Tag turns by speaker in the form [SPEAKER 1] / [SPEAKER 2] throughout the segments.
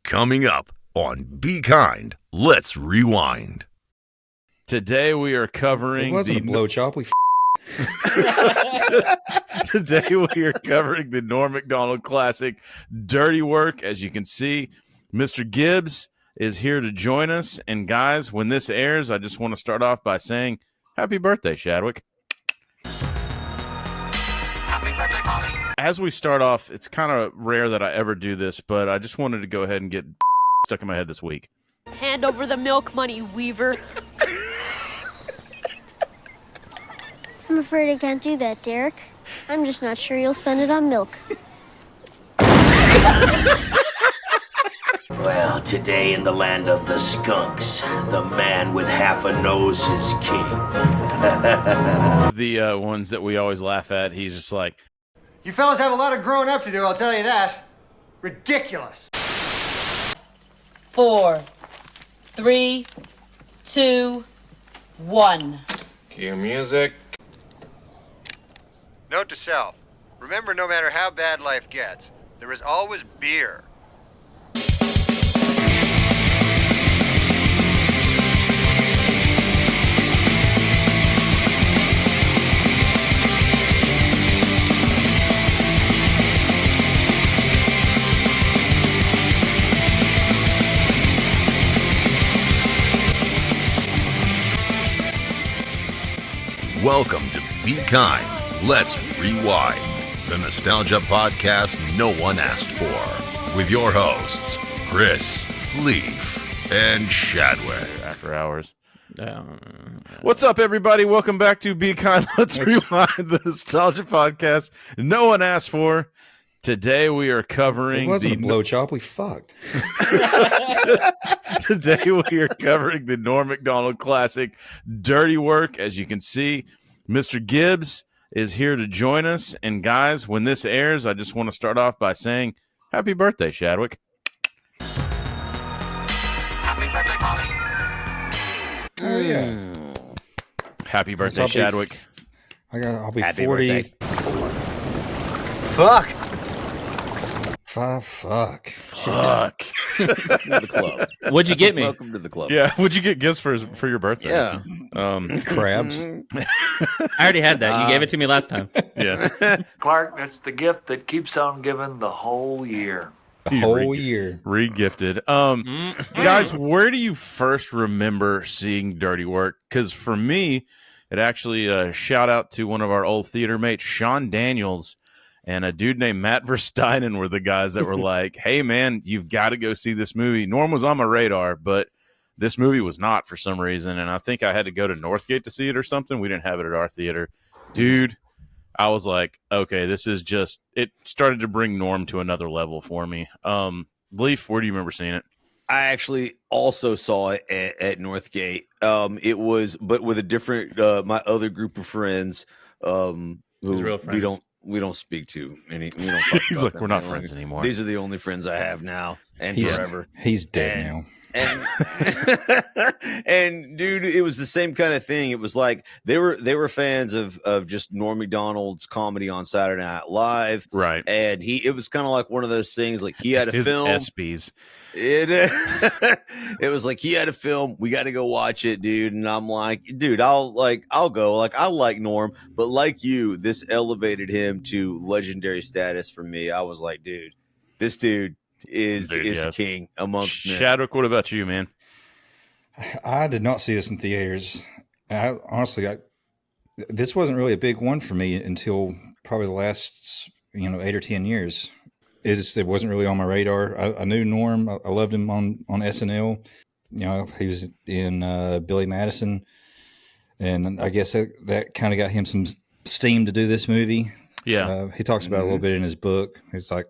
[SPEAKER 1] Coming up on Be Kind, Let's Rewind.
[SPEAKER 2] Today we are covering
[SPEAKER 3] It wasn't a blowjob.
[SPEAKER 2] Today we are covering the Norm Macdonald classic, Dirty Work. As you can see, Mr. Gibbs is here to join us. And guys, when this airs, I just want to start off by saying happy birthday, Shadwick.
[SPEAKER 4] Happy birthday, Polly.
[SPEAKER 2] As we start off, it's kind of rare that I ever do this, but I just wanted to go ahead and get stuck in my head this week.
[SPEAKER 5] Hand over the milk money, Weaver.
[SPEAKER 6] I'm afraid I can't do that, Derek. I'm just not sure you'll spend it on milk.
[SPEAKER 7] Well, today in the land of the skunks, the man with half a nose is king.
[SPEAKER 2] The ones that we always laugh at, he's just like,
[SPEAKER 8] You fellas have a lot of growing up to do, I'll tell you that. Ridiculous.
[SPEAKER 9] 4, 3, 2, 1.
[SPEAKER 10] Cue music.
[SPEAKER 8] Note to self, remember no matter how bad life gets, there is always beer.
[SPEAKER 1] Welcome to Be Kind, Let's Rewind, the nostalgia podcast no one asked for, with your hosts, Chris, Leaf, and Shadwick.
[SPEAKER 2] after hours. What's up, everybody? Welcome back to Be Kind, Let's Rewind, the nostalgia podcast no one asked for. Today we are covering
[SPEAKER 3] It wasn't a blowjob. We fucked.
[SPEAKER 2] Today we are covering the Norm Macdonald classic, Dirty Work. As you can see, Mr. Gibbs is here to join us. And guys, when this airs, I just want to start off by saying happy birthday, Shadwick.
[SPEAKER 4] Happy birthday, Polly.
[SPEAKER 3] Oh yeah.
[SPEAKER 2] Happy birthday,
[SPEAKER 3] I'll be-
[SPEAKER 2] Shadwick.
[SPEAKER 3] I'll be
[SPEAKER 7] Happy
[SPEAKER 3] 40.
[SPEAKER 7] birthday.
[SPEAKER 8] Fuck.
[SPEAKER 3] Fuck.
[SPEAKER 2] Fuck.
[SPEAKER 7] The club.
[SPEAKER 11] What'd you get me?
[SPEAKER 7] Welcome to the club.
[SPEAKER 2] Yeah, what'd you get gifts for your birthday?
[SPEAKER 7] Yeah.
[SPEAKER 3] Crabs.
[SPEAKER 11] I already had that. You gave it to me last time.
[SPEAKER 2] Yeah.
[SPEAKER 12] Clark, that's the gift that keeps on giving the whole year.
[SPEAKER 3] The whole year.
[SPEAKER 2] Re-gifted. Guys, where do you first remember seeing Dirty Work? Because for me, it actually shout out to one of our old theater mates, Sean Daniels, and a dude named Matt Versteinen were the guys that were like, hey, man, you've got to go see this movie. Norm was on my radar, but this movie was not for some reason, and I think I had to go to Northgate to see it or something. We didn't have it at our theater. Dude, I was like, okay, this is just – it started to bring Norm to another level for me. Leaf, where do you remember seeing it?
[SPEAKER 7] I actually also saw it at Northgate. It was, but with a different, my other group of friends, who
[SPEAKER 11] real friends.
[SPEAKER 7] we don't speak to any. We don't talk
[SPEAKER 2] He's
[SPEAKER 7] about
[SPEAKER 2] like,
[SPEAKER 7] them.
[SPEAKER 2] we're not
[SPEAKER 7] You know,
[SPEAKER 2] friends anymore.
[SPEAKER 7] These are the only friends I have now and forever.
[SPEAKER 3] He's dead now.
[SPEAKER 7] And and dude, it was the same kind of thing. It was like they were fans of just Norm Macdonald's comedy on Saturday Night Live,
[SPEAKER 2] Right.
[SPEAKER 7] and it was kind of like one of those things. Like he had a
[SPEAKER 2] His
[SPEAKER 7] film.
[SPEAKER 2] ESPYs.
[SPEAKER 7] It was like he had a film. We got to go watch it, dude. And I'm like, dude, I'll go. Like I like Norm, but like you, this elevated him to legendary status for me. I was like, dude, this dude is
[SPEAKER 2] yeah.
[SPEAKER 7] king amongst men.
[SPEAKER 2] Shadwick, what about you, man?
[SPEAKER 3] I did not see this in theaters. Honestly, this wasn't really a big one for me until probably the last 8 or 10 years. It wasn't really on my radar. I knew Norm. I loved him on SNL. He was in Billy Madison, and I guess that kind of got him some steam to do this movie.
[SPEAKER 2] Yeah.
[SPEAKER 3] He talks about it a little bit in his book. It's like,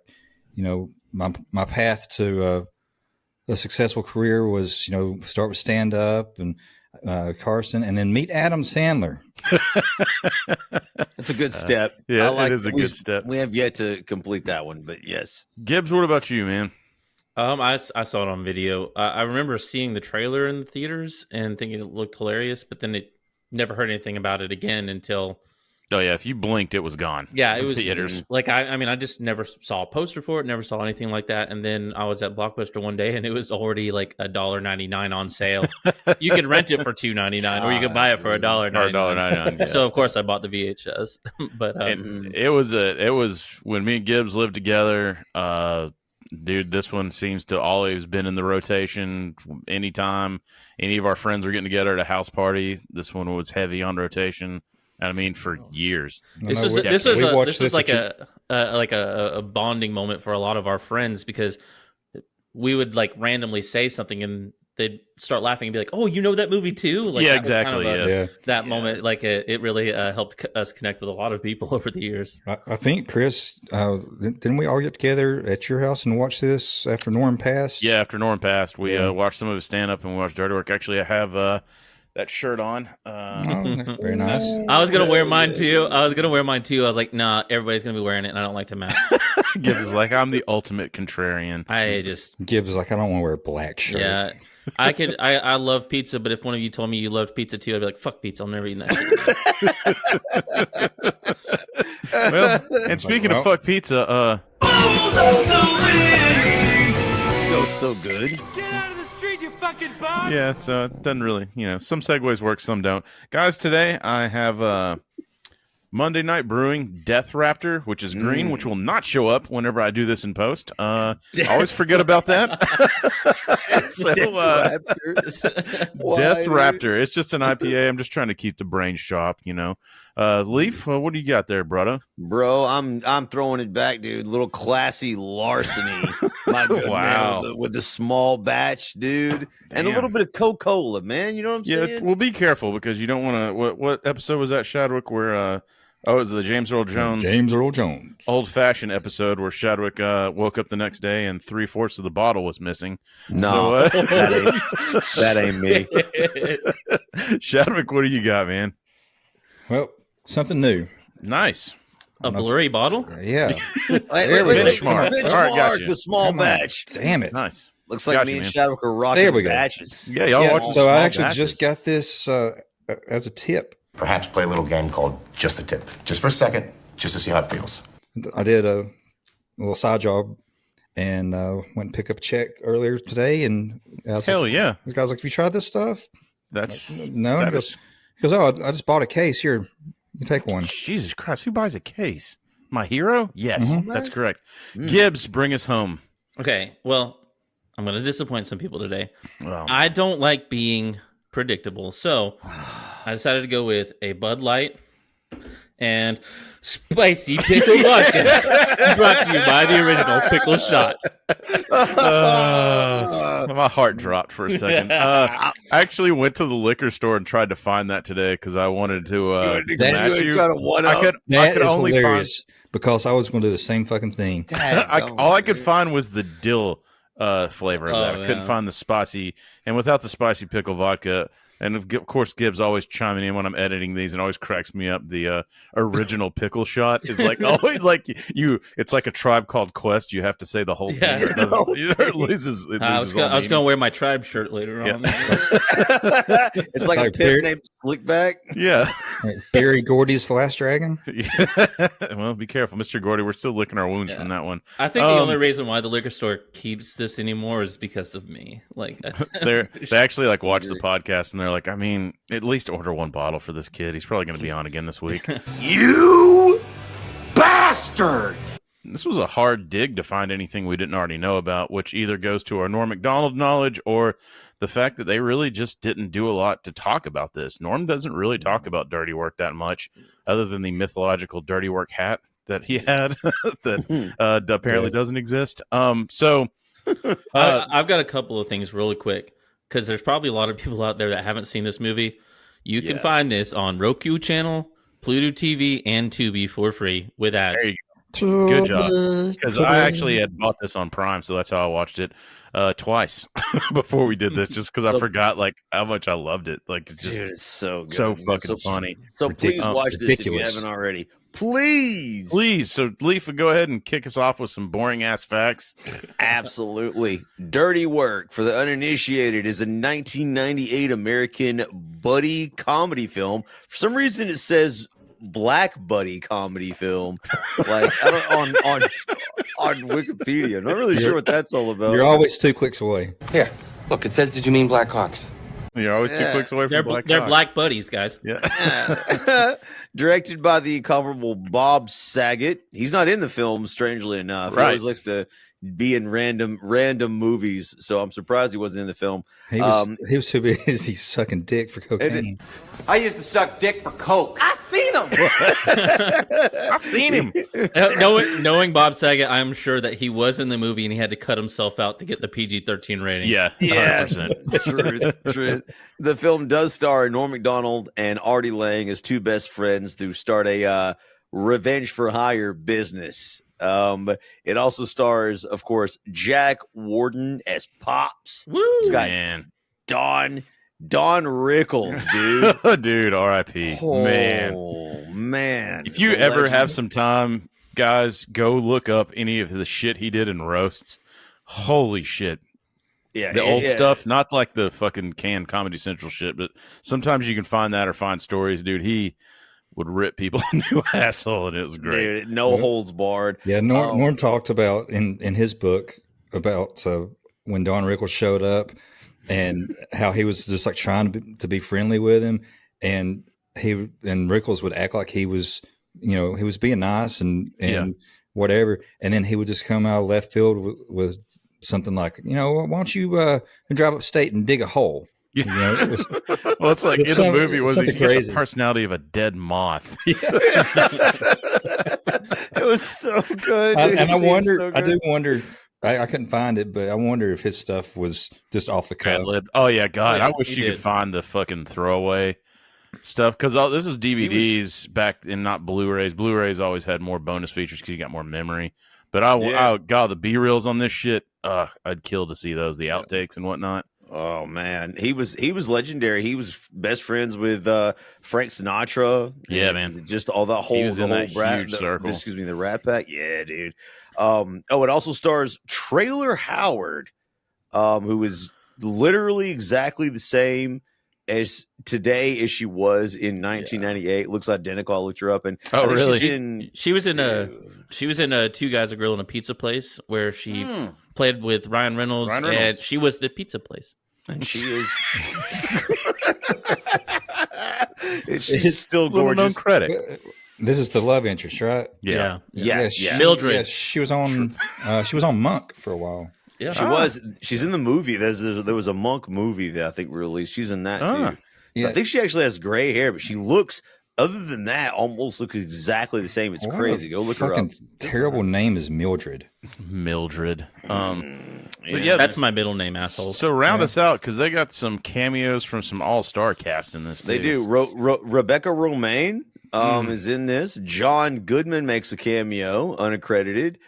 [SPEAKER 3] my path to a successful career was, start with stand up and Carson, and then meet Adam Sandler.
[SPEAKER 7] That's a good step.
[SPEAKER 2] Yeah, it is a good step.
[SPEAKER 7] We have yet to complete that one, but yes.
[SPEAKER 2] Gibbs, what about you, man?
[SPEAKER 11] I saw it on video. I remember seeing the trailer in the theaters and thinking it looked hilarious, but then it never heard anything about it again until
[SPEAKER 2] Oh yeah, if you blinked, it was gone.
[SPEAKER 11] Yeah, it
[SPEAKER 2] from
[SPEAKER 11] was
[SPEAKER 2] theaters.
[SPEAKER 11] like I mean, I just never saw a poster for it, never saw anything like that. And then I was at Blockbuster one day, and it was already like $1.99 on sale. You can rent it for $2.99, or you can buy it for $1.99. So of course I bought the VHS. But
[SPEAKER 2] And it was when me and Gibbs lived together. Dude, this one seems to always been in the rotation. Anytime any of our friends were getting together at a house party, this one was heavy on rotation. I mean, for years.
[SPEAKER 11] This was like a bonding moment for a lot of our friends, because we would like randomly say something and they'd start laughing and be like, "Oh, you know that movie too?" Like,
[SPEAKER 2] yeah,
[SPEAKER 11] that
[SPEAKER 2] exactly.
[SPEAKER 11] Was kind of that moment, like it really helped us connect with a lot of people over the years.
[SPEAKER 3] I think, Chris, didn't we all get together at your house and watch this after Norm passed?
[SPEAKER 2] Yeah, after Norm passed, we watched some of his stand up and we watched Dirty Work. Actually, I have that shirt on.
[SPEAKER 3] Very nice.
[SPEAKER 11] I was gonna wear mine too. I was like, nah, everybody's gonna be wearing it, and I don't like to match.
[SPEAKER 2] Gibbs is like, I'm the ultimate contrarian.
[SPEAKER 3] Gibbs is like, I don't want to wear a black shirt.
[SPEAKER 11] Yeah, I love pizza, but if one of you told me you loved pizza too, I'd be like, fuck pizza, I'll never eat that.
[SPEAKER 2] Well, and speaking of fuck pizza,
[SPEAKER 7] Goes so good.
[SPEAKER 2] Yeah, it's doesn't really, some segues work, some don't. Guys, today I have Monday Night Brewing Death Raptor, which is green, which will not show up whenever I do this in post. I always forget about that. Death Raptor. It's just an IPA. I'm just trying to keep the brain sharp, Leaf, what do you got there, brother?
[SPEAKER 7] Bro, I'm throwing it back, dude. Little classy larceny. My good
[SPEAKER 2] Wow.
[SPEAKER 7] man, with the small batch, dude. And a little bit of Coca-Cola, man. You know what I'm saying?
[SPEAKER 2] Yeah, well, be careful because you don't want to. What episode was that, Shadwick, where it was the James Earl Jones old-fashioned episode where Shadwick woke up the next day and 3/4 of the bottle was missing.
[SPEAKER 7] No, that ain't me.
[SPEAKER 2] Shadwick, what do you got, man?
[SPEAKER 3] Well, something new.
[SPEAKER 2] Nice.
[SPEAKER 11] A blurry bottle?
[SPEAKER 3] Yeah.
[SPEAKER 7] There we go.
[SPEAKER 2] Benchmark. All right, got you.
[SPEAKER 7] The small batch.
[SPEAKER 3] Damn it.
[SPEAKER 2] Nice.
[SPEAKER 7] Looks like me and Shadwick are rocking
[SPEAKER 3] There we go.
[SPEAKER 7] batches.
[SPEAKER 2] Yeah, y'all watch.
[SPEAKER 3] So I actually just got this as a tip.
[SPEAKER 10] Perhaps play a little game called Just a Tip. Just for a second, just to see how it feels.
[SPEAKER 3] I did a little side job and went and picked up a check earlier today. And I was
[SPEAKER 2] Hell
[SPEAKER 3] like,
[SPEAKER 2] yeah.
[SPEAKER 3] This guy's like, have you tried this stuff?
[SPEAKER 2] That's
[SPEAKER 3] like, no. He goes, oh, I just bought a case. Here, you take one.
[SPEAKER 2] Jesus Christ, who buys a case? My hero? Yes, that's correct. Gibbs, bring us home.
[SPEAKER 11] Okay, well, I'm going to disappoint some people today.
[SPEAKER 2] Well,
[SPEAKER 11] I don't like being predictable, so I decided to go with a Bud Light and spicy pickle vodka, brought to you by the original pickle shot.
[SPEAKER 2] My heart dropped for a second. I actually went to the liquor store and tried to find that today because I wanted to match you.
[SPEAKER 3] That is only hilarious because I was going to do the same fucking thing.
[SPEAKER 2] All I could find was the dill flavor of that. I couldn't find the spicy, and without the spicy pickle vodka. And of course, Gibbs always chiming in when I'm editing these, and always cracks me up. The original pickle shot is like always like you. It's like a Tribe Called Quest. You have to say the whole thing. Or it loses.
[SPEAKER 11] I was going to wear my Tribe shirt later on.
[SPEAKER 7] It's like a pimp named Slickback.
[SPEAKER 2] Yeah,
[SPEAKER 3] Barry Gordy's Last Dragon.
[SPEAKER 2] Well, be careful, Mr. Gordy. We're still licking our wounds from that one.
[SPEAKER 11] I think the only reason why the liquor store keeps this anymore is because of me. Like
[SPEAKER 2] they actually like watch the podcast and they're like, I mean, at least order one bottle for this kid. He's probably going to be on again this week.
[SPEAKER 10] You bastard!
[SPEAKER 2] This was a hard dig to find anything we didn't already know about, which either goes to our Norm Macdonald knowledge or the fact that they really just didn't do a lot to talk about this. Norm doesn't really talk about Dirty Work that much, other than the mythological Dirty Work hat that he had that apparently doesn't exist.
[SPEAKER 11] I've got a couple of things really quick, because there's probably a lot of people out there that haven't seen this movie. You can find this on Roku channel, Pluto TV, and Tubi for free with ads.
[SPEAKER 2] There you go. Good job. Because I actually had bought this on Prime, so that's how I watched it twice before we did this, just because I forgot like how much I loved it. Like, it's just
[SPEAKER 7] it's so good,
[SPEAKER 2] so fucking funny.
[SPEAKER 7] So please watch this if you haven't already. Please.
[SPEAKER 2] So Leaf, go ahead and kick us off with some boring ass facts.
[SPEAKER 7] Absolutely. Dirty Work, for the uninitiated, is a 1998 American buddy comedy film. For some reason, it says black buddy comedy film. Like I don't, on Wikipedia. I'm not really sure what that's all about.
[SPEAKER 3] You're always 2 clicks away.
[SPEAKER 13] Here, look. It says, "Did you mean Black Hawks?"
[SPEAKER 2] You're always 2 clicks away from Black
[SPEAKER 11] They're
[SPEAKER 2] Hawks.
[SPEAKER 11] black buddies, guys.
[SPEAKER 7] Yeah. Directed by the incomparable Bob Saget. He's not in the film, strangely enough. He always likes to be in random movies, so I'm surprised he wasn't in the film.
[SPEAKER 3] He was too busy sucking dick for cocaine.
[SPEAKER 14] I used to suck dick for coke. I seen him.
[SPEAKER 2] I seen him.
[SPEAKER 11] Knowing Bob Saget, I'm sure that he was in the movie and he had to cut himself out to get the PG-13 rating.
[SPEAKER 2] Yeah, 100%.
[SPEAKER 7] True. The film does star Norm Macdonald and Artie Lange as 2 best friends who start a revenge for hire business. It also stars, of course, Jack Warden as Pops.
[SPEAKER 11] Woo,
[SPEAKER 7] it's got
[SPEAKER 2] man.
[SPEAKER 7] Don Rickles, dude.
[SPEAKER 2] Dude, R.I.P.
[SPEAKER 7] Man.
[SPEAKER 2] If you ever have some time, guys, go look up any of the shit he did in roasts. Holy shit.
[SPEAKER 7] Yeah,
[SPEAKER 2] the old stuff, not like the fucking canned Comedy Central shit, but sometimes you can find that or find stories, dude. He would rip people a new asshole, and it was great.
[SPEAKER 7] Dude, no holds barred.
[SPEAKER 3] Yeah, Norm talked about in his book about when Don Rickles showed up and how he was just like trying to be friendly with him, and Rickles would act like he was, he was being nice and whatever, and then he would just come out of left field with something like, why don't you drive upstate and dig a hole?
[SPEAKER 2] Well, it's like in the movie was he's got the personality of a dead moth.
[SPEAKER 7] It was so good.
[SPEAKER 3] I wonder. I couldn't find it, but I wonder if his stuff was just off the cuff.
[SPEAKER 2] Oh yeah, God! I wish you could find the fucking throwaway stuff, because this is DVDs back in, not Blu-rays. Blu-rays always had more bonus features because you got more memory. But God, the B-reels on this shit, I'd kill to see those, the outtakes and whatnot.
[SPEAKER 7] Oh man, he was legendary. He was best friends with Frank Sinatra.
[SPEAKER 2] Yeah, man.
[SPEAKER 7] Just all that whole,
[SPEAKER 2] huge circle.
[SPEAKER 7] The Rat Pack. Yeah, dude. It also stars Trailer Howard, who is literally exactly the same as today as she was in 1998. Looks identical. I looked her up, and
[SPEAKER 11] really? She was in a Two Guys, a Girl, in a Pizza Place, where she played with Ryan Reynolds, and she was the pizza place.
[SPEAKER 7] And she is. She's still gorgeous.
[SPEAKER 2] Credit.
[SPEAKER 3] This is the love interest, right?
[SPEAKER 11] Yeah.
[SPEAKER 3] Mildred. Yeah, she was on. She was on Monk for a while.
[SPEAKER 11] Yeah,
[SPEAKER 7] she was. She's in the movie. There was a Monk movie that I think released. She's in that too. So I think she actually has gray hair, but she looks. Other than that, almost looks exactly the same. It's crazy. Go look her up.
[SPEAKER 3] Terrible name is Mildred.
[SPEAKER 11] Yeah, that's my middle name, asshole.
[SPEAKER 2] So round us out, because they got some cameos from some all-star cast in this.
[SPEAKER 7] They do. Rebecca Romaine is in this. John Goodman makes a cameo, unaccredited.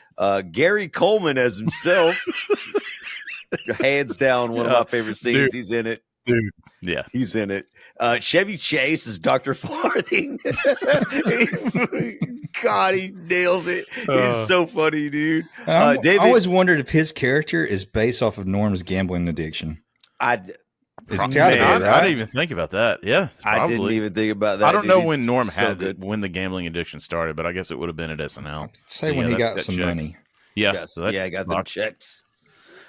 [SPEAKER 7] Gary Coleman as himself. Hands down, one of my favorite scenes.
[SPEAKER 2] Dude.
[SPEAKER 7] He's in it.
[SPEAKER 2] Dude, yeah,
[SPEAKER 7] he's in it. Chevy Chase is Dr. Farthing. God, he nails it. He's so funny, dude.
[SPEAKER 3] I always wondered if his character is based off of Norm's gambling addiction.
[SPEAKER 2] It's gotta be, right? I didn't even think about that. Yeah,
[SPEAKER 7] I didn't even think about that.
[SPEAKER 2] I don't know when Norm when the gambling addiction started, but I guess it would have been at SNL.
[SPEAKER 3] Say when he got some money.
[SPEAKER 7] Yeah, I got them checks.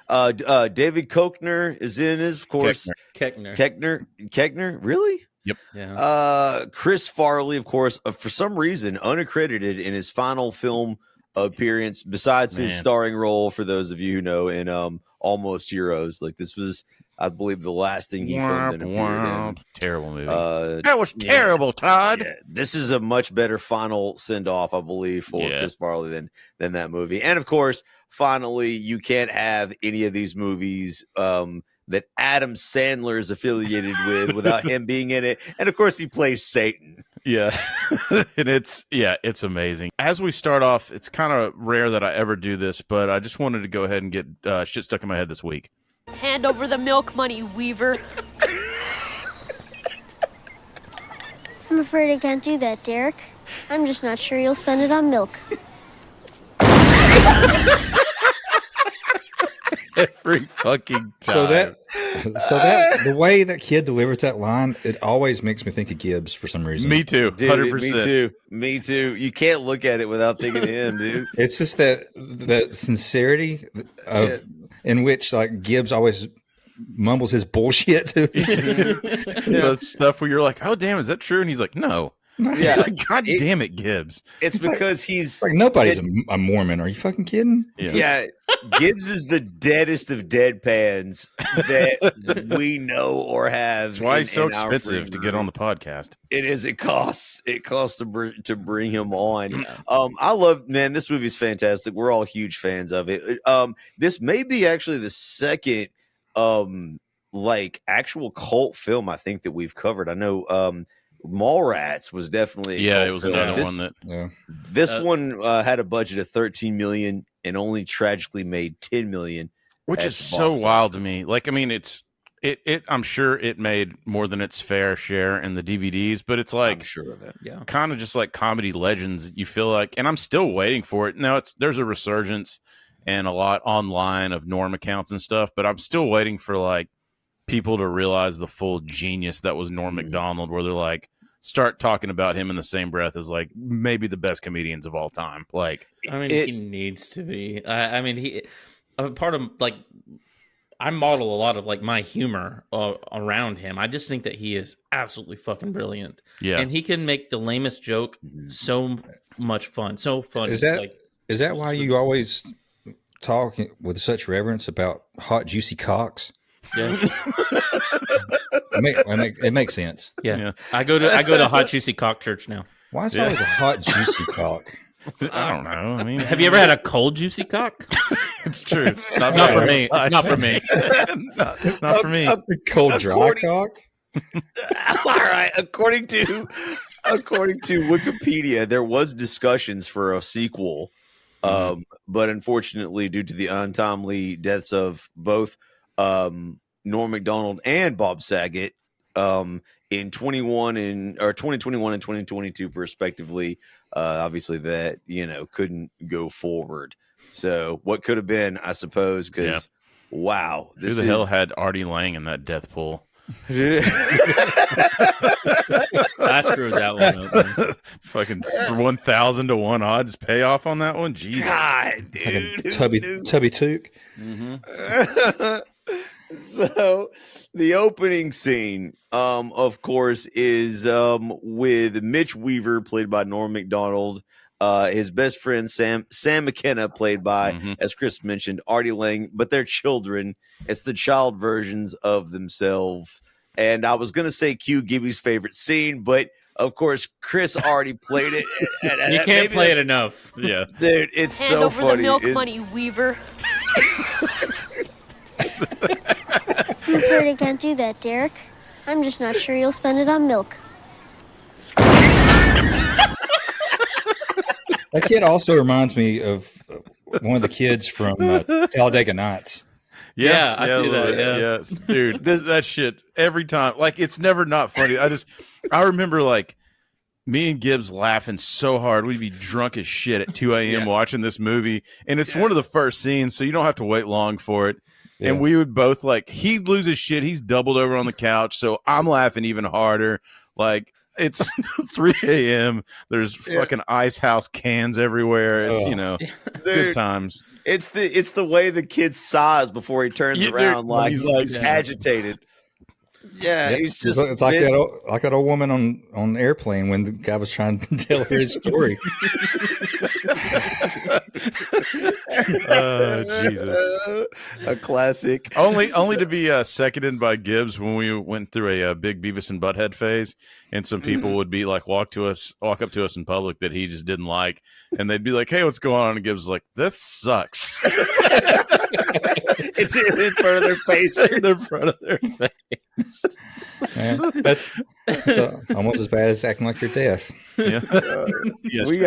[SPEAKER 7] David Koechner is in his, of course. Koechner, really?
[SPEAKER 2] Yep.
[SPEAKER 7] Yeah. Chris Farley, of course, for some reason unaccredited in his final film appearance, besides his starring role. For those of you who know, in Almost Heroes, like this was, I believe, the last thing he filmed and appeared in.
[SPEAKER 2] Terrible movie.
[SPEAKER 7] That
[SPEAKER 2] was terrible, Todd.
[SPEAKER 7] Yeah. This is a much better final send off, I believe, for Chris Farley than that movie. And of course, finally, you can't have any of these movies that Adam Sandler is affiliated with without him being in it. And of course, he plays Satan.
[SPEAKER 2] Yeah. And it's amazing. As we start off, it's kind of rare that I ever do this, but I just wanted to go ahead and get shit stuck in my head this week.
[SPEAKER 5] Hand over the milk money, Weaver.
[SPEAKER 6] I'm afraid I can't do that, Derek. I'm just not sure you'll spend it on milk.
[SPEAKER 2] every fucking time.
[SPEAKER 3] So that the way that kid delivers that line, it always makes me think of Gibbs for some reason.
[SPEAKER 2] Me too,
[SPEAKER 7] Dude,
[SPEAKER 2] 100%.
[SPEAKER 7] Me too. You can't look at it without thinking of him, dude.
[SPEAKER 3] It's just that sincerity of in which like Gibbs always mumbles his bullshit to
[SPEAKER 2] The stuff where you're like, oh damn, is that true? And he's like, no.
[SPEAKER 7] Yeah.
[SPEAKER 2] Like, God damn it, Gibbs.
[SPEAKER 7] It's because he's
[SPEAKER 3] like nobody's a Mormon. Are you fucking kidding?
[SPEAKER 7] Yeah. Gibbs is the deadest of deadpans that we know or have.
[SPEAKER 2] That's why he's so expensive to get on the podcast.
[SPEAKER 7] It is. It costs to bring him on. I love, man, this movie is fantastic. We're all huge fans of it. This may be actually the second like actual cult film I think that we've covered. I know Mallrats was definitely a cult
[SPEAKER 2] it was
[SPEAKER 7] film.
[SPEAKER 2] another one that
[SPEAKER 7] This one had a budget of $13 million and only tragically made $10 million,
[SPEAKER 2] which is so wild to me. Like, I mean, it I'm sure it made more than its fair share in the DVDs, but it's like,
[SPEAKER 7] I'm sure of it. Yeah,
[SPEAKER 2] kind of just like comedy legends. You feel like, and I'm still waiting for it. Now there's a resurgence and a lot online of Norm accounts and stuff, but I'm still waiting for like people to realize the full genius that was Norm Macdonald, where they're like, start talking about him in the same breath as like maybe the best comedians of all time. Like,
[SPEAKER 11] I mean, he needs to be. I mean, he a part of like I model a lot of like my humor around him. I just think that he is absolutely fucking brilliant.
[SPEAKER 2] Yeah,
[SPEAKER 11] and he can make the lamest joke so much fun, so funny.
[SPEAKER 3] Is that why you always talk with such reverence about hot juicy cocks?
[SPEAKER 11] Yeah,
[SPEAKER 3] it makes sense.
[SPEAKER 11] Yeah. I go to Hot Juicy Cock Church now.
[SPEAKER 3] Why is it always a hot juicy cock?
[SPEAKER 2] I don't know. I mean,
[SPEAKER 11] have you ever had a cold juicy cock?
[SPEAKER 2] It's true. It's
[SPEAKER 11] not for me. It's not for me.
[SPEAKER 2] Not for me.
[SPEAKER 3] Cold dry cock.
[SPEAKER 7] All right. According to Wikipedia, there was discussions for a sequel, but unfortunately, due to the untimely deaths of both Norm Macdonald and Bob Saget in 2021 and 2022 respectively, obviously that couldn't go forward. So what could have been, I suppose, because wow,
[SPEAKER 2] who the hell had Artie Lange in that death pool?
[SPEAKER 11] I screwed that one up.
[SPEAKER 2] Fucking 1,000 to 1 odds payoff on that one. Jesus,
[SPEAKER 7] God, dude,
[SPEAKER 3] tubby took.
[SPEAKER 7] So the opening scene, of course, is with Mitch Weaver, played by Norm Macdonald, his best friend Sam McKenna, played by, as Chris mentioned, Artie Lange, but they're children. It's the child versions of themselves. And I was gonna say cue Gibby's favorite scene, but of course Chris already played it.
[SPEAKER 11] You can't play it enough.
[SPEAKER 2] Yeah,
[SPEAKER 7] dude, it's
[SPEAKER 5] Hand
[SPEAKER 7] so
[SPEAKER 5] over
[SPEAKER 7] funny.
[SPEAKER 5] the milk money, Weaver.
[SPEAKER 6] I'm afraid I can't do that, Derek. I'm just not sure you'll spend it on milk.
[SPEAKER 3] That kid also reminds me of one of the kids from Talladega Nights.
[SPEAKER 11] Yeah, I see that.
[SPEAKER 2] Yeah, dude, that shit every time. Like, it's never not funny. I remember like me and Gibbs laughing so hard. We'd be drunk as shit at 2 a.m. watching this movie, and it's one of the first scenes, so you don't have to wait long for it. Yeah. And we would both like, he'd lose his shit. He's doubled over on the couch, so I'm laughing even harder. Like, it's 3 a.m. There's fucking ice house cans everywhere. It's good times.
[SPEAKER 7] It's the way the kid sighs before he turns around, like he's agitated. Yeah, he's just.
[SPEAKER 3] It's like that old woman on Airplane when the guy was trying to tell her his story.
[SPEAKER 2] Jesus,
[SPEAKER 7] a classic.
[SPEAKER 2] Only to be seconded by Gibbs when we went through a big Beavis and Butthead phase, and some people would be like walk up to us in public that he just didn't like, and they'd be like, "Hey, what's going on?" And Gibbs was like, "This sucks."
[SPEAKER 7] It's in front of their face.
[SPEAKER 2] In front of their face.
[SPEAKER 3] Man, that's almost as bad as acting like you're deaf.
[SPEAKER 2] Yeah.
[SPEAKER 7] Yes, we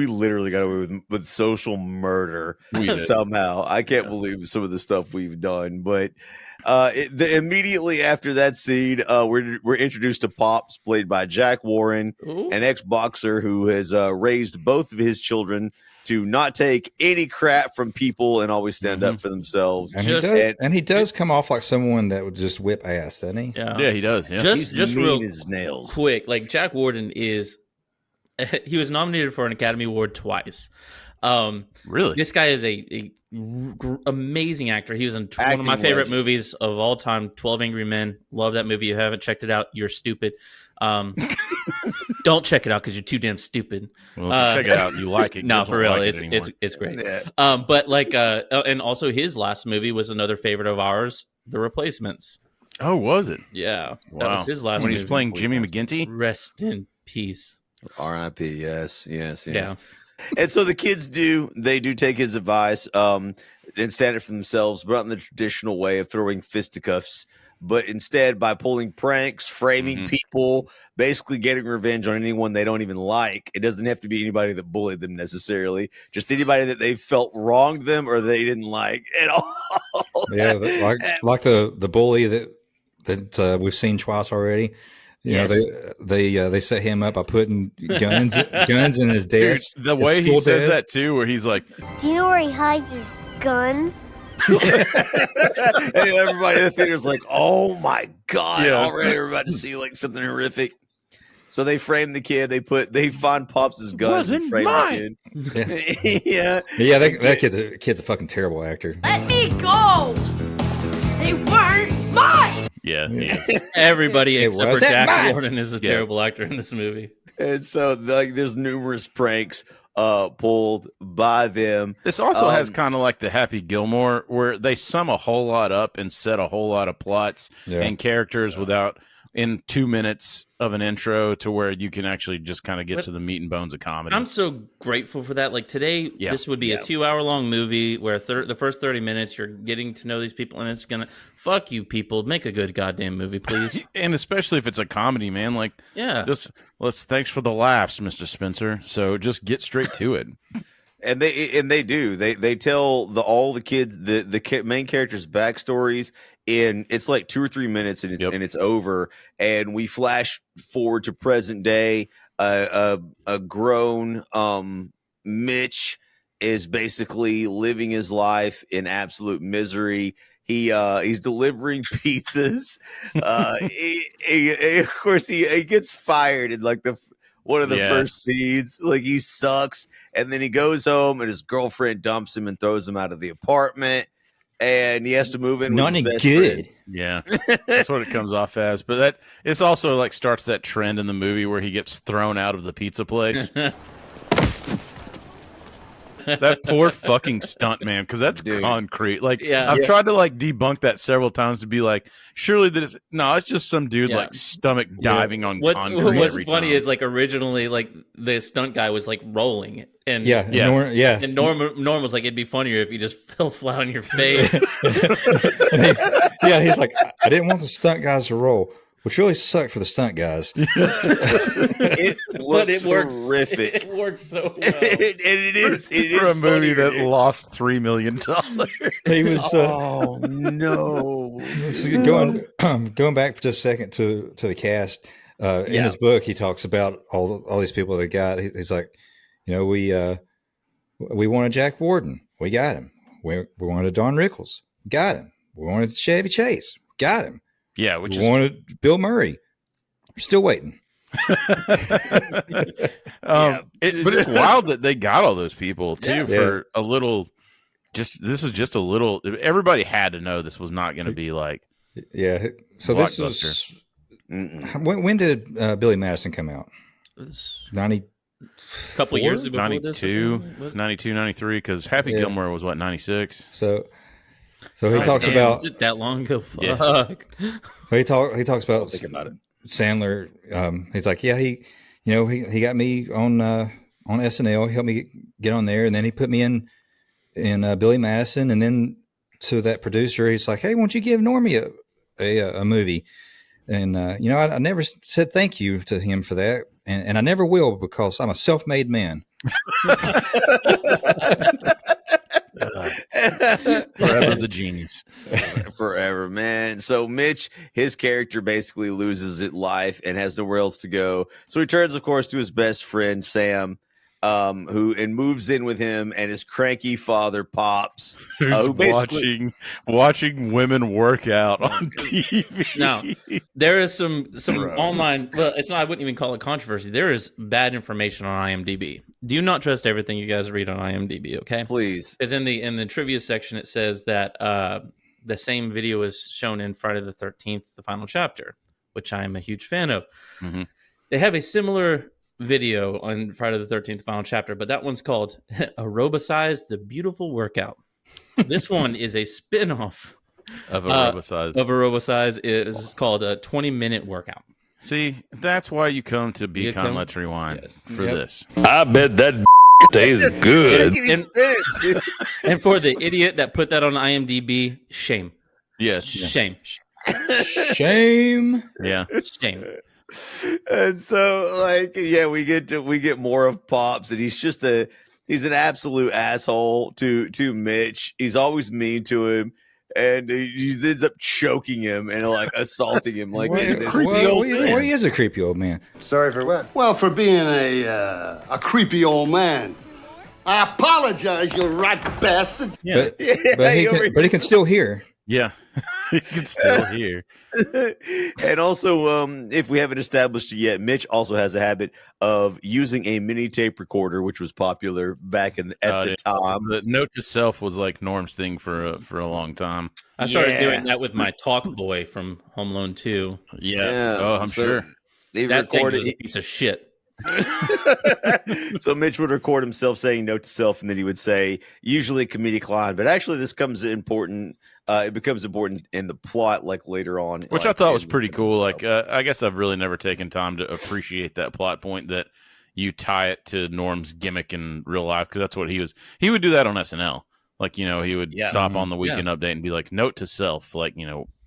[SPEAKER 7] literally got away with social murder somehow. I can't believe some of the stuff we've done, but Immediately after that scene, we're introduced to Pops, played by Jack Warden, an ex-boxer who has raised both of his children to not take any crap from people and always stand up for themselves.
[SPEAKER 3] And he does come off like someone that would just whip ass, doesn't he?
[SPEAKER 2] Yeah, he does. Yeah.
[SPEAKER 11] Just
[SPEAKER 7] mean
[SPEAKER 11] real
[SPEAKER 7] as nails.
[SPEAKER 11] quick, like Jack Warden he was nominated for an Academy Award twice.
[SPEAKER 2] Really?
[SPEAKER 11] This guy is a amazing actor. He was in one of my favorite movies of all time, 12 Angry Men. Love that movie. If you haven't checked it out, you're stupid. Don't check it out because you're too damn stupid.
[SPEAKER 2] Well, check it out. You like it.
[SPEAKER 11] No, for real.
[SPEAKER 2] Like
[SPEAKER 11] it's great.
[SPEAKER 7] Yeah.
[SPEAKER 11] But like, and also his last movie was another favorite of ours, The Replacements.
[SPEAKER 2] Oh, was it?
[SPEAKER 11] Yeah.
[SPEAKER 2] Wow.
[SPEAKER 11] That was his last
[SPEAKER 2] when
[SPEAKER 11] movie.
[SPEAKER 2] he was playing Jimmy McGinty?
[SPEAKER 11] Rest in peace.
[SPEAKER 7] R.I.P. Yes.
[SPEAKER 11] Yeah.
[SPEAKER 7] And so the kids do take his advice and stand up for themselves, but not in the traditional way of throwing fisticuffs, but instead by pulling pranks, framing people, basically getting revenge on anyone they don't even like. It doesn't have to be anybody that bullied them necessarily, just anybody that they felt wronged them or they didn't like at all.
[SPEAKER 3] Yeah, like the bully that we've seen twice already. You know, they set him up by putting guns in his desk.
[SPEAKER 2] Dude, the way he says that too, where he's like,
[SPEAKER 6] Do you know where he hides his guns?
[SPEAKER 7] Hey, everybody in the theater's like, oh my God, already we're about to see like something horrific. So they frame the kid, they find Pops' guns and frame the kid.
[SPEAKER 3] Yeah, that kid's a fucking terrible actor.
[SPEAKER 5] Let me go! They weren't mine!
[SPEAKER 2] Yeah.
[SPEAKER 11] Everybody except for Jack
[SPEAKER 3] mine?
[SPEAKER 11] Warden is a terrible actor in this movie.
[SPEAKER 7] And so like there's numerous pranks pulled by them.
[SPEAKER 2] This also has kind of like the Happy Gilmore, where they sum a whole lot up and set a whole lot of plots and characters without in 2 minutes of an intro to where you can actually just kind of get to the meat and bones of comedy.
[SPEAKER 11] I'm so grateful for that. Like today, this would be a 2-hour-long movie where the first 30 minutes you're getting to know these people, and it's gonna fuck you people. Make a good goddamn movie, please.
[SPEAKER 2] And especially if it's a comedy, man. Like, thanks for the laughs, Mr. Spencer. So just get straight to it.
[SPEAKER 7] And they do. They tell all the kids the main characters' backstories in it's like 2 or 3 minutes and it's over. And we flash forward to present day. A grown Mitch is basically living his life in absolute misery. He's delivering pizzas. Of course he gets fired in like one of the first scenes. Like he sucks, and then he goes home and his girlfriend dumps him and throws him out of the apartment, and he has to move in.
[SPEAKER 3] Not
[SPEAKER 7] with his best
[SPEAKER 3] good.
[SPEAKER 7] friend.
[SPEAKER 2] Yeah, that's what it comes off as. But it's also like starts that trend in the movie where he gets thrown out of the pizza place. That poor fucking stunt man, because that's concrete. Like I've tried to like debunk that several times to be like, surely it's just some dude like stomach diving on concrete.
[SPEAKER 11] What's
[SPEAKER 2] every
[SPEAKER 11] funny
[SPEAKER 2] time.
[SPEAKER 11] is like originally like the stunt guy was like rolling and
[SPEAKER 3] and
[SPEAKER 11] Norm was like, it'd be funnier if you just fell flat on your face.
[SPEAKER 3] He's like, I didn't want the stunt guys to roll, which really sucked for the stunt guys.
[SPEAKER 7] It looks
[SPEAKER 11] works
[SPEAKER 7] horrific.
[SPEAKER 11] It works so well.
[SPEAKER 7] It is
[SPEAKER 2] for a movie that lost $3 million.
[SPEAKER 3] He was
[SPEAKER 7] oh no.
[SPEAKER 3] Going back for just a second to the cast. In his book, he talks about all these people they got. He's like, we wanted Jack Warden, we got him. We wanted Don Rickles, got him. We wanted Chevy Chase, got him.
[SPEAKER 2] Yeah,
[SPEAKER 3] we wanted Bill Murray. We're still waiting.
[SPEAKER 2] But it's wild that they got all those people too for a little. This is just a little. Everybody had to know this was not going to be like.
[SPEAKER 3] Yeah. So this was. When did Billy Madison come out? 90.
[SPEAKER 11] A couple years ago.
[SPEAKER 2] 92, 93, because Happy Gilmore was what, 96.
[SPEAKER 3] So he talks about.
[SPEAKER 11] Was it that long ago? Fuck.
[SPEAKER 3] Yeah. He talks about
[SPEAKER 7] it.
[SPEAKER 3] Sandler. He's like, he got me on SNL. He helped me get on there, and then he put me in Billy Madison, and then to that producer, he's like, hey, why don't you give Normie a movie? And I never said thank you to him for that, and I never will because I'm a self-made man.
[SPEAKER 2] Forever the genius.
[SPEAKER 7] Forever, man. So Mitch, his character basically loses his life and has nowhere else to go. So he turns, of course, to his best friend, Sam, who moves in with him and his cranky father, Pops,
[SPEAKER 2] who's
[SPEAKER 7] who
[SPEAKER 2] watching women work out on TV.
[SPEAKER 11] Now, there is some online, well, it's not, I wouldn't even call it controversy. There is bad information on IMDb. Do not trust everything you guys read on IMDb, okay?
[SPEAKER 7] Please.
[SPEAKER 11] Because in the trivia section, it says that the same video is shown in Friday the 13th, the final chapter, which I am a huge fan of.
[SPEAKER 2] Mm-hmm.
[SPEAKER 11] They have a similar video on Friday the 13th, final chapter, but that one's called Aerobicize the Beautiful Workout. This one is a spin-off
[SPEAKER 2] of Aerobicize.
[SPEAKER 11] It is called a 20-minute workout.
[SPEAKER 2] See, that's why you come to Be Kind, Let's Rewind for this.
[SPEAKER 15] I bet that tastes good.
[SPEAKER 11] And for the idiot that put that on IMDb, shame.
[SPEAKER 2] Yes.
[SPEAKER 11] Shame.
[SPEAKER 3] Shame.
[SPEAKER 2] Yeah.
[SPEAKER 11] Shame.
[SPEAKER 7] And so, like, yeah, we get more of Pops, and he's an absolute asshole to Mitch. He's always mean to him. And he ends up choking him and like assaulting him. Like
[SPEAKER 3] He is a creepy old man.
[SPEAKER 16] Sorry for what? Well, for being a creepy old man. I apologize, you rat bastard.
[SPEAKER 3] Yeah. But he can still hear.
[SPEAKER 2] Yeah. He can still hear.
[SPEAKER 7] And also, if we haven't established it yet, Mitch also has a habit of using a mini tape recorder, which was popular back at the time.
[SPEAKER 2] The note to self was like Norm's thing for a long time.
[SPEAKER 11] I started doing that with my Talk Boy from Home Alone 2.
[SPEAKER 2] Yeah. Oh, I'm sure.
[SPEAKER 11] That thing was a piece of shit.
[SPEAKER 7] So Mitch would record himself saying note to self, and then he would say, usually a comedic line, but actually this comes important. It becomes important in the plot, like later on,
[SPEAKER 2] which I thought was pretty cool. Like, I guess I've really never taken time to appreciate that plot point that you tie it to Norm's gimmick in real life, because that's what he would do that on SNL. Like, he would stop on the Weekend Update and be like, note to self, like,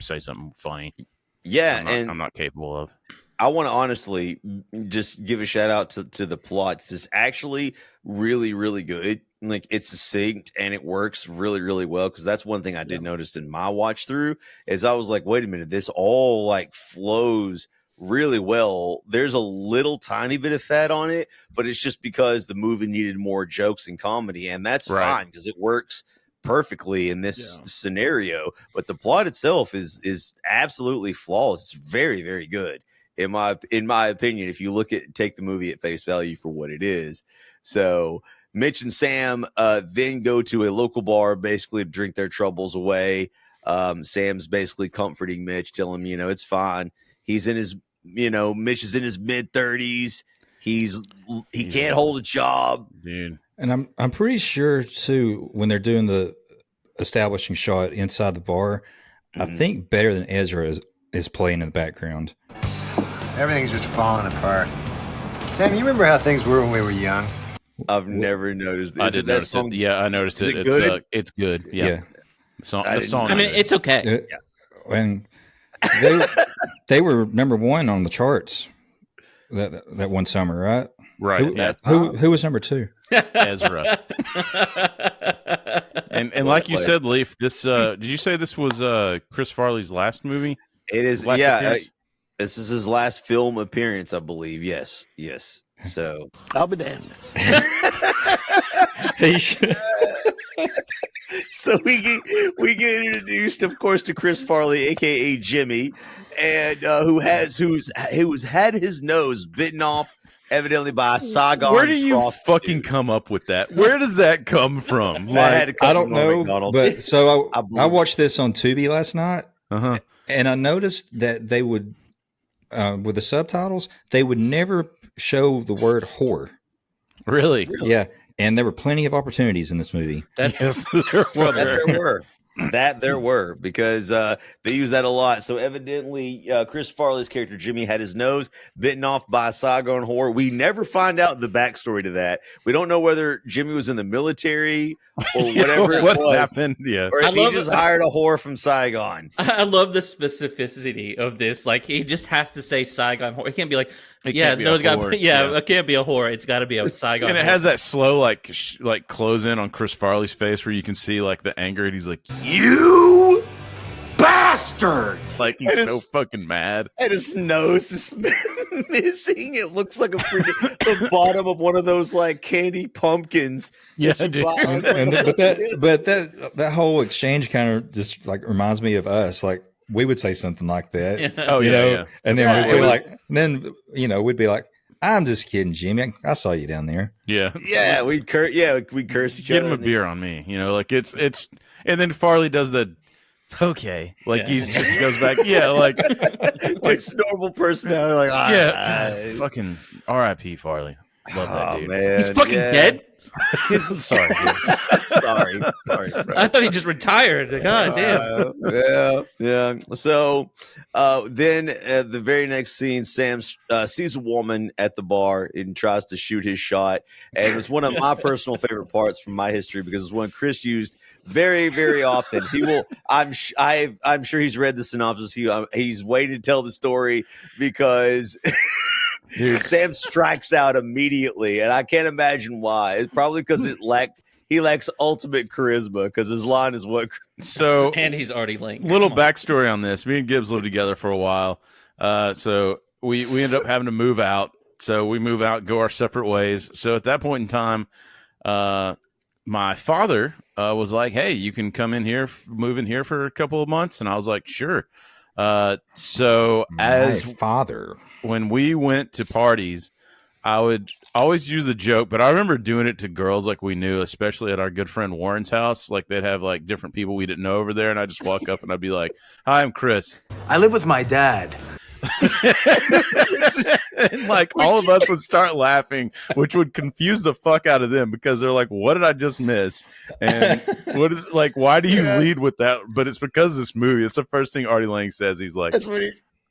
[SPEAKER 2] say something funny.
[SPEAKER 7] Yeah,
[SPEAKER 2] I'm not capable of.
[SPEAKER 7] I want to honestly just give a shout out to the plot. It's actually really, really good. Like, it's succinct and it works really, really well. Because that's one thing I did notice in my watch through is I was like, wait a minute, this all like flows really well. There's a little tiny bit of fat on it, but it's just because the movie needed more jokes and comedy, and that's fine because it works perfectly in this scenario. But the plot itself is absolutely flawless. It's very, very good. In my opinion, if you take the movie at face value for what it is. So Mitch and Sam then go to a local bar, basically to drink their troubles away. Sam's basically comforting Mitch, telling him, it's fine. He's in his, Mitch is in his mid-30s. He can't hold a job,
[SPEAKER 2] dude.
[SPEAKER 3] And I'm pretty sure too, when they're doing the establishing shot inside the bar, I think Better Than Ezra is playing in the background.
[SPEAKER 8] Everything's just falling apart. Sam, you remember how things were when we were young?
[SPEAKER 7] I've never noticed this.
[SPEAKER 2] I did notice it. Yeah, I noticed it. It's good. It's good. Yeah. The song.
[SPEAKER 11] I mean, it's okay.
[SPEAKER 3] And they were number one on the charts that one summer, right?
[SPEAKER 2] Right.
[SPEAKER 3] Who was number two?
[SPEAKER 2] Ezra. and like you said, Leaf, this did you say this was Chris Farley's last movie?
[SPEAKER 7] It is. Yeah. This is his last film appearance, I believe. Yes. So
[SPEAKER 12] I'll be damned.
[SPEAKER 7] So we get introduced, of course, to Chris Farley, aka Jimmy, and who has had his nose bitten off evidently by a Saigon.
[SPEAKER 2] Where do you fucking come up with that? Where does that come from?
[SPEAKER 3] Like, I don't know, but so I watched this on Tubi last night, and I noticed that they would. With the subtitles, they would never show the word whore.
[SPEAKER 2] Really?
[SPEAKER 3] Yeah. And there were plenty of opportunities in this movie.
[SPEAKER 11] That's
[SPEAKER 7] there were. That there were, because they use that a lot. So evidently, Chris Farley's character Jimmy had his nose bitten off by a Saigon whore. We never find out the backstory to that. We don't know whether Jimmy was in the military or whatever
[SPEAKER 2] what
[SPEAKER 7] it was,
[SPEAKER 2] happened. Yeah,
[SPEAKER 7] or if he just hired a whore from Saigon.
[SPEAKER 11] I love the specificity of this. Like, he just has to say Saigon whore. It can't be like, it can't be it can't be a whore. It's got to be a Saigon.
[SPEAKER 2] And it has that slow like close in on Chris Farley's face where you can see like the anger, and he's like,
[SPEAKER 14] You bastard!
[SPEAKER 2] Like, he's so fucking mad.
[SPEAKER 7] And his nose is missing. It looks like the bottom of one of those like candy pumpkins.
[SPEAKER 2] Yeah, dude.
[SPEAKER 3] but that whole exchange kind of just like reminds me of us. Like, we would say something like that.
[SPEAKER 11] Yeah.
[SPEAKER 2] Oh yeah, yeah.
[SPEAKER 3] And then we'd be like, we'd be like, I'm just kidding, Jimmy. I saw you down there.
[SPEAKER 2] Yeah,
[SPEAKER 7] yeah. We'd curse each other.
[SPEAKER 2] Get him a beer on me. Like it's. And then Farley does the okay, like he just goes back. Yeah, like
[SPEAKER 7] it's normal personality. Like
[SPEAKER 2] fucking R.I.P. Farley. Love that dude.
[SPEAKER 7] Man,
[SPEAKER 11] he's fucking dead.
[SPEAKER 2] Sorry.
[SPEAKER 7] Sorry.
[SPEAKER 11] I thought he just retired. God damn.
[SPEAKER 7] Yeah. So then the very next scene, Sam sees a woman at the bar and tries to shoot his shot. And it's one of my personal favorite parts from my history, because it's one Chris used very, very often. He will. I'm sure he's read the synopsis. He's waiting to tell the story, because dude, Sam strikes out immediately, and I can't imagine why. It's probably because he lacks ultimate charisma, because his line is what.
[SPEAKER 2] So
[SPEAKER 11] and he's Artie Lange.
[SPEAKER 2] Little backstory on this: me and Gibbs lived together for a while. So we ended up having to move out. So we move out, go our separate ways. So at that point in time, my father was like, "Hey, you can come in here, move in here for a couple of months," and I was like, "Sure." So as
[SPEAKER 3] father,
[SPEAKER 2] when we went to parties, I would always use the joke, but I remember doing it to girls like we knew, especially at our good friend Warren's house. Like, they'd have like different people we didn't know over there, and I just walk up and I'd be like, "Hi, I'm Chris.
[SPEAKER 14] I live with my dad."
[SPEAKER 2] And like all of us would start laughing, which would confuse the fuck out of them, because they're like, "What did I just miss?" And what is like, why do you lead with that? But it's because of this movie. It's the first thing Artie Lange says. He's like,
[SPEAKER 7] That's what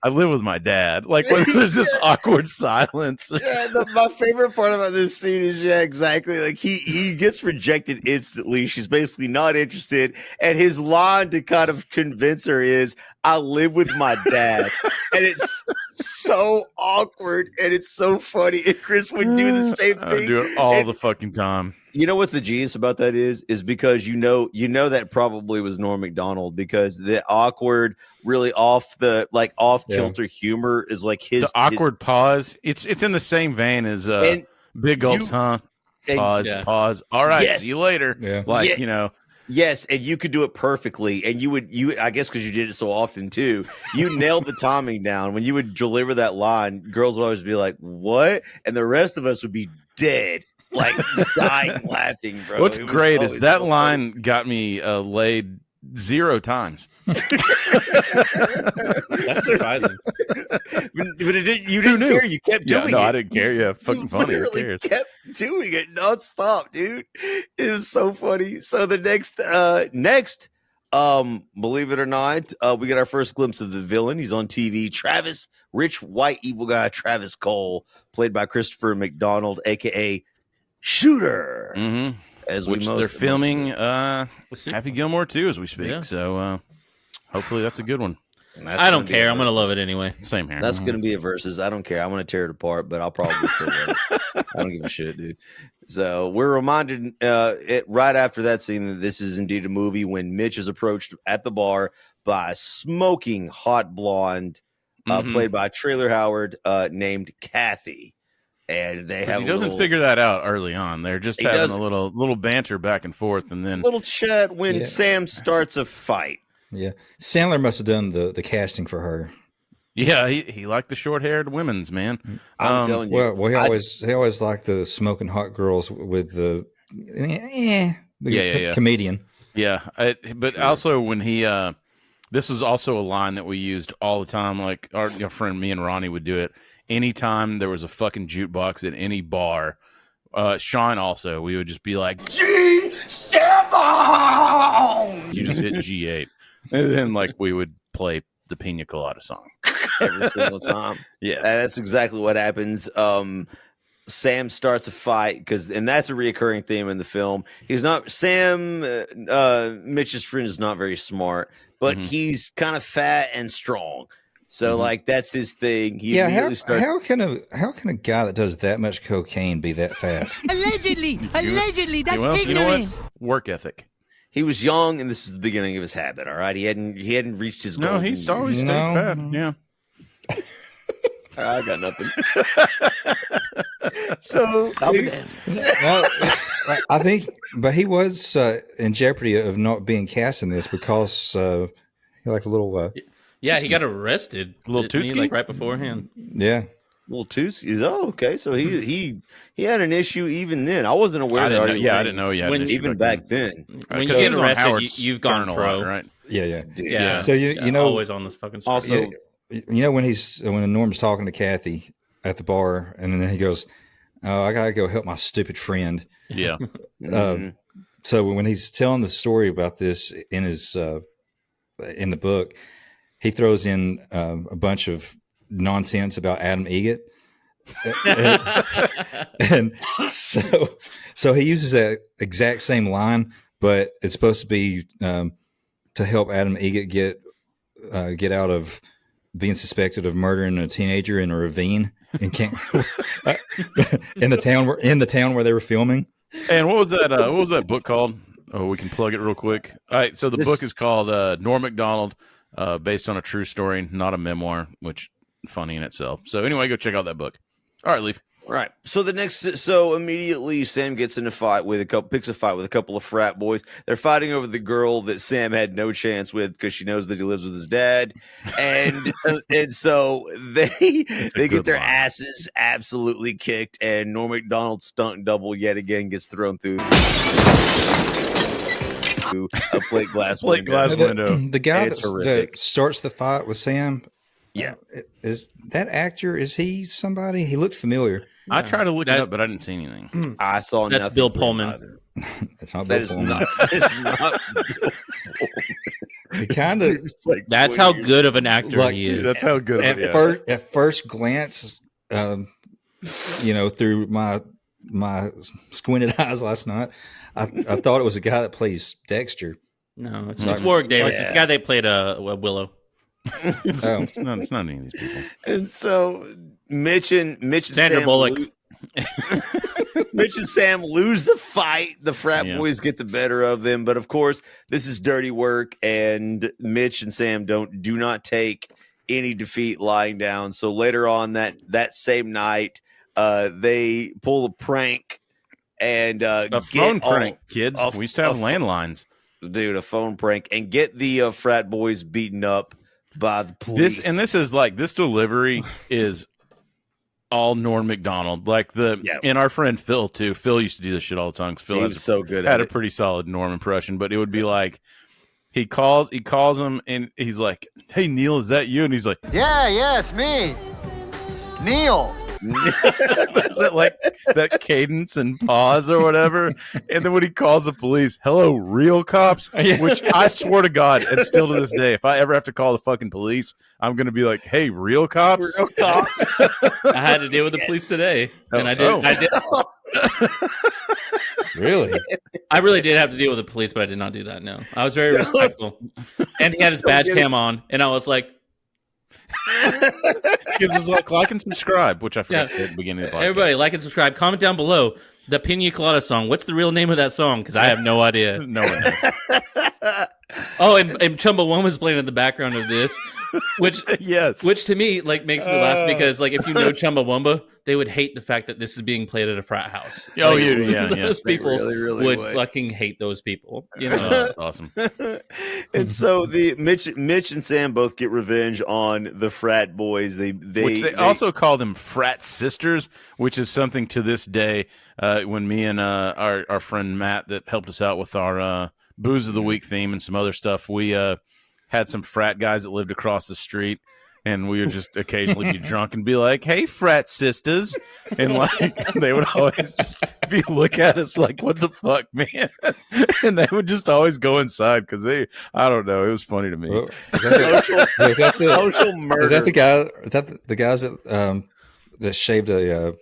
[SPEAKER 2] I live with my dad. Like, when there's this awkward silence.
[SPEAKER 7] Yeah, my favorite part about this scene is, exactly. Like, he gets rejected instantly. She's basically not interested. And his line to kind of convince her is, "I live with my dad." And it's so awkward, and it's so funny. And Chris would do the same thing.
[SPEAKER 2] I do it all the fucking time.
[SPEAKER 7] You know what's the genius about that is because you know that probably was Norm Macdonald, because the awkward, really off kilter humor is like his
[SPEAKER 2] awkward pause. It's in the same vein as Big Gulps, huh? Pause. All right, see you later. Yeah.
[SPEAKER 7] Yes, and you could do it perfectly, and you I guess because you did it so often too, you nailed the timing down. When you would deliver that line, girls would always be like, "What?" and the rest of us would be dead. Like, dying laughing, bro.
[SPEAKER 2] What's great is that line got me laid 0 times.
[SPEAKER 11] That's surprising.
[SPEAKER 7] But you didn't care. You kept doing it.
[SPEAKER 2] No, I didn't care. Yeah, fucking funny. Who cares?
[SPEAKER 7] Kept doing it nonstop, dude. It was so funny. So the next, believe it or not, we get our first glimpse of the villain. He's on TV. Travis, rich white evil guy Travis Cole, played by Christopher McDonald, aka Shooter.
[SPEAKER 2] Mm-hmm. They're filming Happy Gilmore 2 as we speak.
[SPEAKER 11] Yeah.
[SPEAKER 2] So hopefully that's a good one.
[SPEAKER 11] I don't care. I'm going to love it anyway.
[SPEAKER 2] Same here.
[SPEAKER 7] That's going to be a versus. I don't care. I'm going to tear it apart, but I'll probably still win. I don't give a shit, dude. So we're reminded right after that scene that this is indeed a movie when Mitch is approached at the bar by a smoking hot blonde played by Trailer Howard named Kathy. And he
[SPEAKER 2] doesn't figure that out early on. They're just having a little banter back and forth, and then
[SPEAKER 7] little chat when Sam starts a fight.
[SPEAKER 3] Yeah, Sandler must have done the casting for her.
[SPEAKER 2] Yeah, he liked the short-haired women's, man.
[SPEAKER 7] I'm telling you.
[SPEAKER 3] Well, he always liked the smoking hot girls with the comedian.
[SPEAKER 2] Yeah, but also when he this was also a line that we used all the time. Like our friend, me and Ronnie would do it. Anytime there was a fucking jukebox at any bar, Sean also, we would just be like,
[SPEAKER 14] G7!
[SPEAKER 16] phone.
[SPEAKER 2] You just hit G8, and then like we would play the Pina Colada song
[SPEAKER 7] every single time.
[SPEAKER 2] Yeah,
[SPEAKER 7] that's exactly what happens. Sam starts a fight and that's a reoccurring theme in the film. He's not Mitch's friend is not very smart, but he's kind of fat and strong. So like that's his thing. He immediately starts.
[SPEAKER 3] How can a guy that does that much cocaine be that fat?
[SPEAKER 17] Allegedly, that's ignorant.
[SPEAKER 2] You know what? Work ethic.
[SPEAKER 7] He was young, and this is the beginning of his habit. All right, he hadn't reached his goal.
[SPEAKER 2] No, he's always stayed fat. Yeah.
[SPEAKER 7] I got nothing. So
[SPEAKER 3] I think, but he was in jeopardy of not being cast in this because he like a little.
[SPEAKER 11] Yeah, he got arrested.
[SPEAKER 2] A little Tuski?
[SPEAKER 11] like right beforehand.
[SPEAKER 3] Yeah.
[SPEAKER 7] Little Tuski. Oh, okay. So he had an issue even then. I wasn't aware.
[SPEAKER 2] I
[SPEAKER 7] that
[SPEAKER 2] didn't know. Yeah,
[SPEAKER 7] even back then.
[SPEAKER 11] When you get arrested, you've gone pro,
[SPEAKER 2] right?
[SPEAKER 3] Yeah. So you know,
[SPEAKER 11] always on this fucking. Story.
[SPEAKER 7] Also,
[SPEAKER 3] you know when Norm's talking to Kathy at the bar, and then he goes, "Oh, I gotta go help my stupid friend."
[SPEAKER 2] Yeah.
[SPEAKER 3] So when he's telling the story about this in his in the book, he throws in a bunch of nonsense about Adam Egget. and so he uses that exact same line, but it's supposed to be to help Adam Egget get out of being suspected of murdering a teenager in a ravine in the town where they were filming.
[SPEAKER 2] And what was that book called? Oh, we can plug it real quick. All right, so the book is called Norm Macdonald, based on a true story, not a memoir, which funny in itself. So anyway, go check out that book. All right, Leaf.
[SPEAKER 7] Right. So immediately Sam gets in a fight picks a fight with a couple of frat boys. They're fighting over the girl that Sam had no chance with because she knows that he lives with his dad. And and so they get their asses absolutely kicked, and Norm Macdonald's stunt double yet again gets thrown through a plate glass window.
[SPEAKER 3] The guy that starts the fight with Sam.
[SPEAKER 7] Yeah.
[SPEAKER 3] Is that actor? Is he somebody? He looked familiar.
[SPEAKER 2] I tried to look it up, but I didn't see anything.
[SPEAKER 7] I saw
[SPEAKER 11] that's
[SPEAKER 7] nothing.
[SPEAKER 11] Bill Pullman.
[SPEAKER 3] That's not Bill Pullman.
[SPEAKER 7] It's not Bill
[SPEAKER 3] He kind of.
[SPEAKER 7] Like
[SPEAKER 11] that's how good of an actor he is.
[SPEAKER 2] That's how good.
[SPEAKER 3] At first glance, through my squinted eyes last night, I thought it was a guy that plays Dexter.
[SPEAKER 11] No, it's Warwick Davis. It's the guy they played Willow.
[SPEAKER 2] It's not any of these people.
[SPEAKER 7] And so Mitch and
[SPEAKER 11] Sandra
[SPEAKER 7] Sam
[SPEAKER 11] Bullock.
[SPEAKER 7] Mitch and Sam lose the fight. The frat boys get the better of them, but of course, this is dirty work, and Mitch and Sam do not take any defeat lying down. So later on that same night, they pull a prank and
[SPEAKER 2] a phone prank, kids. We used to have landlines.
[SPEAKER 7] Dude, a phone prank, and get the frat boys beaten up by the police.
[SPEAKER 2] This delivery is all Norm Macdonald. And our friend Phil too. Phil used to do this shit all the time. Phil
[SPEAKER 7] was so good.
[SPEAKER 2] Had a pretty solid Norm impression, but it would be like he calls him and he's like, "Hey Neil, is that you?" And he's like,
[SPEAKER 8] Yeah, it's me, Neil.
[SPEAKER 2] Is it like that cadence and pause or whatever? And then when he calls the police, "Hello, real cops," which I swear to God, and still to this day, if I ever have to call the fucking police, I'm going to be like, "Hey, real cops."
[SPEAKER 7] Real cops.
[SPEAKER 11] I had to deal with the police today, and I did.
[SPEAKER 3] Really?
[SPEAKER 11] I really did have to deal with the police, but I did not do that. No, I was very respectful, and he had his badge cam on, and I was like.
[SPEAKER 2] Gives us like and subscribe, which I forgot at the beginning of the podcast.
[SPEAKER 11] Everybody, like and subscribe. Comment down below the Pina Colada song. What's the real name of that song? Because I have no idea.
[SPEAKER 2] No one knows.
[SPEAKER 11] Oh, and Chumbawamba's playing in the background of this, which to me makes me laugh because if you know Chumbawamba, they would hate the fact that this is being played at a frat house.
[SPEAKER 2] Oh, yeah.
[SPEAKER 11] Those people
[SPEAKER 7] really
[SPEAKER 11] would fucking hate those people. You know,
[SPEAKER 2] that's awesome.
[SPEAKER 7] And so Mitch and Sam both get revenge on the frat boys. They
[SPEAKER 2] also call them frat sisters, which is something to this day. When me and our friend Matt that helped us out with our Booze of the Week theme and some other stuff, we had some frat guys that lived across the street, and we would just occasionally be drunk and be like, "Hey, frat sisters," and like they would always just look at us like, "What the fuck, man?" And they would just always go inside because I don't know, it was funny to me.
[SPEAKER 3] Well, is that
[SPEAKER 7] social murder?
[SPEAKER 3] Is that the guy? Is that the guys that shaved a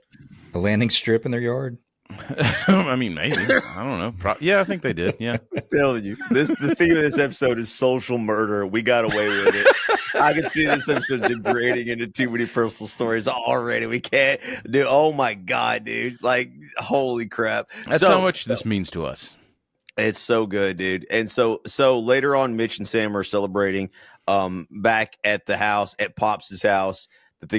[SPEAKER 3] landing strip in their yard?
[SPEAKER 2] I mean, maybe. I don't know. Yeah, I think they did. Yeah.
[SPEAKER 7] I'm telling you, the theme of this episode is social murder. We got away with it. I can see this episode degrading into too many personal stories already. We can't do. Oh my god, dude! Like, holy crap!
[SPEAKER 2] That's how much this means to us.
[SPEAKER 7] It's so good, dude. And so later on, Mitch and Sam are celebrating back at the house, at Pops's house. That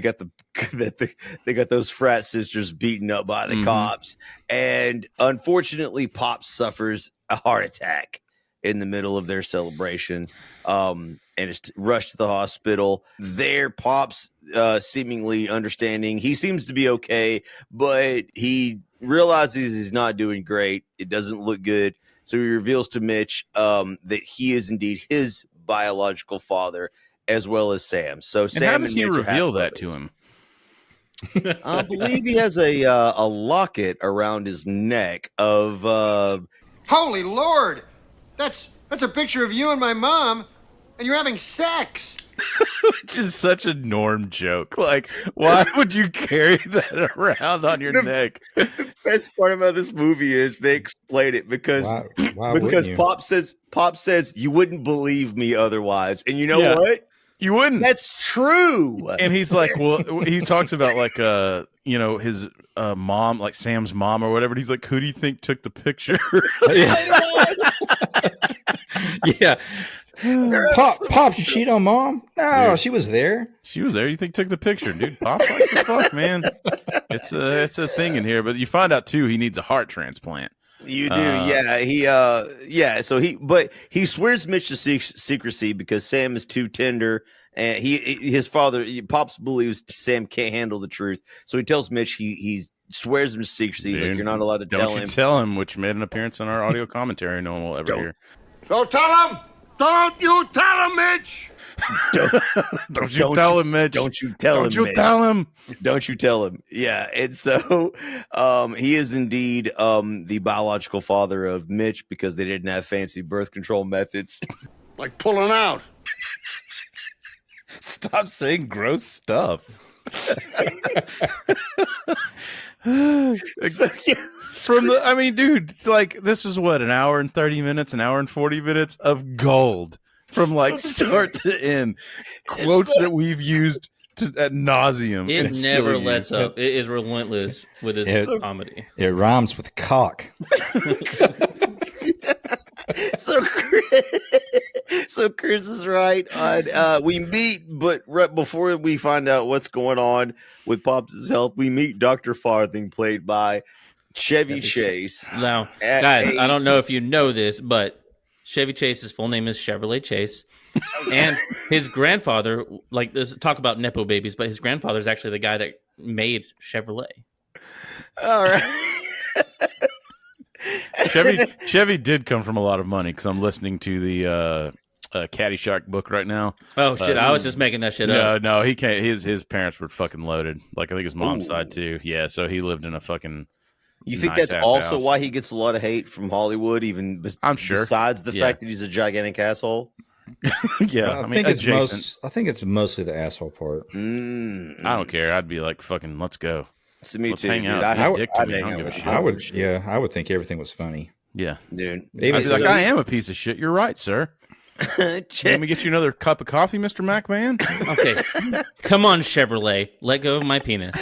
[SPEAKER 7] they got those frat sisters beaten up by the cops, and unfortunately, Pops suffers a heart attack in the middle of their celebration, and is rushed to the hospital. There, Pops, seemingly understanding, he seems to be okay, but he realizes he's not doing great. It doesn't look good, so he reveals to Mitch that he is indeed his biological father, as well as Sam. So Sam,
[SPEAKER 2] how does he reveal that to him?
[SPEAKER 7] I believe he has a locket around his neck of.
[SPEAKER 8] Holy Lord! That's a picture of you and my mom, and you're having sex.
[SPEAKER 2] Which is such a Norm joke. Like, why would you carry that around on your neck?
[SPEAKER 7] The best part about this movie is they explain it because Pop says you wouldn't believe me otherwise, and you know what?
[SPEAKER 2] You wouldn't.
[SPEAKER 7] That's true.
[SPEAKER 2] And he's like, well, he talks about like, his mom, like Sam's mom or whatever. And he's like, who do you think took the picture?
[SPEAKER 3] Yeah. Pop, you cheat on mom? No, dude, she was there.
[SPEAKER 2] She was there. You think took the picture, dude? Pop's like, the fuck, man. It's a thing in here. But you find out too, he needs a heart transplant.
[SPEAKER 7] You do, So he swears Mitch to secrecy because Sam is too tender, and his father Pops believes Sam can't handle the truth, so he tells Mitch he swears him to secrecy. He's like, you're not allowed to tell him.
[SPEAKER 2] Don't you tell him, which made an appearance on our audio commentary. No one will ever hear.
[SPEAKER 16] So tell him. Don't you tell him, Mitch.
[SPEAKER 2] Don't you tell him, Mitch.
[SPEAKER 7] Don't you tell him.
[SPEAKER 2] Don't you tell him.
[SPEAKER 7] Don't you tell him. Yeah. And so he is indeed the biological father of Mitch because they didn't have fancy birth control methods.
[SPEAKER 16] Like pulling out.
[SPEAKER 2] Stop saying gross stuff. Dude, it's like this is what, an hour and 30 minutes, an hour and 40 minutes of gold from like start to end. Quotes that we've used ad nauseum.
[SPEAKER 11] It never lets up. It is relentless with its comedy.
[SPEAKER 3] It rhymes with cock.
[SPEAKER 7] So Chris is right. We meet, but right before we find out what's going on with Pops' health, we meet Dr. Farthing, played by Chevy Chase.
[SPEAKER 11] Now, guys, I don't know if you know this, but Chevy Chase's full name is Chevrolet Chase. And his grandfather, like this, talk about Nepo babies, but his grandfather is actually the guy that made Chevrolet.
[SPEAKER 7] All right.
[SPEAKER 2] Chevy did come from a lot of money because I'm listening to the Caddyshack book right now.
[SPEAKER 11] Oh shit! I was just making that shit up.
[SPEAKER 2] No, he can't. His parents were fucking loaded. Like I think his mom's side too. Yeah, so he lived in a fucking.
[SPEAKER 7] You think that's also why he gets a lot of hate from Hollywood, even
[SPEAKER 2] I'm sure.
[SPEAKER 7] Besides the fact that he's a gigantic asshole.
[SPEAKER 2] Yeah,
[SPEAKER 3] I think it's mostly the asshole part.
[SPEAKER 2] I don't care. I'd be like, fucking, let's go.
[SPEAKER 7] So me
[SPEAKER 2] let's
[SPEAKER 7] too.
[SPEAKER 2] hang out.
[SPEAKER 7] I
[SPEAKER 3] would think everything was funny.
[SPEAKER 2] Yeah,
[SPEAKER 7] dude.
[SPEAKER 2] I'd be like, I am a piece of shit. You're right, sir. Let me get you another cup of coffee, Mr. McMahon.
[SPEAKER 11] Okay, come on, Chevrolet. Let go of my penis.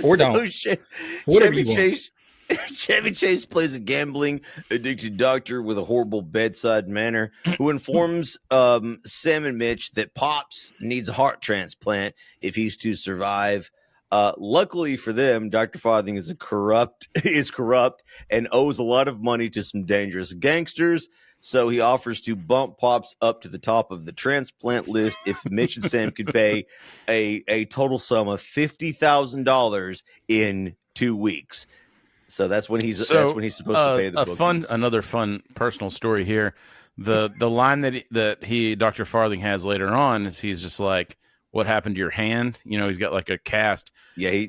[SPEAKER 3] Or don't.
[SPEAKER 7] Chevy Chase plays a gambling addicted doctor with a horrible bedside manner who informs Sam and Mitch that Pops needs a heart transplant if he's to survive. Luckily for them, Dr. Farthing is corrupt and owes a lot of money to some dangerous gangsters. So he offers to bump Pops up to the top of the transplant list if Mitch and Sam could pay a total sum of $50,000 in 2 weeks. So that's when he's supposed to pay the bookies.
[SPEAKER 2] Another fun personal story here. The line that Dr. Farley has later on is he's just like, "What happened to your hand?" You know, he's got like a cast.
[SPEAKER 7] Yeah.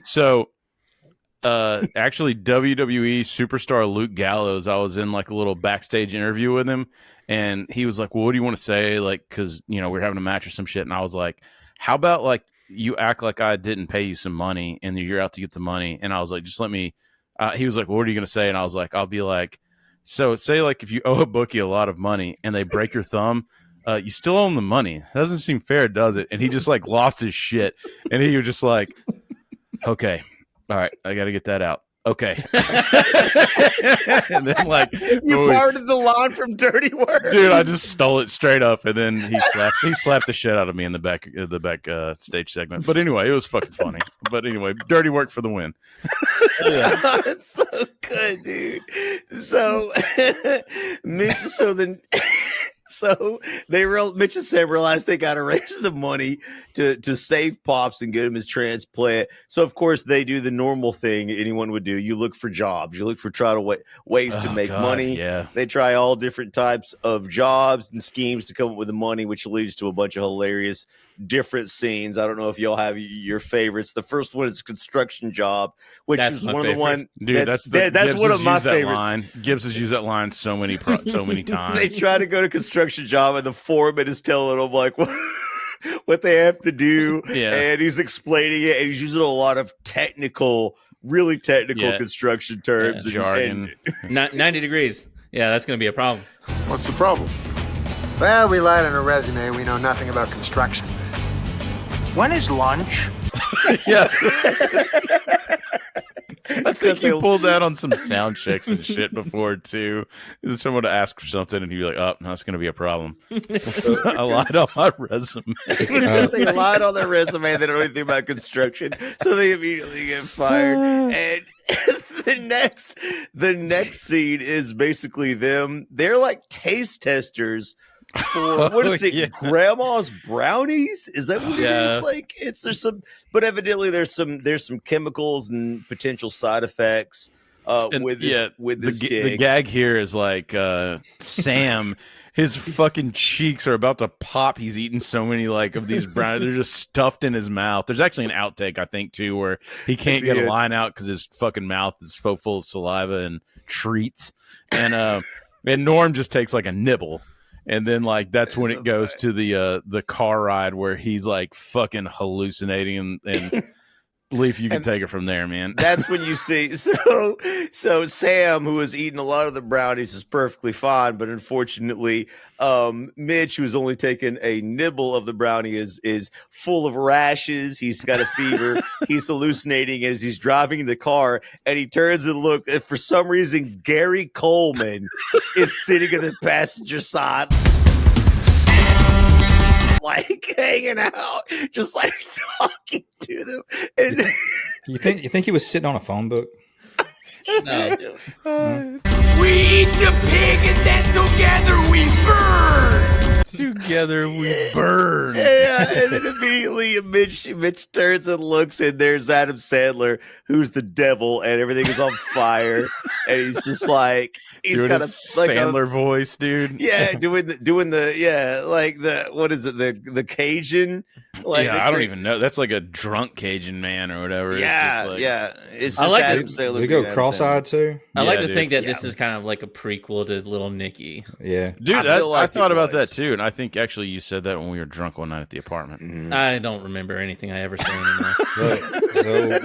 [SPEAKER 2] Actually, WWE superstar Luke Gallows, I was in like a little backstage interview with him, and he was like, "Well, what do you want to say?" Like, because we're having a match or some shit, and I was like, "How about like you act like I didn't pay you some money, and you're out to get the money?" And I was like, "Just let me." He was like, well, "What are you gonna say?" And I was like, "I'll be like, so say like if you owe a bookie a lot of money and they break your thumb." You still owe them the money. That doesn't seem fair, does it? And he just like lost his shit, and he was just like, "Okay, all right, I got to get that out." Okay. And then like
[SPEAKER 7] you parted the line from Dirty Work,
[SPEAKER 2] dude. I just stole it straight up, and then he slapped the shit out of me in the back stage segment. But anyway, it was fucking funny. But anyway, Dirty Work for the win.
[SPEAKER 7] It's so good, dude. So Mitch, so Mitch and Sam realized they got to raise the money to save Pops and get him his transplant. So of course they do the normal thing anyone would do. You look for jobs. You look for ways to make money.
[SPEAKER 2] Yeah.
[SPEAKER 7] They try all different types of jobs and schemes to come up with the money, which leads to a bunch of hilarious different scenes. I don't know if y'all have your favorites. The first one is a construction job, which is one of the one.
[SPEAKER 2] Dude, that's one of my favorites. Gibbs has used that line so many times.
[SPEAKER 7] They try to go to construction job, and the foreman is telling them like what they have to do, and he's explaining it, and he's using a lot of really technical construction terms and
[SPEAKER 11] jargon. 90 degrees. Yeah, that's going to be a problem.
[SPEAKER 8] What's the problem? Well, we lied on a resume. We know nothing about construction.
[SPEAKER 14] When is lunch?
[SPEAKER 2] Yeah. I think he pulled that on some sound checks and shit before too. Someone to ask for something, and he'd be like, "Oh, no, that's going to be a problem." I lied on my resume.
[SPEAKER 7] They lied on their resume. They don't know anything about construction, so they immediately get fired. And the next scene is basically them. They're like taste testers for what is it? Yeah. Grandma's brownies? Is that what it is? Like but evidently there's some chemicals and potential side effects with this gig.
[SPEAKER 2] The gag here is like Sam. His fucking cheeks are about to pop. He's eating so many like of these brownies. They're just stuffed in his mouth. There's actually an outtake, I think, too, where he can't get a line out because his fucking mouth is full of saliva and treats. And Norm just takes like a nibble. And then, like, that's when it goes to the car ride where he's like fucking hallucinating, and Leaf, you can take it from there, man.
[SPEAKER 7] That's when you see so Sam, who was eating a lot of the brownies, is perfectly fine, but unfortunately, Mitch, who's only taken a nibble of the brownie, is full of rashes. He's got a fever. He's hallucinating as he's driving the car, and he turns and looks, and for some reason, Gary Coleman is sitting in the passenger side, like hanging out, just like talking to them. And
[SPEAKER 3] you think he was sitting on a phone book?
[SPEAKER 7] No.
[SPEAKER 14] We eat the pig, and then together we burn.
[SPEAKER 2] Together we burn.
[SPEAKER 7] Yeah, and then immediately Mitch turns and looks, and there's Adam Sandler, who's the devil, and everything is on fire. And he's just like, he's
[SPEAKER 2] doing
[SPEAKER 7] got a
[SPEAKER 2] Sandler voice, dude.
[SPEAKER 7] Yeah, doing the like the what is it, the Cajun? Like
[SPEAKER 2] I don't even know. That's like a drunk Cajun man or whatever.
[SPEAKER 7] Yeah,
[SPEAKER 2] it's just like,
[SPEAKER 7] yeah. It's just Adam Sandler.
[SPEAKER 3] They go cross-eyed too.
[SPEAKER 11] I like to think that this is kind of like a prequel to Little Nicky.
[SPEAKER 3] Yeah,
[SPEAKER 2] dude. I thought about that too, and I think actually you said that when we were drunk one night at the apartment.
[SPEAKER 7] Mm-hmm.
[SPEAKER 11] I don't remember anything I ever said anymore.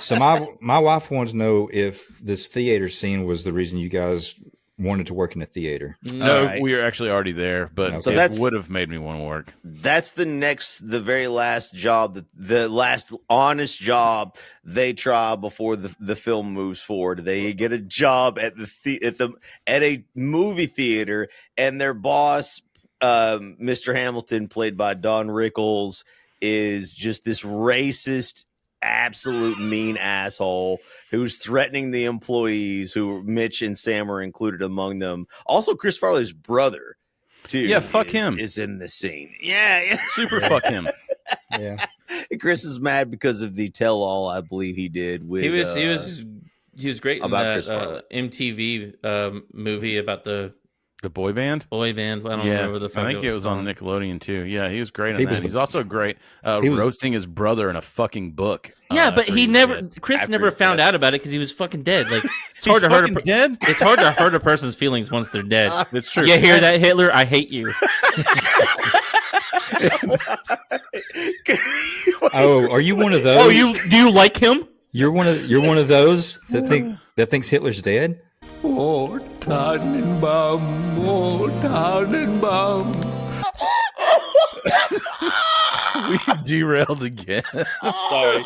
[SPEAKER 3] So my wife wants to know if this theater scene was the reason you guys wanted to work in a theater.
[SPEAKER 2] No, we are actually already there, but it would have made me want to work.
[SPEAKER 7] That's the very last job, the last honest job they try before the film moves forward. They get a job at a movie theater, and their boss, Mr. Hamilton, played by Don Rickles, is just this racist, absolute mean asshole who's threatening the employees, who Mitch and Sam are included among them. Also, Chris Farley's brother, too.
[SPEAKER 2] Yeah, fuck him.
[SPEAKER 7] Is in the scene. Yeah.
[SPEAKER 2] Super fuck him.
[SPEAKER 3] Yeah.
[SPEAKER 7] Chris is mad because of the tell-all, I believe he did with.
[SPEAKER 11] He was He was great in that MTV movie about the
[SPEAKER 2] boy band.
[SPEAKER 11] I don't remember the.
[SPEAKER 2] I think it was on Nickelodeon too. Yeah, he was great
[SPEAKER 3] He
[SPEAKER 2] in that. He's also great roasting his brother in a fucking book.
[SPEAKER 11] Yeah, but Chris never found out about it because he was fucking dead. Like it's hard to hurt
[SPEAKER 2] dead.
[SPEAKER 11] It's hard to hurt a person's feelings once they're dead.
[SPEAKER 2] That's true.
[SPEAKER 11] You hear that, Hitler? I hate you.
[SPEAKER 3] Oh, are you one of those?
[SPEAKER 11] Oh, do you like him?
[SPEAKER 3] You're one of those that thinks Hitler's dead.
[SPEAKER 14] Oh, Tannenbaum, oh, Tannenbaum.
[SPEAKER 2] We derailed again.
[SPEAKER 11] Sorry.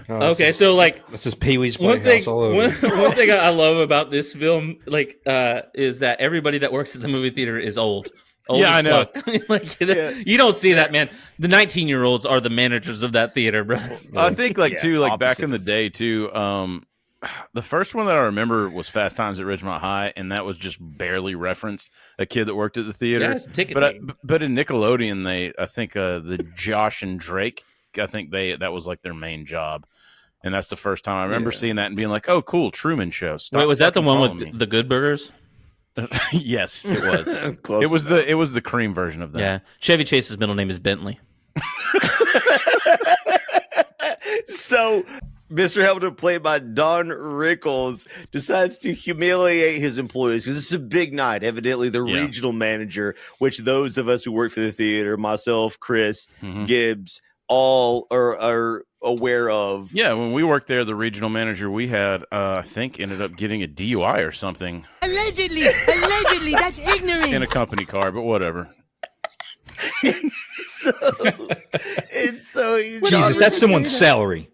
[SPEAKER 11] Okay, so like
[SPEAKER 3] this is Pee-wee's Playhouse all over.
[SPEAKER 11] One thing I love about this film, is that everybody that works at the movie theater is old.
[SPEAKER 2] Yeah, I know.
[SPEAKER 11] You don't see that, man. The 19-year-olds are the managers of that theater, bro.
[SPEAKER 2] I think back in the day too. The first one that I remember was Fast Times at Ridgemont High, and that was just barely referenced a kid that worked at the theater.
[SPEAKER 11] Yeah, it's a ticket
[SPEAKER 2] but in Nickelodeon, I think the Josh and Drake, I think that was like their main job, and that's the first time I remember seeing that and being like, "Oh, cool, Truman Show."
[SPEAKER 11] Wait, was that the one with the Good Burgers?
[SPEAKER 2] Yes, it was. It was the cream version of that.
[SPEAKER 11] Yeah, Chevy Chase's middle name is Bentley.
[SPEAKER 7] So, Mr. Hamilton, played by Don Rickles, decides to humiliate his employees because it's a big night. Evidently, the regional manager, which those of us who work for the theater, myself, Chris, Gibbs, all are aware of.
[SPEAKER 2] Yeah, when we worked there, the regional manager we had, I think, ended up getting a DUI or something.
[SPEAKER 17] Allegedly, that's ignorant.
[SPEAKER 2] In a company car, but whatever.
[SPEAKER 7] So
[SPEAKER 3] Jesus, that's someone's salary.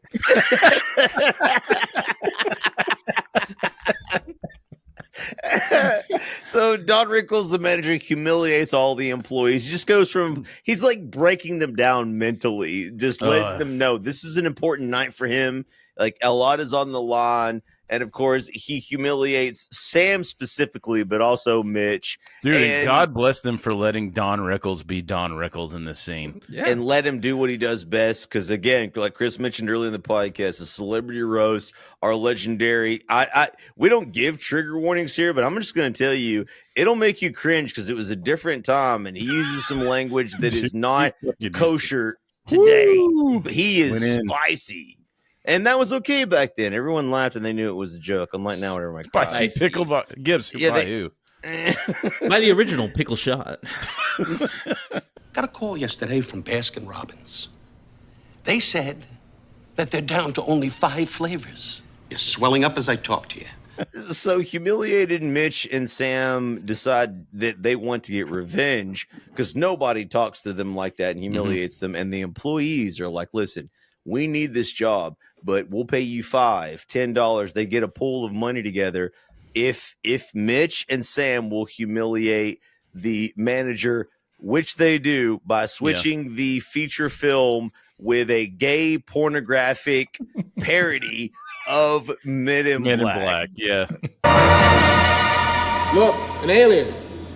[SPEAKER 7] So Don Rickles, the manager, humiliates all the employees. He just goes he's like breaking them down mentally, just letting them know this is an important night for him. Like a lot is on the line. And of course, he humiliates Sam specifically, but also Mitch.
[SPEAKER 2] Dude, and God bless them for letting Don Rickles be Don Rickles in this scene.
[SPEAKER 7] Yeah. And let him do what he does best. Because again, like Chris mentioned earlier in the podcast, the celebrity roasts are legendary. We don't give trigger warnings here, but I'm just going to tell you, it'll make you cringe because it was a different time. And he uses some language that is not kosher today. But he is spicy. And that was okay back then. Everyone laughed and they knew it was a joke. Unlike now, everyone cries.
[SPEAKER 2] Spicy pickle by Gibbs. By who?
[SPEAKER 11] By the original pickle shot.
[SPEAKER 14] Got a call yesterday from Baskin Robbins. They said that they're down to only 5 flavors. You're swelling up as I talk to you.
[SPEAKER 7] So humiliated Mitch and Sam decide that they want to get revenge because nobody talks to them like that and humiliates them. And the employees are like, listen, we need this job, but we'll pay you $5, $10. They get a pool of money together. If Mitch and Sam will humiliate the manager, which they do by switching the feature film with a gay pornographic parody of Men in Black.
[SPEAKER 2] Yeah.
[SPEAKER 18] Look, an alien.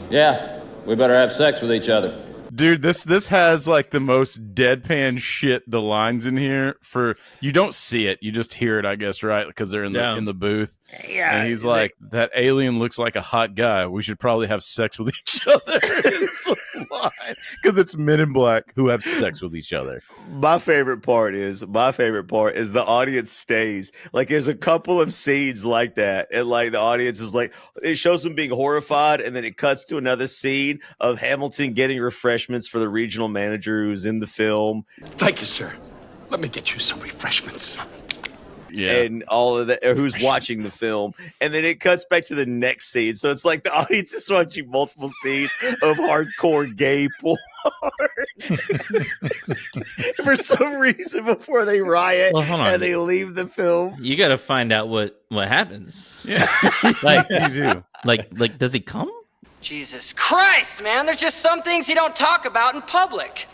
[SPEAKER 18] Yeah, we better have sex with each other.
[SPEAKER 2] Dude, this has like the most deadpan shit. The lines in here you don't see it, you just hear it, I guess, right? Because they're in the booth. Yeah, and he's like, that alien looks like a hot guy. We should probably have sex with each other. Because it's Men in Black who have sex with each other.
[SPEAKER 7] My favorite part is the audience stays. Like there's a couple of scenes like that, and like the audience is like, it shows them being horrified, and then it cuts to another scene of Hamilton getting refreshments for the regional manager who's in the film.
[SPEAKER 14] Thank you, sir. Let me get you some refreshments.
[SPEAKER 2] Yeah.
[SPEAKER 7] And all of that, who's watching the film, and then it cuts back to the next scene. So it's like the audience is watching multiple scenes of hardcore gay porn for some reason before they riot and they leave the film.
[SPEAKER 11] You got to find out what happens.
[SPEAKER 2] Yeah,
[SPEAKER 11] like
[SPEAKER 2] you do.
[SPEAKER 11] Like, does he come?
[SPEAKER 19] Jesus Christ, man! There's just some things you don't talk about in public.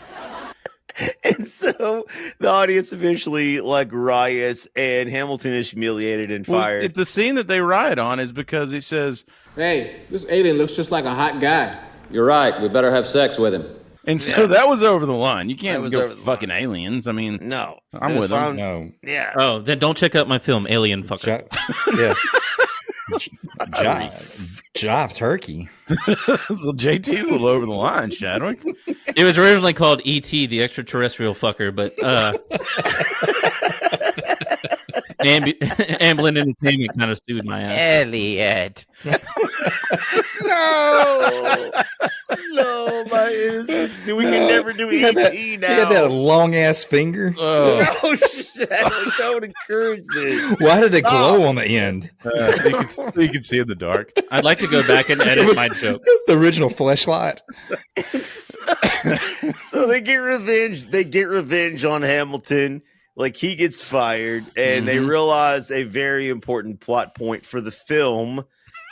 [SPEAKER 7] And so the audience eventually like riots, and Hamilton is humiliated and fired.
[SPEAKER 2] The scene that they riot on is because he says,
[SPEAKER 18] "Hey, this alien looks just like a hot guy." You're right. We better have sex with him.
[SPEAKER 2] And so that was over the line. You
[SPEAKER 7] That
[SPEAKER 2] can't
[SPEAKER 7] was
[SPEAKER 2] go
[SPEAKER 7] over the
[SPEAKER 2] fucking aliens. I mean,
[SPEAKER 7] No.
[SPEAKER 2] I'm
[SPEAKER 7] It was
[SPEAKER 2] with them.
[SPEAKER 7] fine.
[SPEAKER 3] No.
[SPEAKER 7] Yeah.
[SPEAKER 11] Oh, then don't check out my film, Alien Fucker.
[SPEAKER 3] Yeah. Jive turkey.
[SPEAKER 2] So JT's a little over the line, Chadwick.
[SPEAKER 11] It was originally called E.T., the extraterrestrial fucker, but Amblin Entertainment kind of sued my ass.
[SPEAKER 2] Elliot.
[SPEAKER 7] No, my innocence. We can never do
[SPEAKER 3] He had
[SPEAKER 7] ET
[SPEAKER 3] He
[SPEAKER 7] now.
[SPEAKER 3] had that long ass finger.
[SPEAKER 7] No, Chadwick, don't encourage this.
[SPEAKER 3] Why did it glow on the end?
[SPEAKER 2] So you can see in the dark.
[SPEAKER 11] I'd like to go back and edit my joke.
[SPEAKER 3] The original fleshlight.
[SPEAKER 7] So they get revenge. They get revenge on Hamilton. Like, he gets fired, and they realize a very important plot point for the film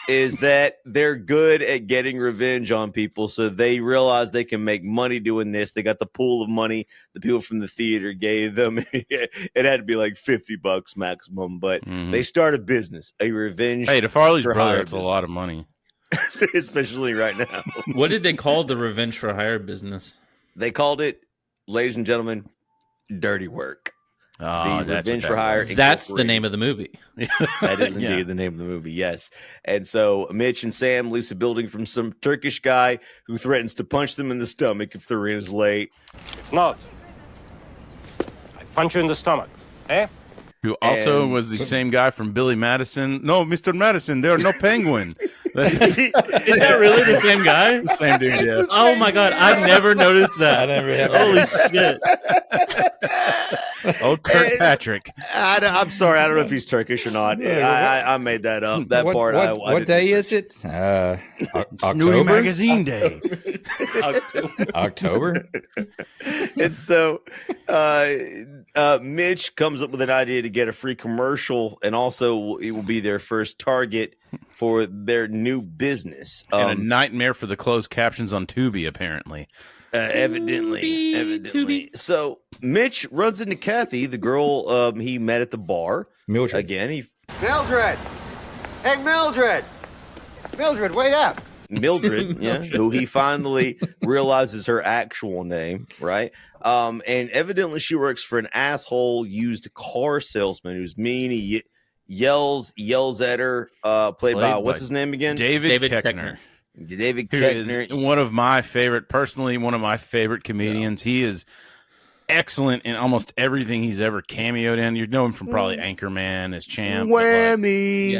[SPEAKER 7] is that they're good at getting revenge on people. So they realize they can make money doing this. They got the pool of money the people from the theater gave them. It had to be like $50 maximum, but they start a business, a revenge.
[SPEAKER 2] Hey, to Farley's
[SPEAKER 7] for
[SPEAKER 2] brother,
[SPEAKER 7] hire
[SPEAKER 2] it's a lot of money.
[SPEAKER 7] especially right now.
[SPEAKER 11] What did they call the revenge for hire business?
[SPEAKER 7] They called it, ladies and gentlemen, dirty work.
[SPEAKER 2] Oh,
[SPEAKER 7] The Revenge for Hire.
[SPEAKER 11] That's the name of the movie.
[SPEAKER 7] That is indeed the name of the movie, yes. And so Mitch and Sam lease a building from some Turkish guy who threatens to punch them in the stomach if the rent is late.
[SPEAKER 20] If not, I punch you in the stomach. Eh?
[SPEAKER 2] Who also was the same guy from Billy Madison. No, Mr. Madison, there are no penguin.
[SPEAKER 11] Is that really the same guy?
[SPEAKER 2] The same dude, yeah.
[SPEAKER 11] Oh my god, I've never noticed that.
[SPEAKER 3] I never have.
[SPEAKER 11] Holy shit.
[SPEAKER 2] Oh, Kirkpatrick.
[SPEAKER 7] I'm sorry, I don't know if he's Turkish or not. I made that up. That part.
[SPEAKER 3] What day is it?
[SPEAKER 2] Nudie
[SPEAKER 3] October.
[SPEAKER 2] Magazine Day.
[SPEAKER 3] October.
[SPEAKER 7] And so Mitch comes up with an idea to get a free commercial, and also it will be their first target for their new business.
[SPEAKER 2] And a nightmare for the closed captions on Tubi, apparently.
[SPEAKER 7] Evidently. So Mitch runs into Kathy, the girl he met at the bar.
[SPEAKER 3] Mildred.
[SPEAKER 7] Again,
[SPEAKER 8] Mildred! Hey, Mildred! Mildred, wait up!
[SPEAKER 7] Mildred, yeah, who he finally realizes her actual name, right? And evidently she works for an asshole used car salesman who's mean. He yells at her, played by what's his name again?
[SPEAKER 2] David Koechner.
[SPEAKER 7] David
[SPEAKER 2] Who
[SPEAKER 7] Koechner.
[SPEAKER 2] is one of my favorite comedians. He is excellent in almost everything he's ever cameoed in. You know him from probably Anchorman as Champ.
[SPEAKER 7] Whammy.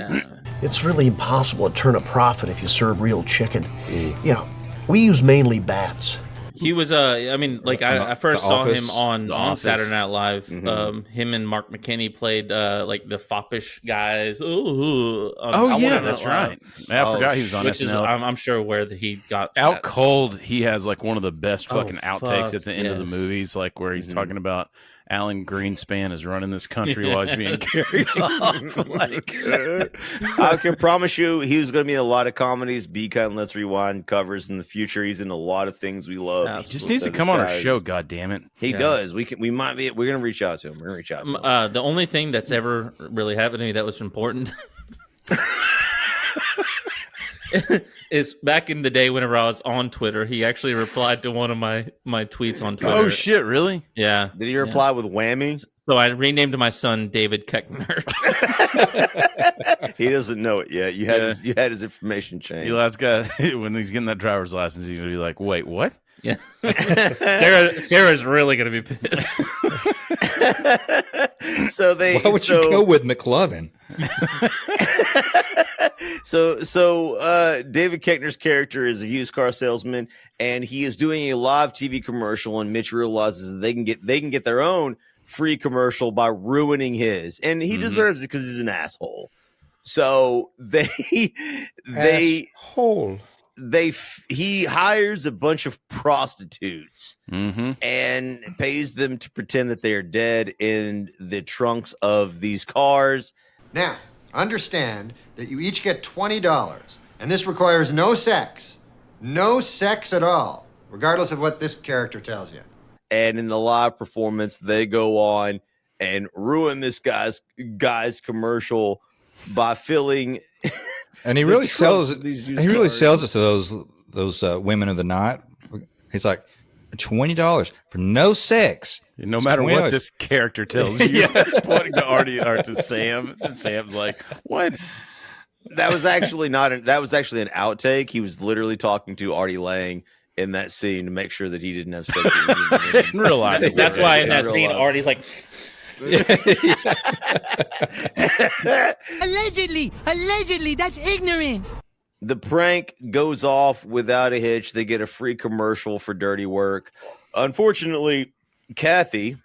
[SPEAKER 21] It's really impossible to turn a profit if you serve real chicken. Yeah, we use mainly bats.
[SPEAKER 11] He was I first saw him on Saturday Night Live.
[SPEAKER 7] Mm-hmm.
[SPEAKER 11] Him and Mark McKinney played like the foppish guys.
[SPEAKER 2] That's right. I forgot he was on SNL.
[SPEAKER 11] I'm sure where he got
[SPEAKER 2] Out Cold. He has like one of the best fucking outtakes at the end of the movies, like where he's talking about Alan Greenspan is running this country while he's being carried off.
[SPEAKER 7] I can promise you he's going to be in a lot of comedies, Be Kind, Let's Rewind covers in the future. He's in a lot of things we love.
[SPEAKER 2] He just needs to come on our show, God damn it.
[SPEAKER 7] He does. We're going to reach out to him. We're going to reach out to him.
[SPEAKER 11] The only thing that's ever really happened to me that was important is back in the day whenever I was on Twitter, he actually replied to one of my tweets on Twitter.
[SPEAKER 2] Oh shit, really?
[SPEAKER 11] Yeah.
[SPEAKER 7] Did he reply with whammy?
[SPEAKER 11] So I renamed my son David Koechner.
[SPEAKER 7] He doesn't know it yet. You had his information changed.
[SPEAKER 2] The last guy, when he's getting that driver's license, he's gonna be like, "Wait, what?"
[SPEAKER 11] Yeah. Sarah's really gonna be pissed.
[SPEAKER 3] Why would you go with McLovin?
[SPEAKER 7] So David Koechner's character is a used car salesman, and he is doing a live TV commercial, and Mitch realizes that they can get their own free commercial by ruining his, and he deserves it because he's an asshole. So he hires a bunch of prostitutes and pays them to pretend that they are dead in the trunks of these cars.
[SPEAKER 8] Now, understand that you each get $20, and this requires no sex. No sex at all, regardless of what this character tells you.
[SPEAKER 7] And in the live performance, they go on and ruin this guy's commercial by filling.
[SPEAKER 3] And he really sells it. He really sells it to those women of the night. He's like, $20 for no sex.
[SPEAKER 2] No matter what
[SPEAKER 3] $20.
[SPEAKER 2] this character tells you, pointing to Artie or to Sam, and Sam's like, "What?"
[SPEAKER 7] That was actually that was actually an outtake. He was literally talking to Artie Lange in that scene to make sure that he didn't have sex
[SPEAKER 2] in real life.
[SPEAKER 11] That's why in that scene, Artie's like,
[SPEAKER 17] Allegedly, that's ignorant.
[SPEAKER 7] The prank goes off without a hitch. They get a free commercial for dirty work. Unfortunately, Kathy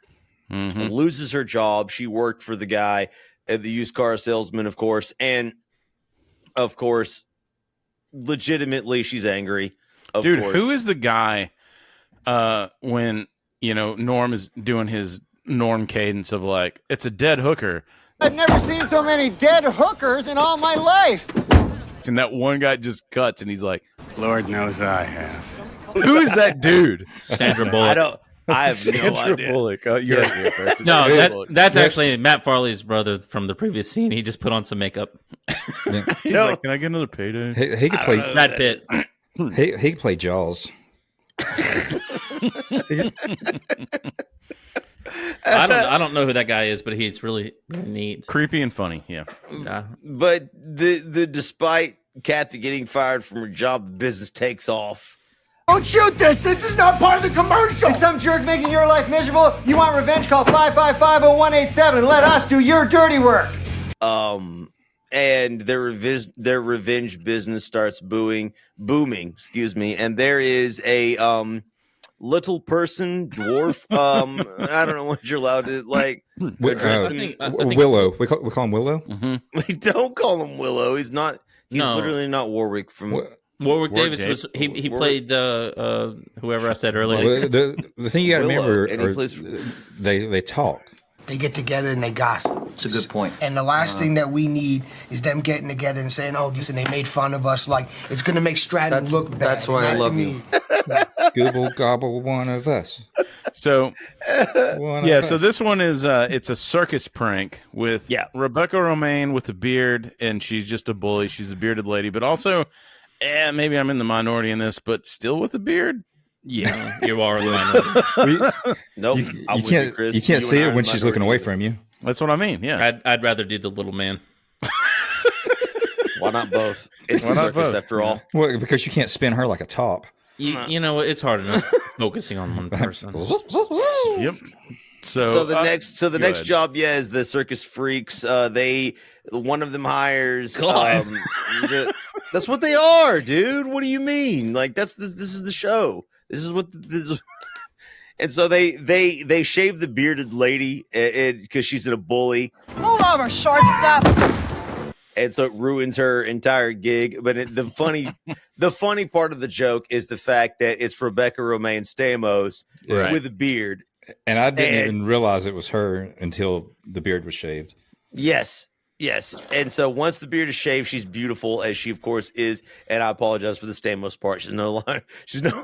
[SPEAKER 7] loses her job. She worked for the guy, the used car salesman, of course. And, of course, legitimately, she's angry.
[SPEAKER 2] Dude, who is the guy when, Norm is doing his Norm cadence of like, it's a dead hooker.
[SPEAKER 9] I've never seen so many dead hookers in all my life.
[SPEAKER 2] And that one guy just cuts and he's like,
[SPEAKER 22] Lord knows I have.
[SPEAKER 2] Who is that dude?
[SPEAKER 11] Sandra Bullock.
[SPEAKER 7] I have
[SPEAKER 2] Sandra
[SPEAKER 7] no idea.
[SPEAKER 2] Bullock. You're a person.
[SPEAKER 11] No, that's actually Matt Farley's brother from the previous scene. He just put on some makeup.
[SPEAKER 2] He's like, can I get another payday?
[SPEAKER 3] He could play
[SPEAKER 11] Brad Pitt.
[SPEAKER 3] He could play Jaws.
[SPEAKER 11] I don't know who that guy is, but he's really neat,
[SPEAKER 2] creepy, and funny. Yeah.
[SPEAKER 7] But the despite Kathy getting fired from her job, the business takes off.
[SPEAKER 9] Don't shoot this! This is not part of the commercial! Is some jerk making your life miserable? You want revenge? Call 555-0187 and let us do your dirty work!
[SPEAKER 7] And their revenge business starts booming, and there is a little person, dwarf, I don't know what you're allowed to, like, address him.
[SPEAKER 3] Willow. We call him Willow?
[SPEAKER 7] We don't call him Willow. He's literally not Warwick from...
[SPEAKER 11] Warwick Davis was he played whoever I said earlier.
[SPEAKER 3] Well, the thing you got to remember,
[SPEAKER 7] and
[SPEAKER 3] they talk.
[SPEAKER 23] They get together and they gossip.
[SPEAKER 24] It's a good point.
[SPEAKER 23] And the last thing that we need is them getting together and saying, "Oh, listen, they made fun of us." Like it's going to make Stratton look bad.
[SPEAKER 24] That's why I love you.
[SPEAKER 3] Google gobble one of us.
[SPEAKER 2] So so this one is it's a circus prank with Rebecca Romaine with a beard, and she's just a bully. She's a bearded lady, but also maybe I'm in the minority in this, but still with a beard.
[SPEAKER 11] Yeah, you are the minority.
[SPEAKER 7] Nope,
[SPEAKER 3] you can't see it when she's looking away from you.
[SPEAKER 2] That's what I mean. Yeah,
[SPEAKER 11] I'd rather do the little man.
[SPEAKER 7] Why not both? It's a circus after all.
[SPEAKER 3] Well, because you can't spin her like a top.
[SPEAKER 11] You know what? It's hard enough focusing on one person.
[SPEAKER 2] Yep.
[SPEAKER 7] So the next job, is the circus freaks. One of them hires. That's what they are, dude. What do you mean? Like this is the show. This is what this is. And so they shave the bearded lady because she's a bully.
[SPEAKER 5] Move over, shortstop.
[SPEAKER 7] And so it ruins her entire gig. But the funny part of the joke is the fact that it's Rebecca Romaine Stamos with a beard.
[SPEAKER 3] And I didn't even realize it was her until the beard was shaved.
[SPEAKER 7] Yes. And so once the beard is shaved, she's beautiful, as she of course is. And I apologize for the Stamos part. She's no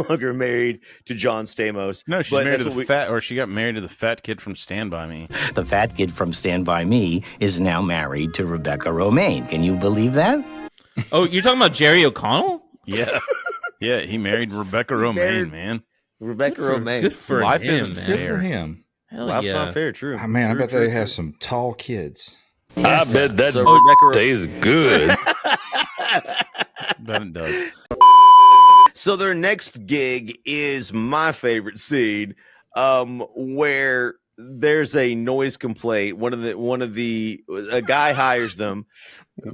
[SPEAKER 7] longer married to John Stamos.
[SPEAKER 2] No, she's married to she got married to the fat kid from Stand By Me.
[SPEAKER 24] The fat kid from Stand By Me is now married to Rebecca Romaine. Can you believe that?
[SPEAKER 11] Oh, you're talking about Jerry O'Connell?
[SPEAKER 2] Yeah. Yeah, he married Rebecca Romaine, man.
[SPEAKER 7] Rebecca Romaine.
[SPEAKER 11] Good for
[SPEAKER 2] Life
[SPEAKER 11] him,
[SPEAKER 2] isn't
[SPEAKER 11] man.
[SPEAKER 2] fair.
[SPEAKER 3] Good for him.
[SPEAKER 11] Hell
[SPEAKER 7] Life's
[SPEAKER 11] yeah.
[SPEAKER 7] not fair, true.
[SPEAKER 3] Oh, man,
[SPEAKER 7] true,
[SPEAKER 3] I bet they have some tall kids.
[SPEAKER 15] Yes. I bet that tastes good.
[SPEAKER 2] That it does.
[SPEAKER 7] So their next gig is my favorite scene, where there's a noise complaint. A guy hires them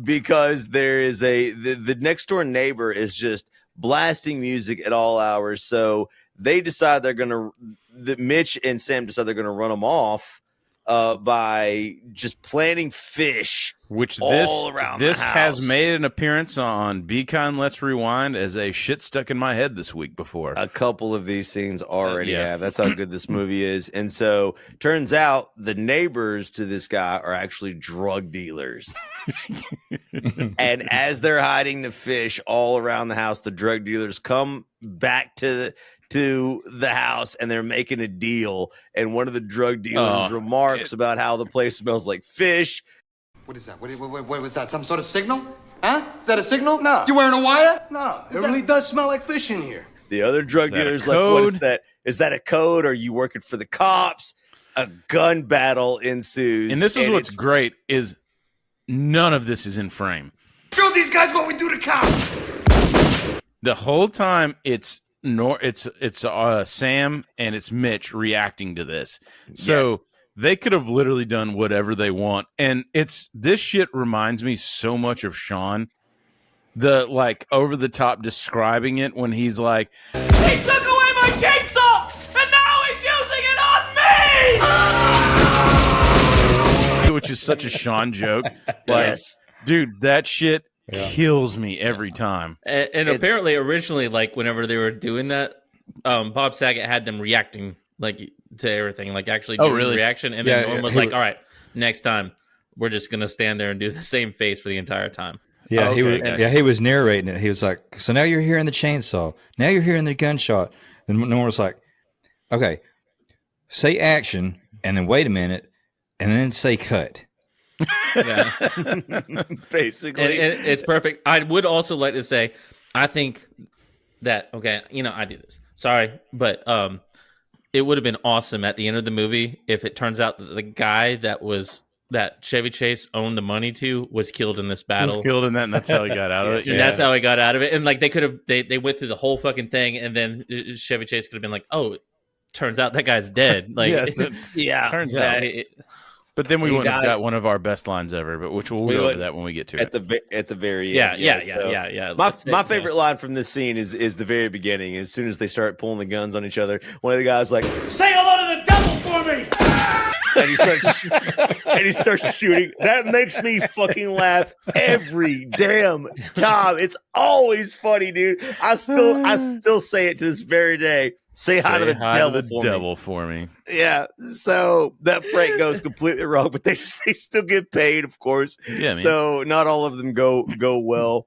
[SPEAKER 7] because there is the next door neighbor is just blasting music at all hours. So they decide Mitch and Sam decide they're gonna run them off by just planting fish,
[SPEAKER 2] which
[SPEAKER 7] all around
[SPEAKER 2] this
[SPEAKER 7] the house.
[SPEAKER 2] has made an appearance on Be Kind, Let's Rewind as a shit stuck in my head this week before.
[SPEAKER 7] A couple of these scenes already have. That's how good this movie is. And so turns out the neighbors to this guy are actually drug dealers. And as they're hiding the fish all around the house, the drug dealers come back to the house and they're making a deal. And one of the drug dealers remarks about how the place smells like fish.
[SPEAKER 8] What is that? What was that? Some sort of signal? Huh? Is that a signal? No. You wearing a wire?
[SPEAKER 21] No, it really does smell like fish in here.
[SPEAKER 7] The other drug dealer's like,
[SPEAKER 2] code?
[SPEAKER 7] what is that? Is that a code? Are you working for the cops? A gun battle ensues.
[SPEAKER 2] And this is what's great is none of this is in frame.
[SPEAKER 9] Show these guys what we do to cops.
[SPEAKER 2] The whole time it's Sam and it's Mitch reacting to this. So they could have literally done whatever they want. And this shit reminds me so much of Sean. The like over the top describing it when he's like,
[SPEAKER 5] He took away my chainsaw, and now he's using it on me!
[SPEAKER 2] which is such a Sean joke. Like, dude, that shit kills me every time.
[SPEAKER 11] And apparently, originally, like whenever they were doing that, Bob Saget had them reacting like to everything, like actually doing the reaction, and then Norm was like, "All right, next time we're just gonna stand there and do the same face for the entire time."
[SPEAKER 3] Yeah, he was narrating it. He was like, "So now you're hearing the chainsaw. Now you're hearing the gunshot." And Norm was like, "Okay, say action, and then wait a minute, and then say cut."
[SPEAKER 11] Yeah.
[SPEAKER 7] Basically,
[SPEAKER 11] it's perfect. I would also like to say, I think that I do this. Sorry, but it would have been awesome at the end of the movie if it turns out that the guy that Chevy Chase owned the money to was killed in this battle.
[SPEAKER 2] Was killed in that, and that's how he got out of it.
[SPEAKER 11] And that's how he got out of it. And like they could have, they went through the whole fucking thing, and then Chevy Chase could have been like, "Oh, turns out that guy's dead." Like,
[SPEAKER 2] turns out. But then we wouldn't have got one of our best lines ever. But we'll go over that when we get to it.
[SPEAKER 7] At the very end.
[SPEAKER 11] Yeah.
[SPEAKER 7] My favorite line from this scene is the very beginning. As soon as they start pulling the guns on each other, one of the guys like,
[SPEAKER 5] Say hello to the devil for me!
[SPEAKER 7] and he starts shooting. That makes me fucking laugh every damn time. It's always funny, dude. I still say it to this very day. Say hi to the devil for me. Yeah. So that prank goes completely wrong, but they still get paid, of course.
[SPEAKER 2] Yeah.
[SPEAKER 7] So not all of them go well.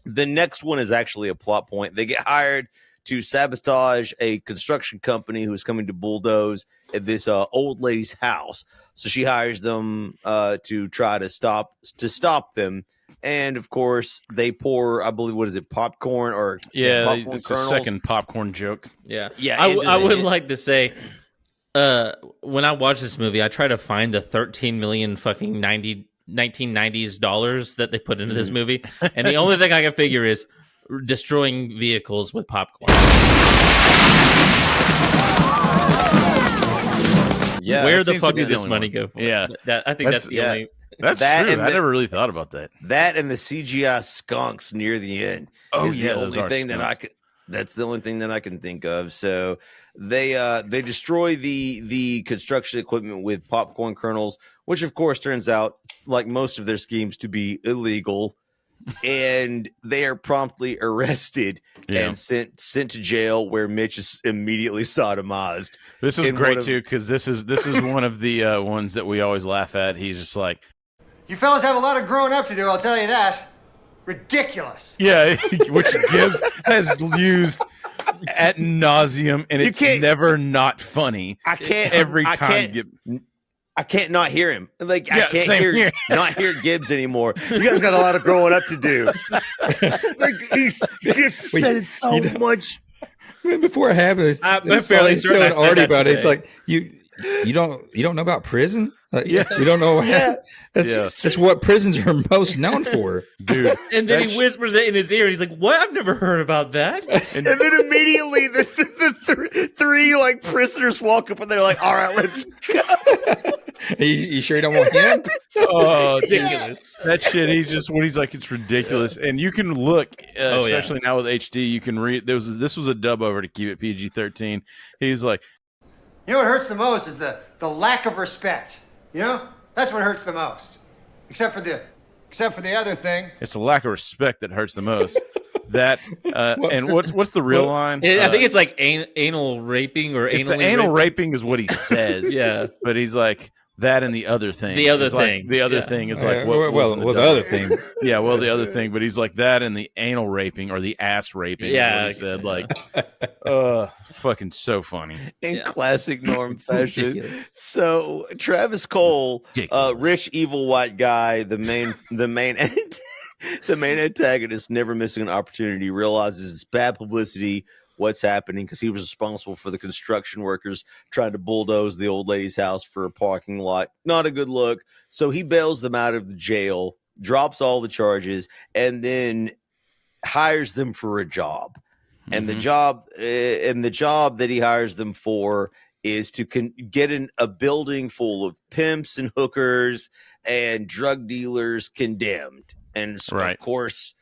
[SPEAKER 7] The next one is actually a plot point. They get hired to sabotage a construction company who's coming to bulldoze at this old lady's house. So she hires them to try to stop them. And of course, they pour, I believe, what is it, popcorn or popcorn
[SPEAKER 2] it's
[SPEAKER 7] kernels?
[SPEAKER 2] the second popcorn joke.
[SPEAKER 11] Yeah.
[SPEAKER 7] I
[SPEAKER 11] would like to say, when I watch this movie, I try to find the 13 million fucking 1990s dollars that they put into this movie, and the only thing I can figure is destroying vehicles with popcorn.
[SPEAKER 7] Yeah,
[SPEAKER 11] where the fuck did this money go for?
[SPEAKER 2] Yeah,
[SPEAKER 11] I think that's the only.
[SPEAKER 2] That's
[SPEAKER 7] that
[SPEAKER 2] true.
[SPEAKER 7] And
[SPEAKER 2] I never really thought about that.
[SPEAKER 7] That and the CGI skunks near the end.
[SPEAKER 2] Oh,
[SPEAKER 7] is
[SPEAKER 2] yeah,
[SPEAKER 7] the
[SPEAKER 2] those
[SPEAKER 7] only
[SPEAKER 2] are
[SPEAKER 7] thing that
[SPEAKER 2] skunks.
[SPEAKER 7] that's the only thing that I can think of. So they destroy the construction equipment with popcorn kernels, which of course turns out, like most of their schemes, to be illegal. And they are promptly arrested and sent to jail, where Mitch is immediately sodomized.
[SPEAKER 2] This was great too, because this is one of the ones that we always laugh at. He's just like,
[SPEAKER 8] You fellas have a lot of growing up to do, I'll tell you that. Ridiculous.
[SPEAKER 2] yeah, which Gibbs has used ad nauseum, and it's never not funny.
[SPEAKER 7] I can't
[SPEAKER 2] every
[SPEAKER 7] I
[SPEAKER 2] time.
[SPEAKER 7] can't- I can't not hear him. Like I
[SPEAKER 2] Yeah,
[SPEAKER 7] can't
[SPEAKER 2] same here.
[SPEAKER 7] not hear Gibbs anymore. You guys got a lot of growing up to do. Like Gibbs said it so much.
[SPEAKER 3] Before it happened,
[SPEAKER 11] I'm fairly
[SPEAKER 3] he's
[SPEAKER 11] certain I
[SPEAKER 3] telling
[SPEAKER 11] said
[SPEAKER 3] Artie
[SPEAKER 11] that
[SPEAKER 3] about it. It's
[SPEAKER 11] today.
[SPEAKER 3] like you don't know about prison. You don't know.
[SPEAKER 7] Yeah.
[SPEAKER 3] That's what prisons are most known for,
[SPEAKER 2] dude.
[SPEAKER 11] And then he whispers it in his ear, and he's like, "What? I've never heard about that."
[SPEAKER 7] And then immediately the three like prisoners walk up and they're like, "All right, let's go."
[SPEAKER 3] You sure you don't want him?
[SPEAKER 2] Oh, ridiculous! That shit. He's like, it's ridiculous. And you can look, especially now with HD, you can read. This was a dub over to keep it PG-13. He's like,
[SPEAKER 8] You know what hurts the most is the lack of respect. You know? That's what hurts the most. Except for the other thing.
[SPEAKER 2] it's the lack of respect that hurts the most. That and what's the real line?
[SPEAKER 11] I think it's like anal raping or
[SPEAKER 2] It's the
[SPEAKER 11] anally
[SPEAKER 2] anal raping is what he says.
[SPEAKER 11] Yeah.
[SPEAKER 2] But he's like, that and the other thing.
[SPEAKER 11] The other
[SPEAKER 2] It's like,
[SPEAKER 11] thing.
[SPEAKER 2] the other
[SPEAKER 11] Yeah.
[SPEAKER 2] thing is
[SPEAKER 3] Yeah.
[SPEAKER 2] like, what was
[SPEAKER 3] Well, the
[SPEAKER 2] dub?
[SPEAKER 3] other thing.
[SPEAKER 2] Yeah, well, the other thing. But he's like, that and the anal raping or the ass raping.
[SPEAKER 11] Yeah.
[SPEAKER 2] Is what he said. Like, fucking so funny.
[SPEAKER 7] In classic Norm fashion.
[SPEAKER 11] Ridiculous.
[SPEAKER 7] So Travis Cole,
[SPEAKER 2] Ridiculous.
[SPEAKER 7] rich evil white guy, the main the main antagonist, never missing an opportunity, realizes it's bad publicity what's happening because he was responsible for the construction workers trying to bulldoze the old lady's house for a parking lot. Not a good look. So he bails them out of the jail, drops all the charges, and then hires them for a job. And the job that he hires them for is to get a building full of pimps and hookers and drug dealers condemned. And so, of course,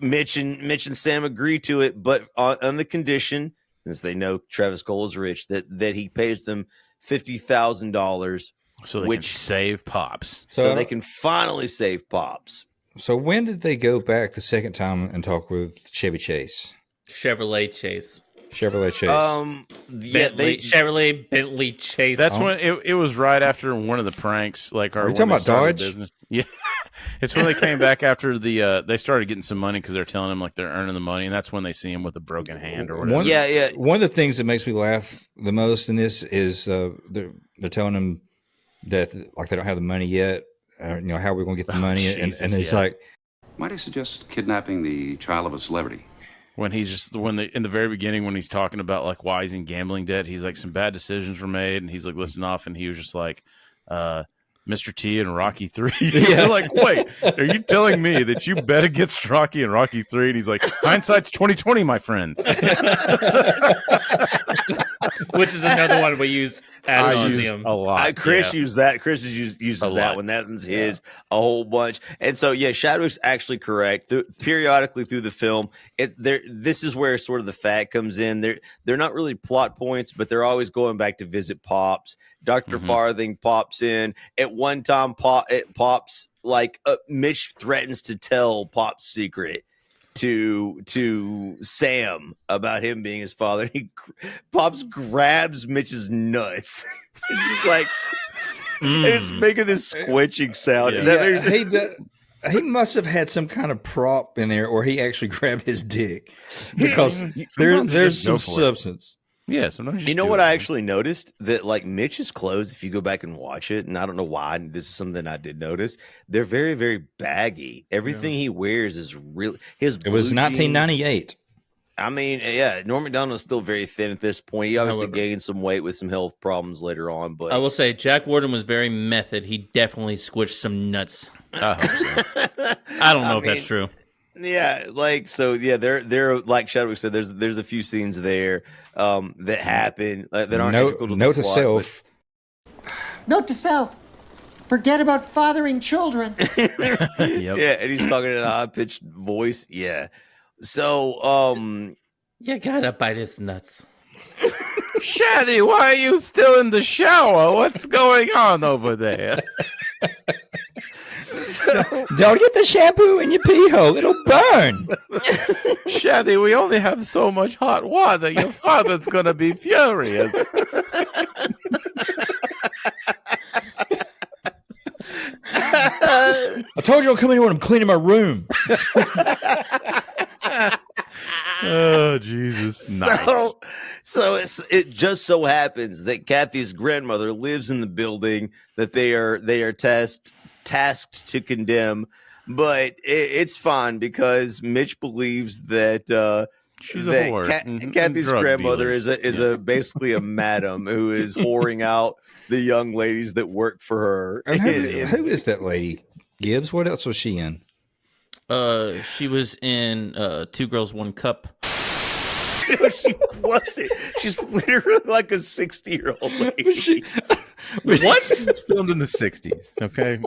[SPEAKER 7] Mitch and Sam agree to it, but on the condition, since they know Travis Cole is rich, that he pays them $50,000,
[SPEAKER 2] so they can save Pops.
[SPEAKER 7] So they can finally save Pops.
[SPEAKER 3] So when did they go back the second time and talk with Chevy Chase?
[SPEAKER 11] Chevrolet Chase. Bentley Chase.
[SPEAKER 2] That's when it was right after one of the pranks. Like,
[SPEAKER 3] are you talking about Dodge?
[SPEAKER 2] Business. Yeah, it's when they came back after they started getting some money because they're telling him like they're earning the money, and that's when they see him with a broken hand or whatever.
[SPEAKER 3] One of the things that makes me laugh the most in this is they're telling him that like they don't have the money yet. How are we going to get the money?
[SPEAKER 1] Jesus,
[SPEAKER 3] and it's like,
[SPEAKER 1] might I suggest kidnapping the child of a celebrity?
[SPEAKER 2] When he's in the very beginning, when he's talking about like why he's in gambling debt, he's like some bad decisions were made, and he's like listing off, and he was just like, Mr. T and Rocky 3. Yeah, like, wait, are you telling me that you bet against Rocky and Rocky 3? And he's like, hindsight's 2020, my friend.
[SPEAKER 11] Which is another one we use ad nauseum
[SPEAKER 2] a lot.
[SPEAKER 7] Chris used that. Chris uses that one. That one's his a whole bunch. And so, Shadwick's actually correct. Periodically through the film, this is where sort of the fat comes in. They're not really plot points, but they're always going back to visit Pops. Dr. Farthing pops in. At one time, Pops, like, Mitch threatens to tell Pop's secret to Sam about him being his father. Pops grabs Mitch's nuts. It's just like, it's making this squinching sound.
[SPEAKER 3] He must have had some kind of prop in there, or he actually grabbed his dick because there's some substance.
[SPEAKER 2] Yeah, sometimes
[SPEAKER 7] you know what I actually noticed? That like Mitch's clothes, if you go back and watch it, and I don't know why, this is something I did notice, they're very, very baggy. Everything he wears is real. It
[SPEAKER 3] was 1998.
[SPEAKER 7] I mean, Norm Macdonald is still very thin at this point. He obviously gained some weight with some health problems later on. But
[SPEAKER 11] I will say Jack Warden was very method. He definitely squished some nuts.
[SPEAKER 2] I hope so.
[SPEAKER 11] I don't know if that's true.
[SPEAKER 7] Yeah, they're like Chadwick said. There's a few scenes there that happen that aren't integral to the plot,
[SPEAKER 3] self.
[SPEAKER 9] Note to self: forget about fathering children.
[SPEAKER 7] Yeah, and he's talking in a high pitched voice. Yeah, so
[SPEAKER 11] you gotta bite his nuts.
[SPEAKER 2] Shaddy, why are you still in the shower? What's going on over there?
[SPEAKER 3] Don't get the shampoo in your pee hole. It'll burn.
[SPEAKER 2] Shaddy, we only have so much hot water. Your father's going to be furious.
[SPEAKER 3] I told you I'll come in here when I'm cleaning my room.
[SPEAKER 2] Oh, Jesus. Nice.
[SPEAKER 7] So it just so happens that Kathy's grandmother lives in the building that they are tasked to condemn, but it's fine because Mitch believes that
[SPEAKER 2] she's a whore.
[SPEAKER 7] Kathy's grandmother is basically a madam who is whoring out the young ladies that work for her.
[SPEAKER 3] And who is that lady? Gibbs? What else was she in?
[SPEAKER 11] She was in Two Girls, One Cup.
[SPEAKER 7] She wasn't. She's literally like a 60-year-old lady.
[SPEAKER 2] What? It's filmed in the 60s. Okay.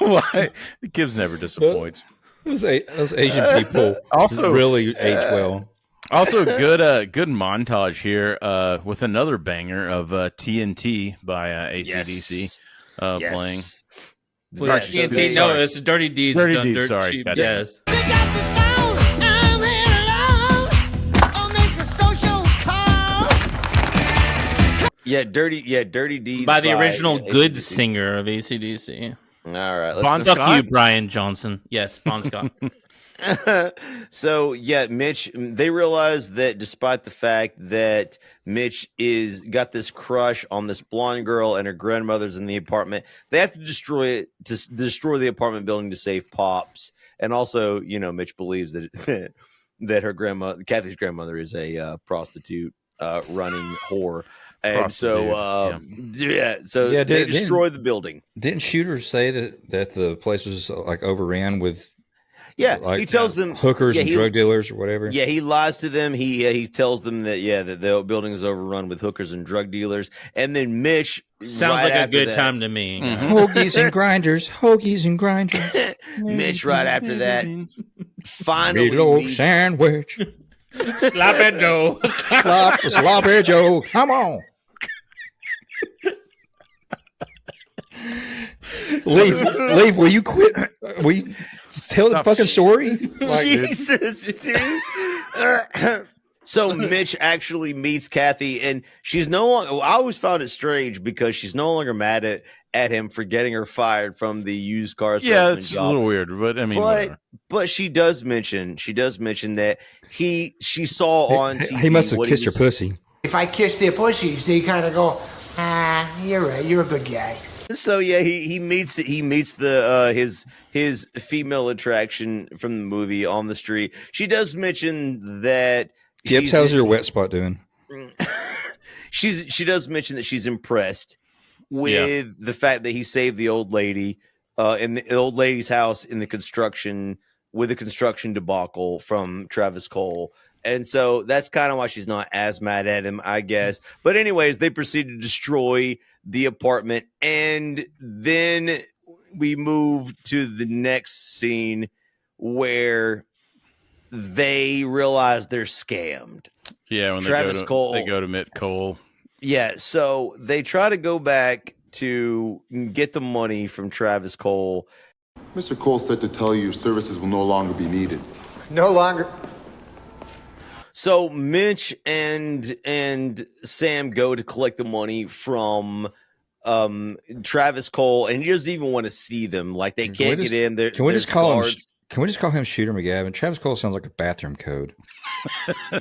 [SPEAKER 2] Why? Gibbs never disappoints.
[SPEAKER 3] Those Asian people also really age well.
[SPEAKER 2] Also, good montage here with another banger of TNT by AC/DC playing.
[SPEAKER 11] TNT, no, it's Dirty Deeds.
[SPEAKER 2] Dirty Deeds, sorry.
[SPEAKER 11] Yes.
[SPEAKER 7] Dirty Deeds
[SPEAKER 11] by the original good singer of AC/DC.
[SPEAKER 7] All right,
[SPEAKER 11] Bon Scott. You, Brian Johnson. Yes, Bon Scott.
[SPEAKER 7] So Mitch, they realize that despite the fact that Mitch got this crush on this blonde girl and her grandmother's in the apartment, they have to destroy the apartment building to save Pops. And also, Mitch believes that Kathy's grandmother, is a prostitute running whore. And so they destroy the building.
[SPEAKER 3] Didn't Shooter say that the place was like overran with
[SPEAKER 7] he tells them
[SPEAKER 3] hookers and drug dealers or whatever?
[SPEAKER 7] Yeah, he lies to them. He tells them that the building is overrun with hookers and drug dealers. And then Mitch
[SPEAKER 11] sounds like a good time to me.
[SPEAKER 3] Hoagies and grinders, hoagies and grinders.
[SPEAKER 7] Mitch right after that finally
[SPEAKER 3] meatloaf sandwich.
[SPEAKER 11] Sloppy Joe.
[SPEAKER 3] Sloppy Joe. Come on. Leave. Will you quit? Will you tell the fucking story?
[SPEAKER 7] Jesus, dude. So Mitch actually meets Kathy, and she's no longer. I always found it strange because she's no longer mad at him for getting her fired from the used car salesman
[SPEAKER 2] Yeah, it's
[SPEAKER 7] job.
[SPEAKER 2] a little weird, but I mean,
[SPEAKER 7] but she does mention that she saw on TV.
[SPEAKER 3] He must have kissed your pussy.
[SPEAKER 23] If I kiss their pussies, they kind of go, you're right, you're a good guy.
[SPEAKER 7] So yeah, he meets the his female attraction from the movie on the street. She does mention that
[SPEAKER 3] Gibbs, how's your wet spot doing?
[SPEAKER 7] She does mention that she's impressed with the fact that he saved the old lady in the old lady's house in the construction debacle from Travis Cole. And so that's kind of why she's not as mad at him, I guess. But anyways, they proceed to destroy the apartment. And then we move to the next scene where they realize they're scammed.
[SPEAKER 2] Yeah, when
[SPEAKER 7] Travis Cole,
[SPEAKER 2] they go to meet Cole.
[SPEAKER 7] Yeah, so they try to go back to get the money from Travis Cole.
[SPEAKER 4] Mr. Cole said to tell you your services will no longer be needed.
[SPEAKER 8] No longer.
[SPEAKER 7] So Mitch and Sam go to collect the money from Travis Cole, and he doesn't even want to see them. Like they can't get in there.
[SPEAKER 3] Can we just call him Shooter McGavin? Travis Cole sounds like a bathroom code.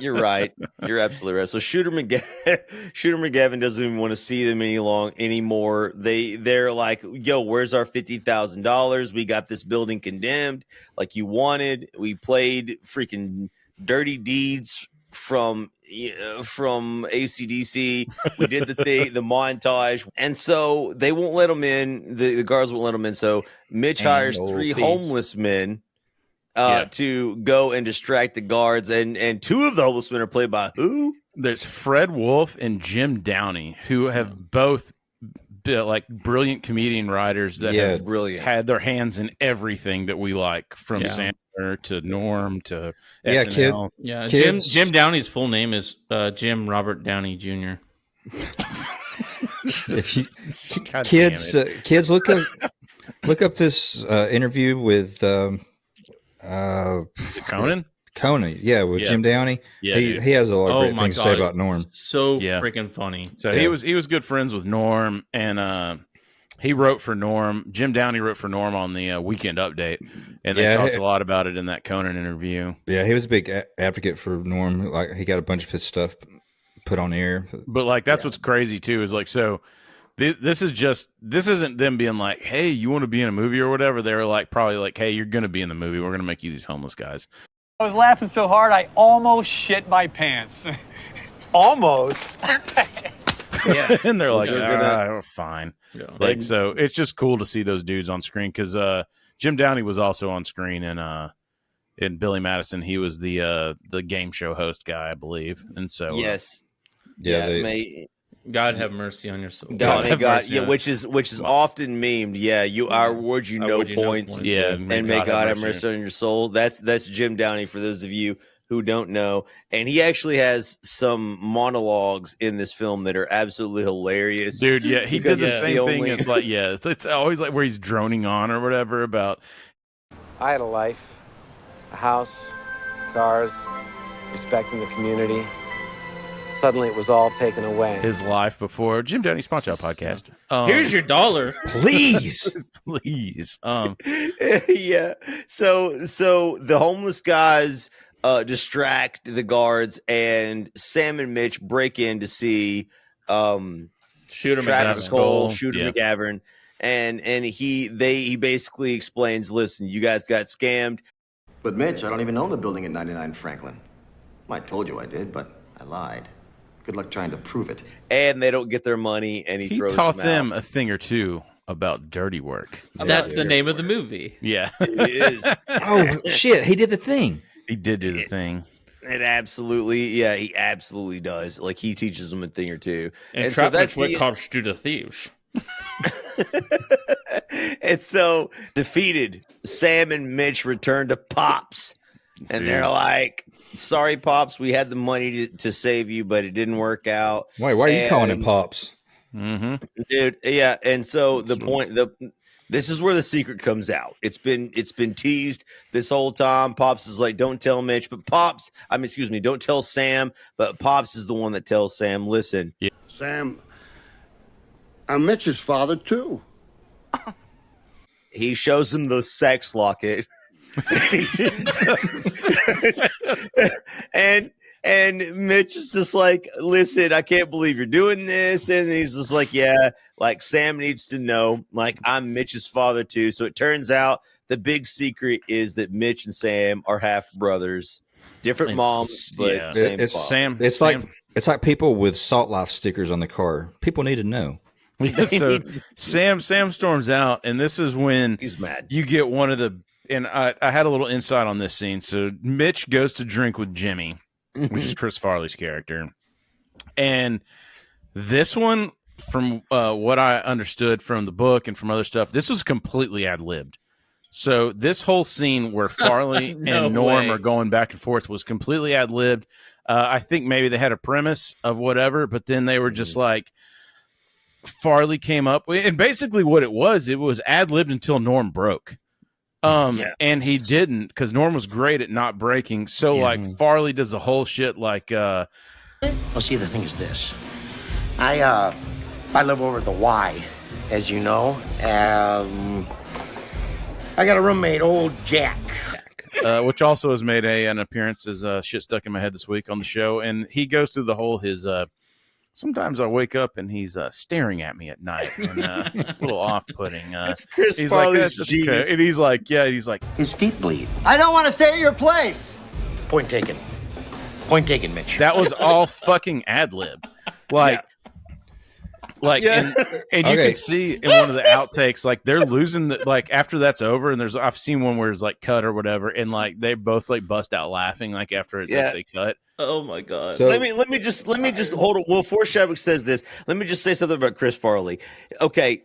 [SPEAKER 7] You're right. You're absolutely right. So Shooter McGavin doesn't even want to see them anymore. They're like, yo, where's our $50,000? We got this building condemned like you wanted. We played freaking Dirty Deeds from AC/DC. We did the montage, and so they won't let them in. The guards won't let them in. So Mitch hires three homeless men to go and distract the guards, and two of the homeless men are played by who?
[SPEAKER 2] There's Fred Wolf and Jim Downey, who have both been like brilliant comedian writers that have had their hands in everything that we like, from Sandler to Norm to SNL.
[SPEAKER 11] Jim Downey's full name is Jim Robert Downey Jr.
[SPEAKER 3] Kids, look up this interview with
[SPEAKER 2] Conan.
[SPEAKER 3] Yeah, with Jim Downey. Yeah, he has a lot of great things to say about Norm.
[SPEAKER 11] So freaking funny.
[SPEAKER 2] So he was good friends with Norm, and he wrote for Norm. Jim Downey wrote for Norm on the Weekend Update, and they talked a lot about it in that Conan interview. Yeah,
[SPEAKER 3] he was a big advocate for Norm. Like he got a bunch of his stuff put on air.
[SPEAKER 2] But like that's what's crazy too is like so. This isn't them being like, hey, you want to be in a movie or whatever. They were like probably like, hey, you're going to be in the movie. We're going to make you these homeless guys.
[SPEAKER 6] I was laughing so hard I almost shit my pants. Almost.
[SPEAKER 2] And they're like, fine. Yeah. Like, so it's just cool to see those dudes on screen because Jim Downey was also on screen in Billy Madison. He was the game show host guy, I believe. And so
[SPEAKER 7] yes,
[SPEAKER 11] God have mercy on your soul.
[SPEAKER 7] God, which is often memed. Yeah, I award you no points.
[SPEAKER 2] Yeah,
[SPEAKER 7] and may God have mercy on your soul. That's Jim Downey for those of you who don't know. And he actually has some monologues in this film that are absolutely hilarious.
[SPEAKER 2] Dude, yeah, he did the same thing. It's like, it's always like where he's droning on or whatever about.
[SPEAKER 10] I had a life, a house, cars, respecting the community. Suddenly, it was all taken away.
[SPEAKER 2] His life before Jim Downey's Punch Out podcast.
[SPEAKER 11] Here's your $1,
[SPEAKER 2] please, please.
[SPEAKER 7] Yeah. So the homeless guys distract the guards, and Sam and Mitch break in to see Travis Cole, Shooter McGavin, and he basically explains, listen, you guys got scammed.
[SPEAKER 21] But Mitch, I don't even own the building at 99 Franklin. Well, I told you I did, but I lied. Good luck trying to prove it.
[SPEAKER 7] And they don't get their money, and he throws
[SPEAKER 2] taught
[SPEAKER 7] them
[SPEAKER 2] a thing or two about dirty work.
[SPEAKER 11] That's the name of the movie.
[SPEAKER 2] Yeah.
[SPEAKER 7] It is.
[SPEAKER 3] Oh, shit. He did the thing.
[SPEAKER 2] He did do the thing.
[SPEAKER 7] It absolutely, yeah, he absolutely does. Like, he teaches them a thing or two.
[SPEAKER 11] And so that's what cops do to thieves.
[SPEAKER 7] And so, defeated, Sam and Mitch return to Pops. And they're like, sorry, Pops, we had the money to save you, but it didn't work out.
[SPEAKER 3] Wait, why are you calling him Pops?
[SPEAKER 2] Mm-hmm.
[SPEAKER 7] Dude, yeah. And so this is where the secret comes out. It's been teased this whole time. Pops is like, don't tell Mitch, but don't tell Sam, but Pops is the one that tells Sam, listen.
[SPEAKER 12] Yeah. Sam, I'm Mitch's father too.
[SPEAKER 7] He shows him the sex locket. and Mitch is just like, listen, I can't believe you're doing this. And he's just like, yeah, like Sam needs to know, like, I'm Mitch's father too. So it turns out the big secret is that Mitch and Sam are half brothers, different moms, but same father.
[SPEAKER 3] It's like people with Salt Life stickers on the car. People need to know.
[SPEAKER 2] Yeah, so Sam storms out, and this is when
[SPEAKER 7] he's mad.
[SPEAKER 2] You get one of the, and I had a little insight on this scene. So Mitch goes to drink with Jimmy, which is Chris Farley's character, and this one, from what I understood from the book and from other stuff, this was completely ad-libbed. So this whole scene where Farley and Norm are going back and forth was completely ad-libbed. I think maybe they had a premise of whatever, but then they were just like, Farley came up, and basically what it was ad-libbed until Norm broke. And he didn't, because Norm was great at not breaking. So like Farley does the whole shit like
[SPEAKER 21] Well, see, the thing is this. I live over at the Y, as you know. I got a roommate, old Jack.
[SPEAKER 2] Which also has made an appearance as Shit Stuck in My Head this week on the show. And he goes through the whole sometimes I wake up and he's staring at me at night, and it's a little off-putting.
[SPEAKER 21] Chris
[SPEAKER 2] he's
[SPEAKER 21] Farley's
[SPEAKER 2] like, that's just okay. And he's like,
[SPEAKER 21] his feet bleed.
[SPEAKER 9] I don't want to stay at your place.
[SPEAKER 21] Point taken. Point taken, Mitch.
[SPEAKER 2] That was all fucking ad-lib. And you can see in one of the outtakes, like they're losing the, like after that's over, and I've seen one where it's like cut or whatever, and like they both like bust out laughing like after they cut.
[SPEAKER 11] Oh my god!
[SPEAKER 7] So, let me just hold it. Well, before Shabbat says this, let me just say something about Chris Farley. Okay,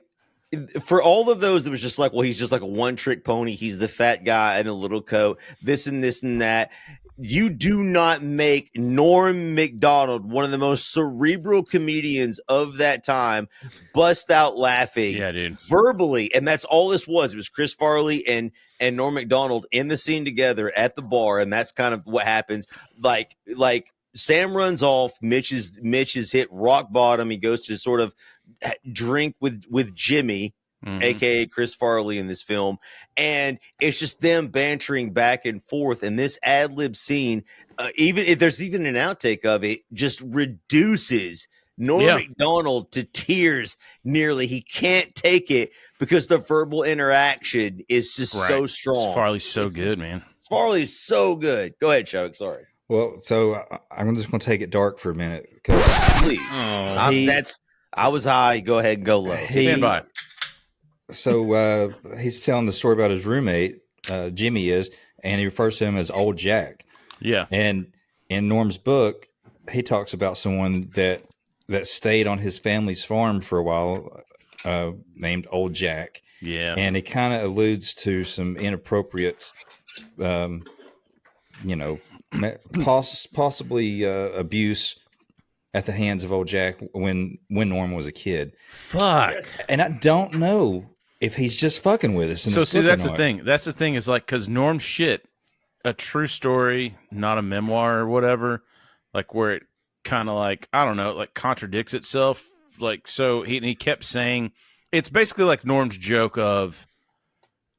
[SPEAKER 7] for all of those, it was just like, well, he's just like a one-trick pony. He's the fat guy in a little coat. This and that. You do not make Norm Macdonald, one of the most cerebral comedians of that time, bust out laughing verbally. And that's all this was. It was Chris Farley and Norm Macdonald in the scene together at the bar. And that's kind of what happens. Like Sam runs off. Mitch is hit rock bottom. He goes to sort of drink with Jimmy, aka Chris Farley in this film, and it's just them bantering back and forth. And this ad-lib scene, even if there's even an outtake of it, just reduces Norm Macdonald to tears nearly. He can't take it because the verbal interaction is just so strong.
[SPEAKER 2] Farley's so good, man.
[SPEAKER 7] Farley's so good. Go ahead, Chuck. Sorry.
[SPEAKER 3] Well, so I'm just going to take it dark for a minute.
[SPEAKER 7] Please. I was high. Go ahead and go low.
[SPEAKER 2] Stand by.
[SPEAKER 3] So he's telling the story about his roommate, Jimmy is, and he refers to him as Old Jack.
[SPEAKER 2] Yeah.
[SPEAKER 3] And in Norm's book, he talks about someone that stayed on his family's farm for a while, named Old Jack.
[SPEAKER 2] Yeah.
[SPEAKER 3] And it kind of alludes to some inappropriate, possibly abuse at the hands of Old Jack when Norm was a kid.
[SPEAKER 2] Fuck.
[SPEAKER 3] And I don't know if he's just fucking with us.
[SPEAKER 2] So see, that's the thing. That's the thing is like, because Norm's shit, a true story, not a memoir or whatever, like where it kind of like, I don't know, like contradicts itself. Like, so he kept saying, it's basically like Norm's joke of,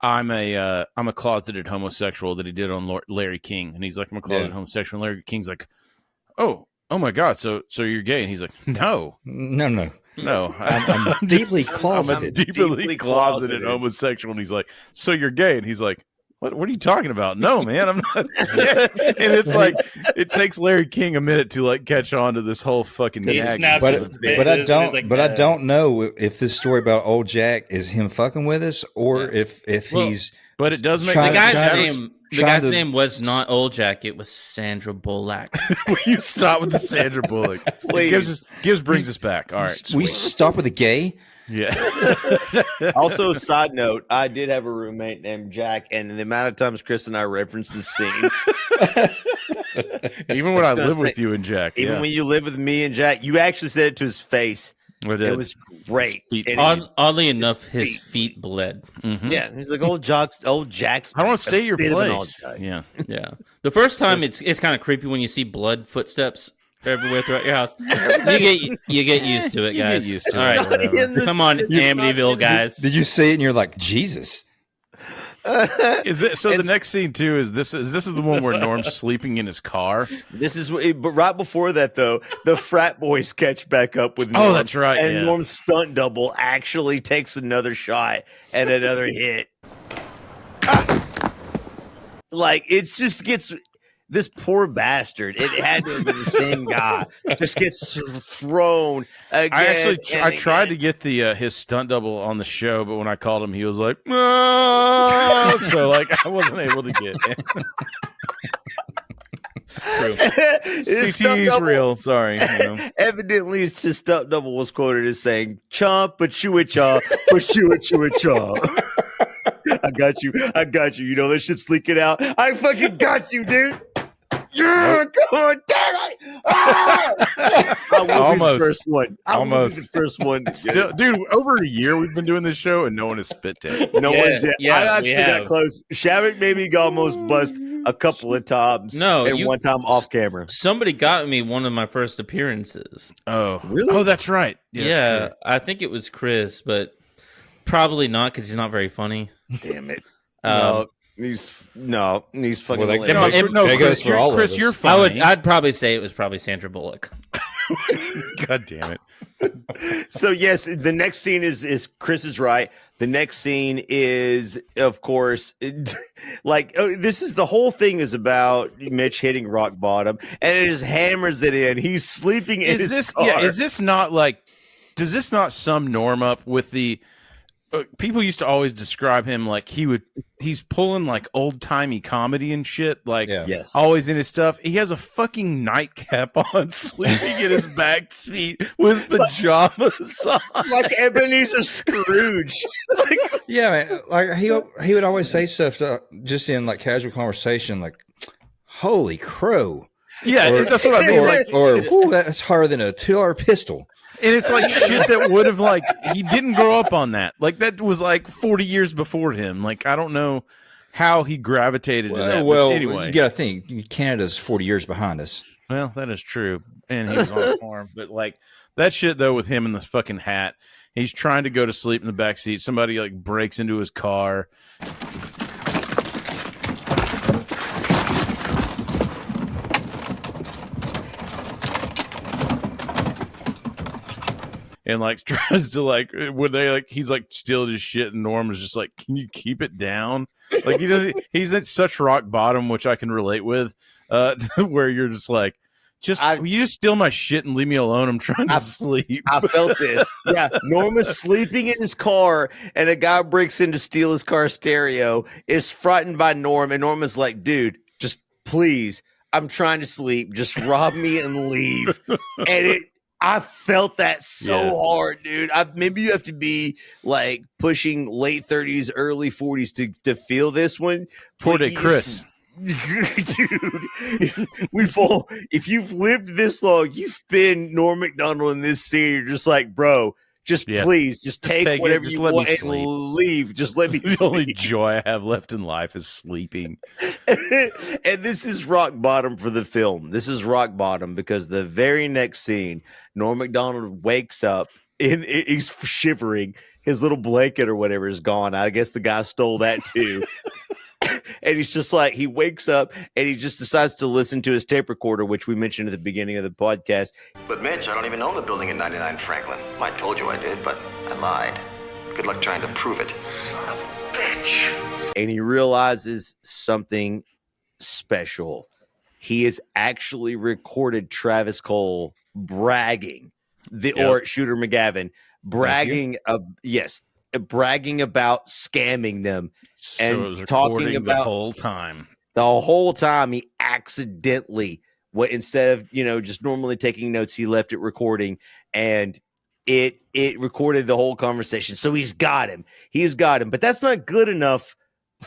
[SPEAKER 2] I'm a closeted homosexual that he did on Larry King. And he's like, I'm a closeted homosexual. And Larry King's like, oh my God. So you're gay. And he's like, no. I'm
[SPEAKER 3] deeply closeted.
[SPEAKER 2] I'm a deeply closeted homosexual. And he's like, so you're gay. And he's like, What are you talking about? No, man, I'm not. And it's like it takes Larry King a minute to like catch on to this whole fucking.
[SPEAKER 3] But I don't know if this story about old Jack is him fucking with us or if he's.
[SPEAKER 2] But it does make
[SPEAKER 11] the guy's name was not Old Jack. It was Sandra Bullock.
[SPEAKER 2] Will you stop with the Sandra Bullock? Gibbs brings us back. All right,
[SPEAKER 3] we stop with the gay.
[SPEAKER 2] Yeah.
[SPEAKER 7] Also, side note, I did have a roommate named Jack, and the amount of times Chris and I referenced the scene.
[SPEAKER 2] Even when I live with you and Jack.
[SPEAKER 7] Even when you live with me and Jack, you actually said it to his face. It was great.
[SPEAKER 11] Oddly enough, his feet bled.
[SPEAKER 2] Mm-hmm.
[SPEAKER 7] Yeah, he's like old Jack's.
[SPEAKER 2] I don't want to stay at your place. Yeah.
[SPEAKER 11] The first time it's kind of creepy when you see blood footsteps everywhere throughout your house. You get used to it, guys. All right, come on, Amityville guys.
[SPEAKER 3] Did you see it and you're like, Jesus?
[SPEAKER 2] Is it so? The next scene too is this is the one where Norm's sleeping in his car.
[SPEAKER 7] But right before that though, the frat boys catch back up with Norm.
[SPEAKER 2] Oh, that's right.
[SPEAKER 7] And Norm's stunt double actually takes another shot and another hit. Like it just gets. This poor bastard. It had to have been the same guy. Just gets thrown again.
[SPEAKER 2] I tried to get the his stunt double on the show, but when I called him, he was like, "Ah!" So like I wasn't able to get it. True. CTE's real. Sorry.
[SPEAKER 7] Evidently, his stunt double was quoted as saying, "Chomp, but chew it, chaw, but chew it, chomp." I got you. You know that shit's leaking out. I fucking got you, dude. Yeah, come on, damn it! I will be the first one.
[SPEAKER 2] Almost
[SPEAKER 7] be the first one.
[SPEAKER 2] Still, dude, over a year we've been doing this show and no one has spit take.
[SPEAKER 7] No one's yet. I actually got close. Shavik maybe almost bust a couple of times. And one time off camera.
[SPEAKER 11] Somebody got me one of my first appearances.
[SPEAKER 2] Oh,
[SPEAKER 7] really?
[SPEAKER 2] Oh, that's right.
[SPEAKER 11] Yeah, I think it was Chris, but probably not because he's not very funny.
[SPEAKER 7] Damn it. He's fucking.
[SPEAKER 2] Chris, you're funny.
[SPEAKER 11] I'd probably say it was probably Sandra Bullock.
[SPEAKER 2] God damn it.
[SPEAKER 7] So yes, the next scene is Chris is right. The next scene is, of course, this is the whole thing is about Mitch hitting rock bottom, and it just hammers it in. He's sleeping in his car.
[SPEAKER 2] Yeah, is this not like? Does this not sum Norm up with the? People used to always describe him like he's pulling like old timey comedy and shit, like always in his stuff. He has a fucking nightcap on, sleeping in his back seat with pajamas on,
[SPEAKER 7] like Ebenezer Scrooge.
[SPEAKER 3] Yeah, man. Like he would always say stuff just in like casual conversation, like "Holy crow!"
[SPEAKER 2] Yeah, that's what I mean.
[SPEAKER 3] Or "Ooh, that's harder than a $2 pistol."
[SPEAKER 2] And it's like shit that would have like he didn't grow up on that. Like that was like 40 years before him. Like I don't know how he gravitated to that.
[SPEAKER 3] Well,
[SPEAKER 2] anyway,
[SPEAKER 3] you gotta think Canada's 40 years behind us.
[SPEAKER 2] Well, that is true. And he was on a farm. But like that shit though with him in the fucking hat. He's trying to go to sleep in the back seat. Somebody like breaks into his car. And like tries to like when they like he's like stealing his shit and Norm is just like, can you keep it down? Like he's at such rock bottom, which I can relate with, where you're just like, will you just steal my shit and leave me alone? I'm trying to sleep.
[SPEAKER 7] I felt this. Yeah, Norm is sleeping in his car, and a guy breaks in to steal his car stereo. Is frightened by Norm, and Norm is like, dude, just please, I'm trying to sleep. Just rob me and leave. And I felt that so hard, dude. Maybe you have to be like pushing late 30s, early 40s to feel this one.
[SPEAKER 2] Poor day, Chris.
[SPEAKER 7] Dude, if you've lived this long, you've been Norm Macdonald in this scene. You're just like, bro, please, just take whatever you want and leave. Just let me
[SPEAKER 2] The only joy I have left in life is sleeping.
[SPEAKER 7] And this is rock bottom for the film. This is rock bottom because the very next scene, Norm Macdonald wakes up and he's shivering. His little blanket or whatever is gone. I guess the guy stole that too. And he's just like, he wakes up and he just decides to listen to his tape recorder, which we mentioned at the beginning of the podcast.
[SPEAKER 13] But Mitch, I don't even own the building in 99 Franklin. I told you I did, but I lied. Good luck trying to prove it. Son of a bitch.
[SPEAKER 7] and he realizes something special. He has actually recorded Travis Cole bragging, or Shooter McGavin bragging bragging about scamming them,
[SPEAKER 2] So
[SPEAKER 7] and
[SPEAKER 2] it was
[SPEAKER 7] talking
[SPEAKER 2] recording
[SPEAKER 7] about
[SPEAKER 2] the whole time.
[SPEAKER 7] the whole time. He accidentally, instead of just normally taking notes, he left it recording, and it recorded the whole conversation. So he's got him. But that's not good enough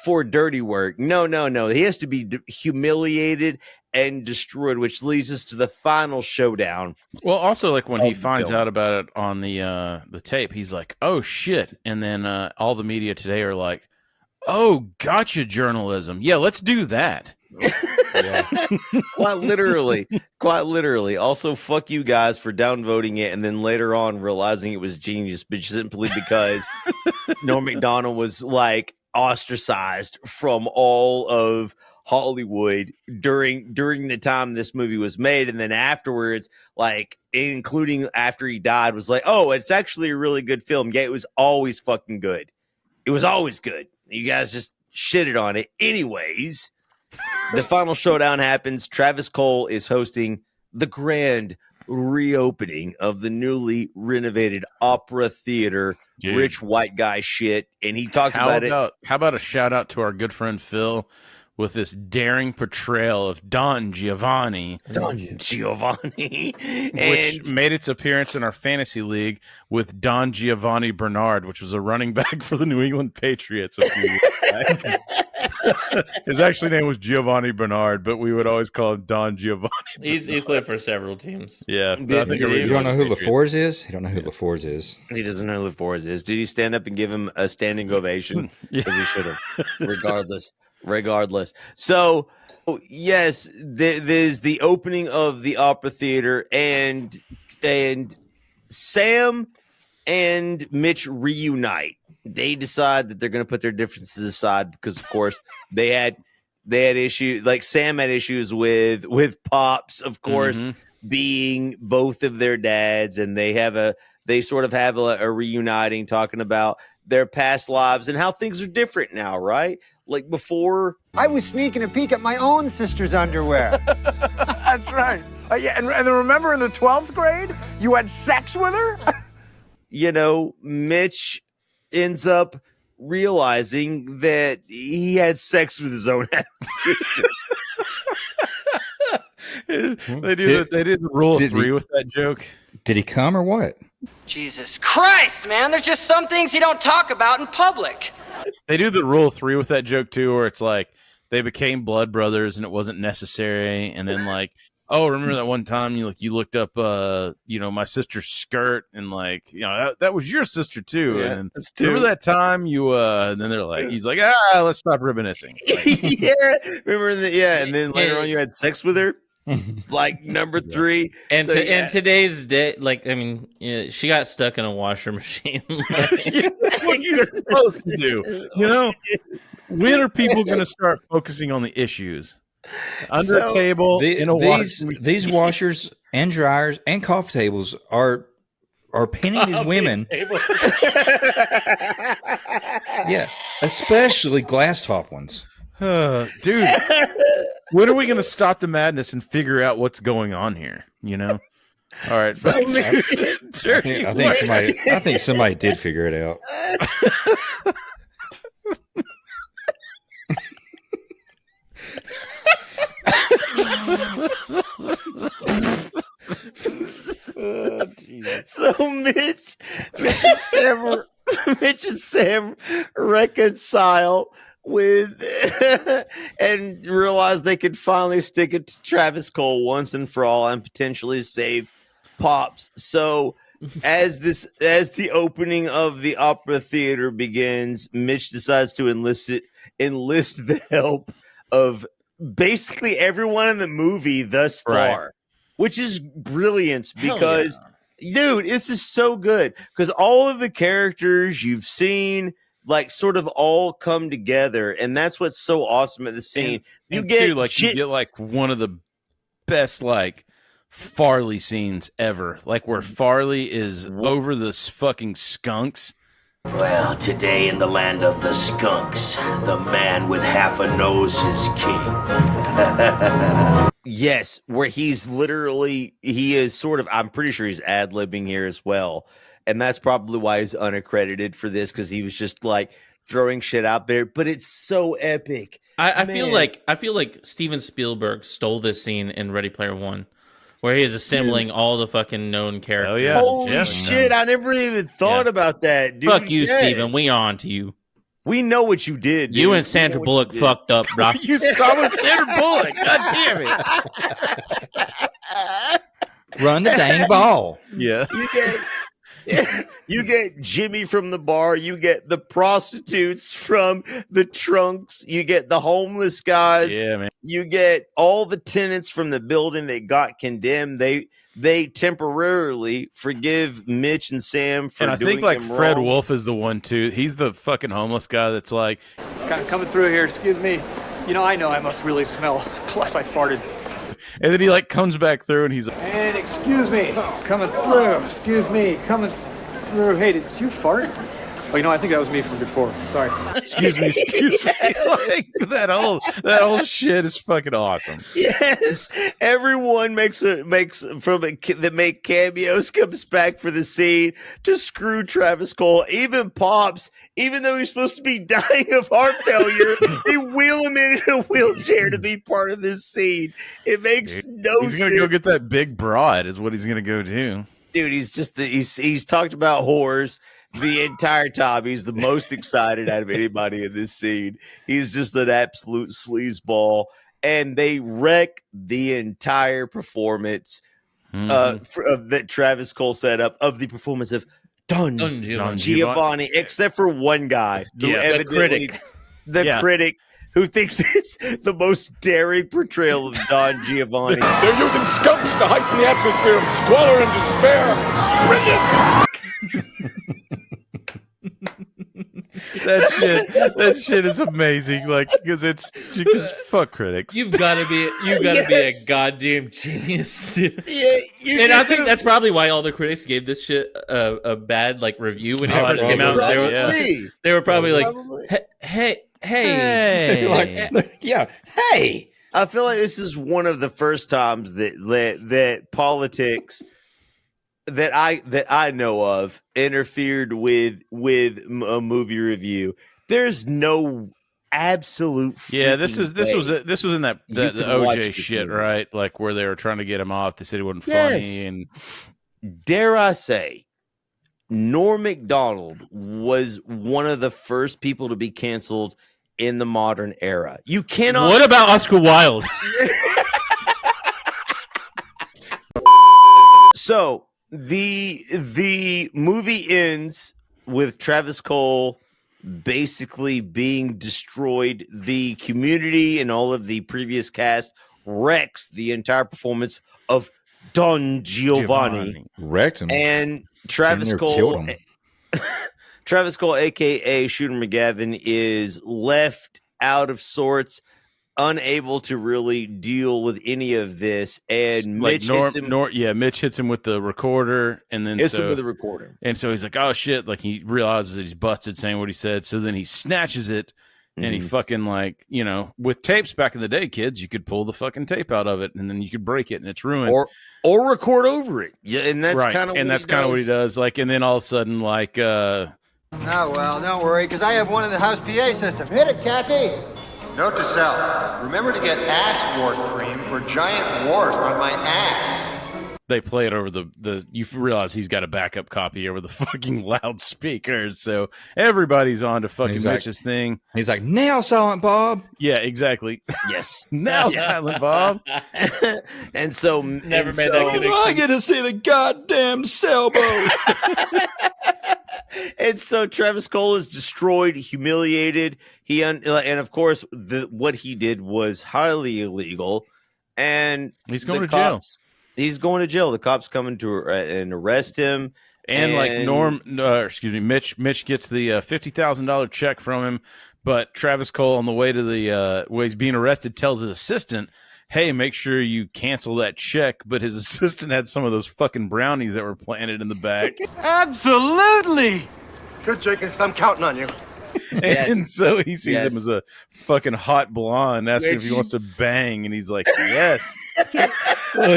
[SPEAKER 7] for Dirty Work. No. He has to be humiliated and destroyed, which leads us to the final showdown.
[SPEAKER 2] Well, also, like when he finds out about it on the tape, he's like, "Oh shit!" And then all the media today are like, "Oh, gotcha, journalism. Yeah, let's do that."
[SPEAKER 7] Quite literally. Also, fuck you guys for downvoting it, and then later on realizing it was genius, but simply because Norm Macdonald was like ostracized from all of Hollywood during the time this movie was made, and then afterwards, like including after he died, was like, "Oh, it's actually a really good film." Yeah, it was always fucking good. It was always good. You guys just shitted on it. Anyways, the final showdown happens. Travis Cole is hosting the grand reopening of the newly renovated Opera Theater.
[SPEAKER 2] Dude.
[SPEAKER 7] Rich white guy shit, and he talked about it.
[SPEAKER 2] How about a shout out to our good friend Phil with this daring portrayal of Don Giovanni,
[SPEAKER 7] which
[SPEAKER 2] made its appearance in our fantasy league with Don Giovanni Bernard, which was a running back for the New England Patriots a few years back. His actual name was Giovanni Bernard, but we would always call him Don Giovanni.
[SPEAKER 11] He's played for several teams.
[SPEAKER 2] Yeah,
[SPEAKER 3] you don't know who LaForge is? You don't know who LaForge is?
[SPEAKER 7] He doesn't know who LaForge is. Did he stand up and give him a standing ovation? Because he should have. Regardless. So, yes, there's the opening of the Opera Theater, and Sam and Mitch reunite. They decide that they're going to put their differences aside because, of course, they had issues. Like Sam had issues with Pops, of course, being both of their dads, and they sort of have a reuniting, talking about their past lives and how things are different now, right? Like before,
[SPEAKER 9] I was sneaking a peek at my own sister's underwear.
[SPEAKER 14] That's right. And remember in the 12th grade, you had sex with her?
[SPEAKER 7] Mitch ends up realizing that he had sex with his own sister.
[SPEAKER 2] They did the rule of three with that joke.
[SPEAKER 3] Did he come or what?
[SPEAKER 16] Jesus Christ, man. There's just some things you don't talk about in public.
[SPEAKER 2] They do the rule of three with that joke too, where it's like they became blood brothers and it wasn't necessary. And then like, oh, remember that one time you looked up, my sister's skirt, and like, that was your sister too.
[SPEAKER 7] Yeah,
[SPEAKER 2] and remember that time you, and then they're like, he's like, let's stop reminiscing. Like,
[SPEAKER 7] remember and then later on you had sex with her. Like number 3,
[SPEAKER 11] and in today's day, like, I mean, she got stuck in a washer machine.
[SPEAKER 2] That's what you're supposed to do. When are people going to start focusing on the issues? Under a table, in a
[SPEAKER 3] these washers and dryers and coffee tables are pinning these women. Yeah, especially glass top ones.
[SPEAKER 2] Dude, when are we going to stop the madness and figure out what's going on here? All right.
[SPEAKER 3] I think somebody did figure it out.
[SPEAKER 7] So Mitch and Sam reconcile with and realize they could finally stick it to Travis Cole once and for all and potentially save Pops. So as the opening of the Opera Theater begins, Mitch decides to enlist the help of basically everyone in the movie thus far, which is brilliant because, dude, this is so good because all of the characters you've seen like sort of all come together, and that's what's so awesome at the scene. You get
[SPEAKER 2] one of the best like Farley scenes ever, like where Farley is over this fucking skunks
[SPEAKER 21] Well, today in the land of the skunks, the man with half a nose is king.
[SPEAKER 7] Yes, where he is sort of, I'm pretty sure he's ad-libbing here as well. And that's probably why he's unaccredited for this, because he was just like throwing shit out there. But it's so epic.
[SPEAKER 11] I feel like Steven Spielberg stole this scene in Ready Player One, where he is assembling all the fucking known characters.
[SPEAKER 2] yeah.
[SPEAKER 7] Holy shit, I never even thought about that, dude.
[SPEAKER 11] Fuck you, Steven. We on to you.
[SPEAKER 7] We know what you did, dude.
[SPEAKER 11] You and Sandra Bullock fucked up, bro.
[SPEAKER 2] You stop with Sandra Bullock. God damn it.
[SPEAKER 3] Run the dang ball.
[SPEAKER 2] Yeah.
[SPEAKER 7] You get Jimmy from the bar. You get the prostitutes from the trunks. You get the homeless guys.
[SPEAKER 2] Yeah, man.
[SPEAKER 7] You get all the tenants from the building that got condemned. They temporarily forgive Mitch and Sam for
[SPEAKER 2] And I
[SPEAKER 7] doing
[SPEAKER 2] think like
[SPEAKER 7] them
[SPEAKER 2] Fred
[SPEAKER 7] wrong.
[SPEAKER 2] Wolf is the one too. He's the fucking homeless guy that's like,
[SPEAKER 6] It's kind of coming through here. Excuse me. You know, I know I must really smell. Plus, I farted.
[SPEAKER 2] and then he like comes back through and he's like,
[SPEAKER 6] And excuse me, coming through. Excuse me, coming through. Hey, did you fart? Oh, you know, I think that was me from before. Sorry.
[SPEAKER 2] excuse me. Like, that whole shit is fucking awesome.
[SPEAKER 7] Yes, everyone that make cameos comes back for the scene to screw Travis Cole. Even Pops, even though he's supposed to be dying of heart failure, they wheel him in a wheelchair to be part of this scene. It makes no sense.
[SPEAKER 2] He's gonna go get that big broad, is what he's gonna go do.
[SPEAKER 7] Dude, he's talked about whores the entire time. He's the most excited out of anybody in this scene. He's just an absolute sleazeball, and they wreck the entire performance that Travis Cole set up of the performance of Don Giovanni, except for one guy,
[SPEAKER 11] the critic,
[SPEAKER 7] critic who thinks it's the most daring portrayal of Don Giovanni.
[SPEAKER 15] They're using skunks to heighten the atmosphere of squalor and despair. Brilliant.
[SPEAKER 2] That shit is amazing. Like, because fuck critics.
[SPEAKER 11] You've got to be a goddamn genius.
[SPEAKER 7] I
[SPEAKER 11] think that's probably why all the critics gave this shit a bad like review when it first came out. They were probably like, hey.
[SPEAKER 7] Hey. I feel like this is one of the first times that politics that I know of interfered with a movie review. There's no absolute.
[SPEAKER 2] Yeah, this was in that the OJ shit, right? Like where they were trying to get him off. They said he wasn't funny, and
[SPEAKER 7] dare I say, Norm Macdonald was one of the first people to be canceled in the modern era. You cannot.
[SPEAKER 11] What about Oscar Wilde?
[SPEAKER 7] So the movie ends with Travis Cole basically being destroyed. The community and all of the previous cast wrecks the entire performance of Don Giovanni.
[SPEAKER 3] Wrecked him.
[SPEAKER 7] And Travis Cole, aka Shooter McGavin, is left out of sorts, unable to really deal with any of this. And
[SPEAKER 2] like
[SPEAKER 7] Mitch hits him.
[SPEAKER 2] Mitch hits him with the recorder, and then
[SPEAKER 7] Hits him with the recorder.
[SPEAKER 2] And so he's like, "Oh shit!" Like he realizes that he's busted saying what he said. So then he snatches it, and he fucking like, you know, with tapes back in the day, kids, you could pull the fucking tape out of it, and then you could break it, and it's ruined.
[SPEAKER 7] Or record over it. Yeah, and that's kind of
[SPEAKER 2] what he does. Like, and then all of a sudden, like,
[SPEAKER 8] Oh, well, don't worry, because I have one in the house PA system. Hit it, Kathy. Note to self, remember to get ass wart cream for giant wart on my ass.
[SPEAKER 2] they play it over the you realize he's got a backup copy over the fucking loudspeakers, so everybody's on to fucking Mitch's thing.
[SPEAKER 3] He's like, now Silent Bob.
[SPEAKER 2] Yeah, exactly.
[SPEAKER 7] Yes.
[SPEAKER 2] Now Silent Bob.
[SPEAKER 7] And so
[SPEAKER 11] never made that connection.
[SPEAKER 3] I get to see the goddamn sailboat.
[SPEAKER 7] And so Travis Cole is destroyed, humiliated. And of course, what he did was highly illegal. And
[SPEAKER 2] he's going to jail.
[SPEAKER 7] He's going to jail. The cops come in to and arrest him.
[SPEAKER 2] And like Mitch gets the $50,000 check from him, but Travis Cole on the way to the where he's being arrested tells his assistant, "Hey, make sure you cancel that check." But his assistant had some of those fucking brownies that were planted in the back.
[SPEAKER 6] Absolutely.
[SPEAKER 12] Good, Jake, because I'm counting on you.
[SPEAKER 2] And so he sees him as a fucking hot blonde, asking if he wants to bang, and he's like, "Yes."
[SPEAKER 3] Well,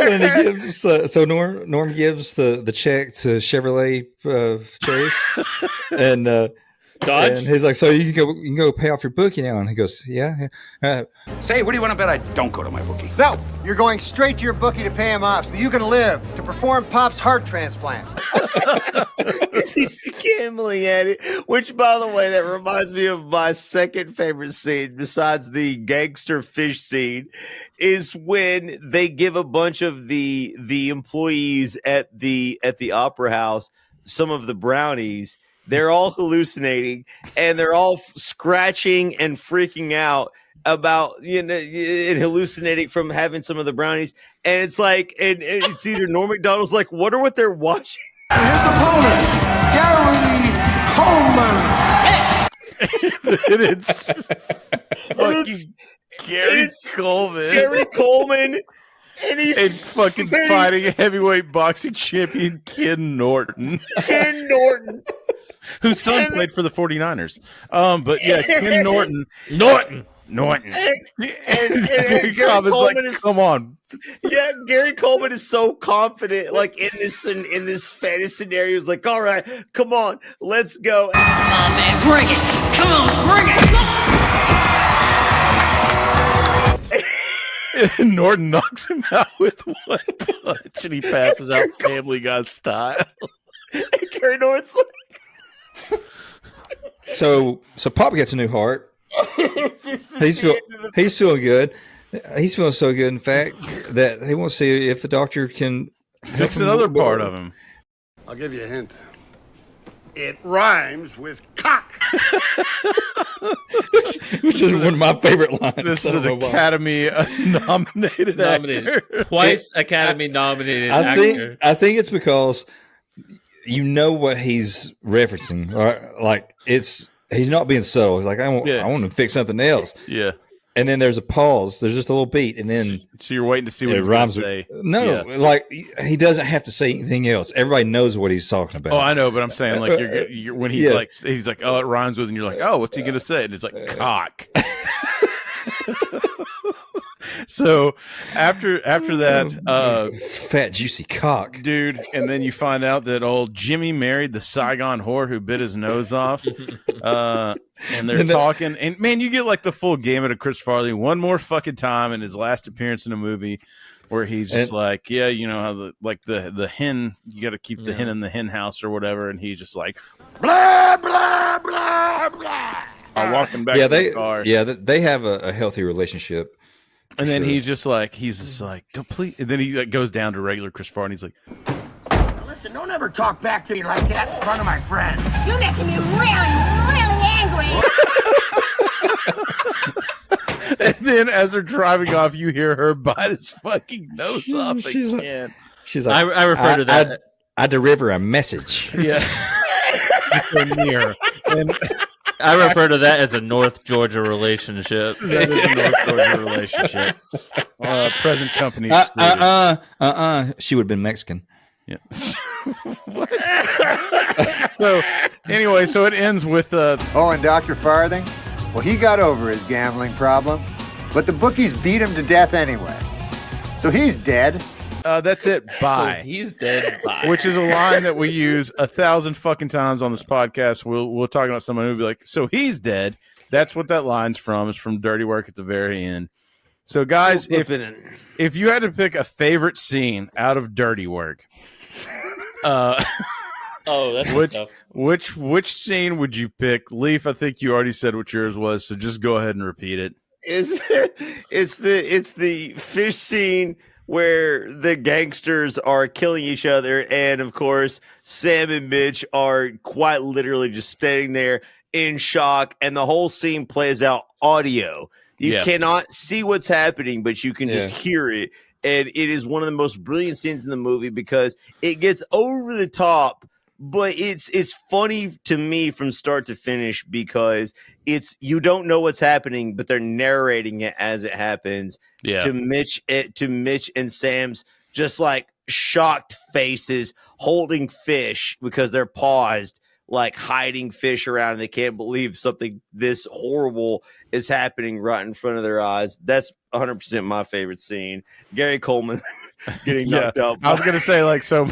[SPEAKER 3] and he gives so Norm gives the check to Chevrolet Chase, and
[SPEAKER 11] Dodge.
[SPEAKER 3] And he's like, "So you can go pay off your bookie now?" And he goes, "Yeah."
[SPEAKER 1] Say, what do you want to bet I don't go to my bookie?
[SPEAKER 8] No, you're going straight to your bookie to pay him off so you can live to perform Pop's heart transplant.
[SPEAKER 7] He's gambling at it, which, by the way, that reminds me of my second favorite scene besides the gangster fish scene, is when they give a bunch of the employees at the opera house some of the brownies. They're all hallucinating and they're all scratching and freaking out about, and hallucinating from having some of the brownies. And it's like, and it's either Norm Macdonald's like, wonder what they're watching.
[SPEAKER 12] His opponent, Gary Coleman.
[SPEAKER 2] And it's fucking Gary Coleman.
[SPEAKER 7] Gary Coleman. And he's
[SPEAKER 2] fucking fighting heavyweight boxing champion Ken Norton.
[SPEAKER 7] Ken Norton.
[SPEAKER 2] Whose son played for the 49ers. But yeah, Ken Norton.
[SPEAKER 7] And
[SPEAKER 2] Gary
[SPEAKER 7] Gary
[SPEAKER 2] Coleman's
[SPEAKER 7] Coleman
[SPEAKER 2] like,
[SPEAKER 7] is,
[SPEAKER 2] come on.
[SPEAKER 7] Yeah, Gary Coleman is so confident, like in this fantasy scenario. He's like, all right, come on, let's go.
[SPEAKER 16] Come on, man, bring it. Come on, bring it.
[SPEAKER 2] And Norton knocks him out with one punch, and he passes out Family Guy style.
[SPEAKER 7] And Gary Norton's like,
[SPEAKER 3] So Pop gets a new heart. He's feeling good. He's feeling so good, in fact, that he wants to see if the doctor can
[SPEAKER 2] fix another part of him.
[SPEAKER 12] I'll give you a hint. It rhymes with cock.
[SPEAKER 3] which is one of my favorite lines.
[SPEAKER 2] This is an Academy nominated actor.
[SPEAKER 11] Twice Academy nominated actor.
[SPEAKER 3] I think it's because you know what he's referencing. Like he's not being subtle. He's like, I want to fix something else.
[SPEAKER 2] Yeah.
[SPEAKER 3] And then there's a pause. There's just a little beat, and then
[SPEAKER 2] so you're waiting to see what
[SPEAKER 3] it
[SPEAKER 2] he's
[SPEAKER 3] rhymes
[SPEAKER 2] going to say.
[SPEAKER 3] No, like he doesn't have to say anything else. Everybody knows what he's talking about.
[SPEAKER 2] Oh, I know, but I'm saying like you're when he's like, oh, it rhymes with, and you're like, oh, what's he going to say? And it's like cock. So after that,
[SPEAKER 3] fat juicy cock,
[SPEAKER 2] dude, and then you find out that old Jimmy married the Saigon whore who bit his nose off, and they're talking, and man, you get like the full gamut of Chris Farley one more fucking time in his last appearance in a movie, where he's just like, yeah, you know how the hen, you got to keep the hen in the hen house or whatever, and he's just like,
[SPEAKER 12] blah blah blah blah.
[SPEAKER 2] Walking back to the car.
[SPEAKER 3] Yeah, they have a healthy relationship.
[SPEAKER 2] And then he's just like, don't please. And then he like, goes down to regular Chris Farley. And he's like,
[SPEAKER 12] listen, don't ever talk back to me like that in front of my friends.
[SPEAKER 5] You're making me really, really angry.
[SPEAKER 2] and then as they're driving off, you hear her bite his fucking nose off again.
[SPEAKER 3] She's like,
[SPEAKER 11] I refer to that.
[SPEAKER 3] I deliver a message.
[SPEAKER 2] Yeah. Near. And
[SPEAKER 11] I refer to that as a North Georgia relationship.
[SPEAKER 2] That is a North Georgia relationship. Present company.
[SPEAKER 3] She would have been Mexican.
[SPEAKER 2] Yeah. What? So anyway, so it ends with
[SPEAKER 8] Oh, and Dr. Farthing? Well, he got over his gambling problem, but the bookies beat him to death anyway. So he's dead.
[SPEAKER 2] That's it. Bye.
[SPEAKER 11] He's dead. Bye.
[SPEAKER 2] Which is a line that we use 1,000 fucking times on this podcast. We'll talk about someone who'll be like, so he's dead. That's what that line's from. It's from Dirty Work at the very end. So guys, if you had to pick a favorite scene out of Dirty Work,
[SPEAKER 11] that's tough.
[SPEAKER 2] Which scene would you pick? Leaf, I think you already said what yours was, so just go ahead and repeat it.
[SPEAKER 7] It's the fish scene where the gangsters are killing each other, and of course Sam and Mitch are quite literally just standing there in shock, and the whole scene plays out audio. You cannot see what's happening, but you can just hear it, and it is one of the most brilliant scenes in the movie because it gets over the top, but it's funny to me from start to finish because you don't know what's happening, but they're narrating it as it happens.
[SPEAKER 2] Yeah.
[SPEAKER 7] To Mitch and Sam's just like shocked faces, holding fish because they're paused, like hiding fish around, and they can't believe something this horrible is happening right in front of their eyes. That's 100% my favorite scene. Gary Coleman getting knocked out.
[SPEAKER 2] I was gonna say, like, so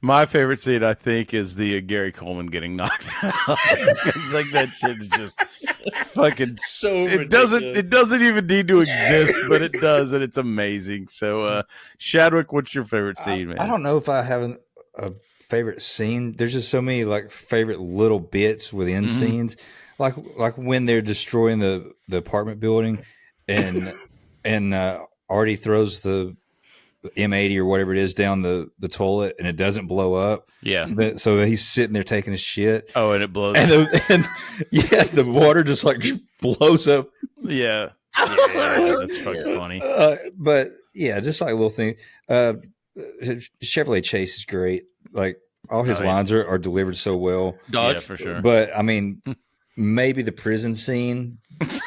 [SPEAKER 2] my favorite scene, I think, is the Gary Coleman getting knocked out. It's like that shit is just fucking
[SPEAKER 11] so
[SPEAKER 2] it doesn't even need to exist, but it does, and it's amazing. So Shadwick, what's your favorite scene, man?
[SPEAKER 3] I don't know if I have a favorite scene. There's just so many like favorite little bits within scenes, like when they're destroying the apartment building, and Artie throws the M80 or whatever it is down the toilet, and it doesn't blow up.
[SPEAKER 2] Yeah.
[SPEAKER 3] So he's sitting there taking his shit.
[SPEAKER 2] Oh, and it blows.
[SPEAKER 3] And the water just like blows up.
[SPEAKER 2] Yeah, that's fucking funny.
[SPEAKER 3] But yeah, just like a little thing. Chevrolet Chase is great. Like all his lines are delivered so well.
[SPEAKER 11] Dodge,
[SPEAKER 2] yeah, for sure.
[SPEAKER 3] But I mean, maybe the prison scene,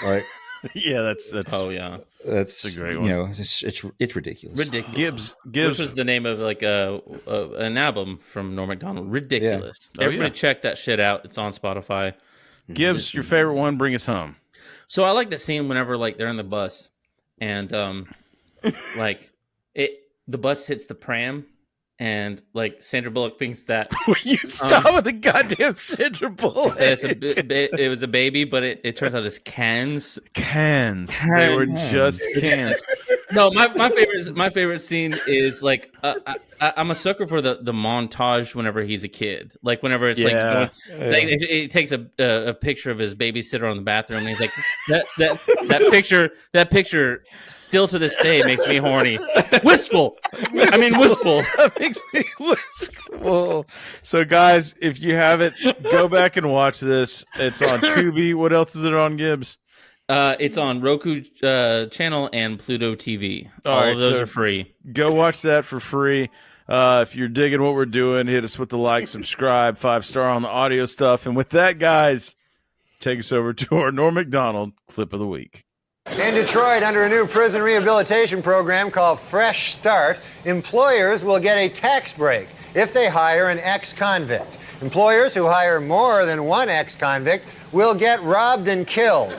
[SPEAKER 3] like
[SPEAKER 2] yeah, that's
[SPEAKER 3] that's
[SPEAKER 2] a great one.
[SPEAKER 3] You know, it's ridiculous.
[SPEAKER 11] Gibbs,
[SPEAKER 2] Gibbs
[SPEAKER 11] which was the name of like an album from Norm Macdonald. Ridiculous.
[SPEAKER 2] Yeah.
[SPEAKER 11] Everybody check that shit out. It's on Spotify.
[SPEAKER 2] Gibbs, your favorite one? Bring us home.
[SPEAKER 11] So I like the scene whenever like they're in the bus and like the bus hits the pram. And like Sandra Bullock thinks that
[SPEAKER 2] you stop with the goddamn Sandra Bullock.
[SPEAKER 11] It was a baby, but it turns out it's cans.
[SPEAKER 2] They were just cans.
[SPEAKER 11] No, my favorite scene is like I'm a sucker for the montage whenever he's a kid. Like whenever it's it takes a picture of his babysitter on the bathroom, and he's like that picture still to this day makes me horny. Wistful.
[SPEAKER 2] That makes me wistful. So guys, if you haven't, go back and watch this. It's on Tubi. What else is it on, Gibbs?
[SPEAKER 11] It's on Roku channel and Pluto TV. All of those are free.
[SPEAKER 2] Go watch that for free. If you're digging what we're doing, hit us with the like, subscribe, 5-star on the audio stuff. And with that, guys, take us over to our Norm Macdonald clip of the week.
[SPEAKER 8] In Detroit, under a new prison rehabilitation program called Fresh Start, employers will get a tax break if they hire an ex-convict. Employers who hire more than one ex-convict will get robbed and killed.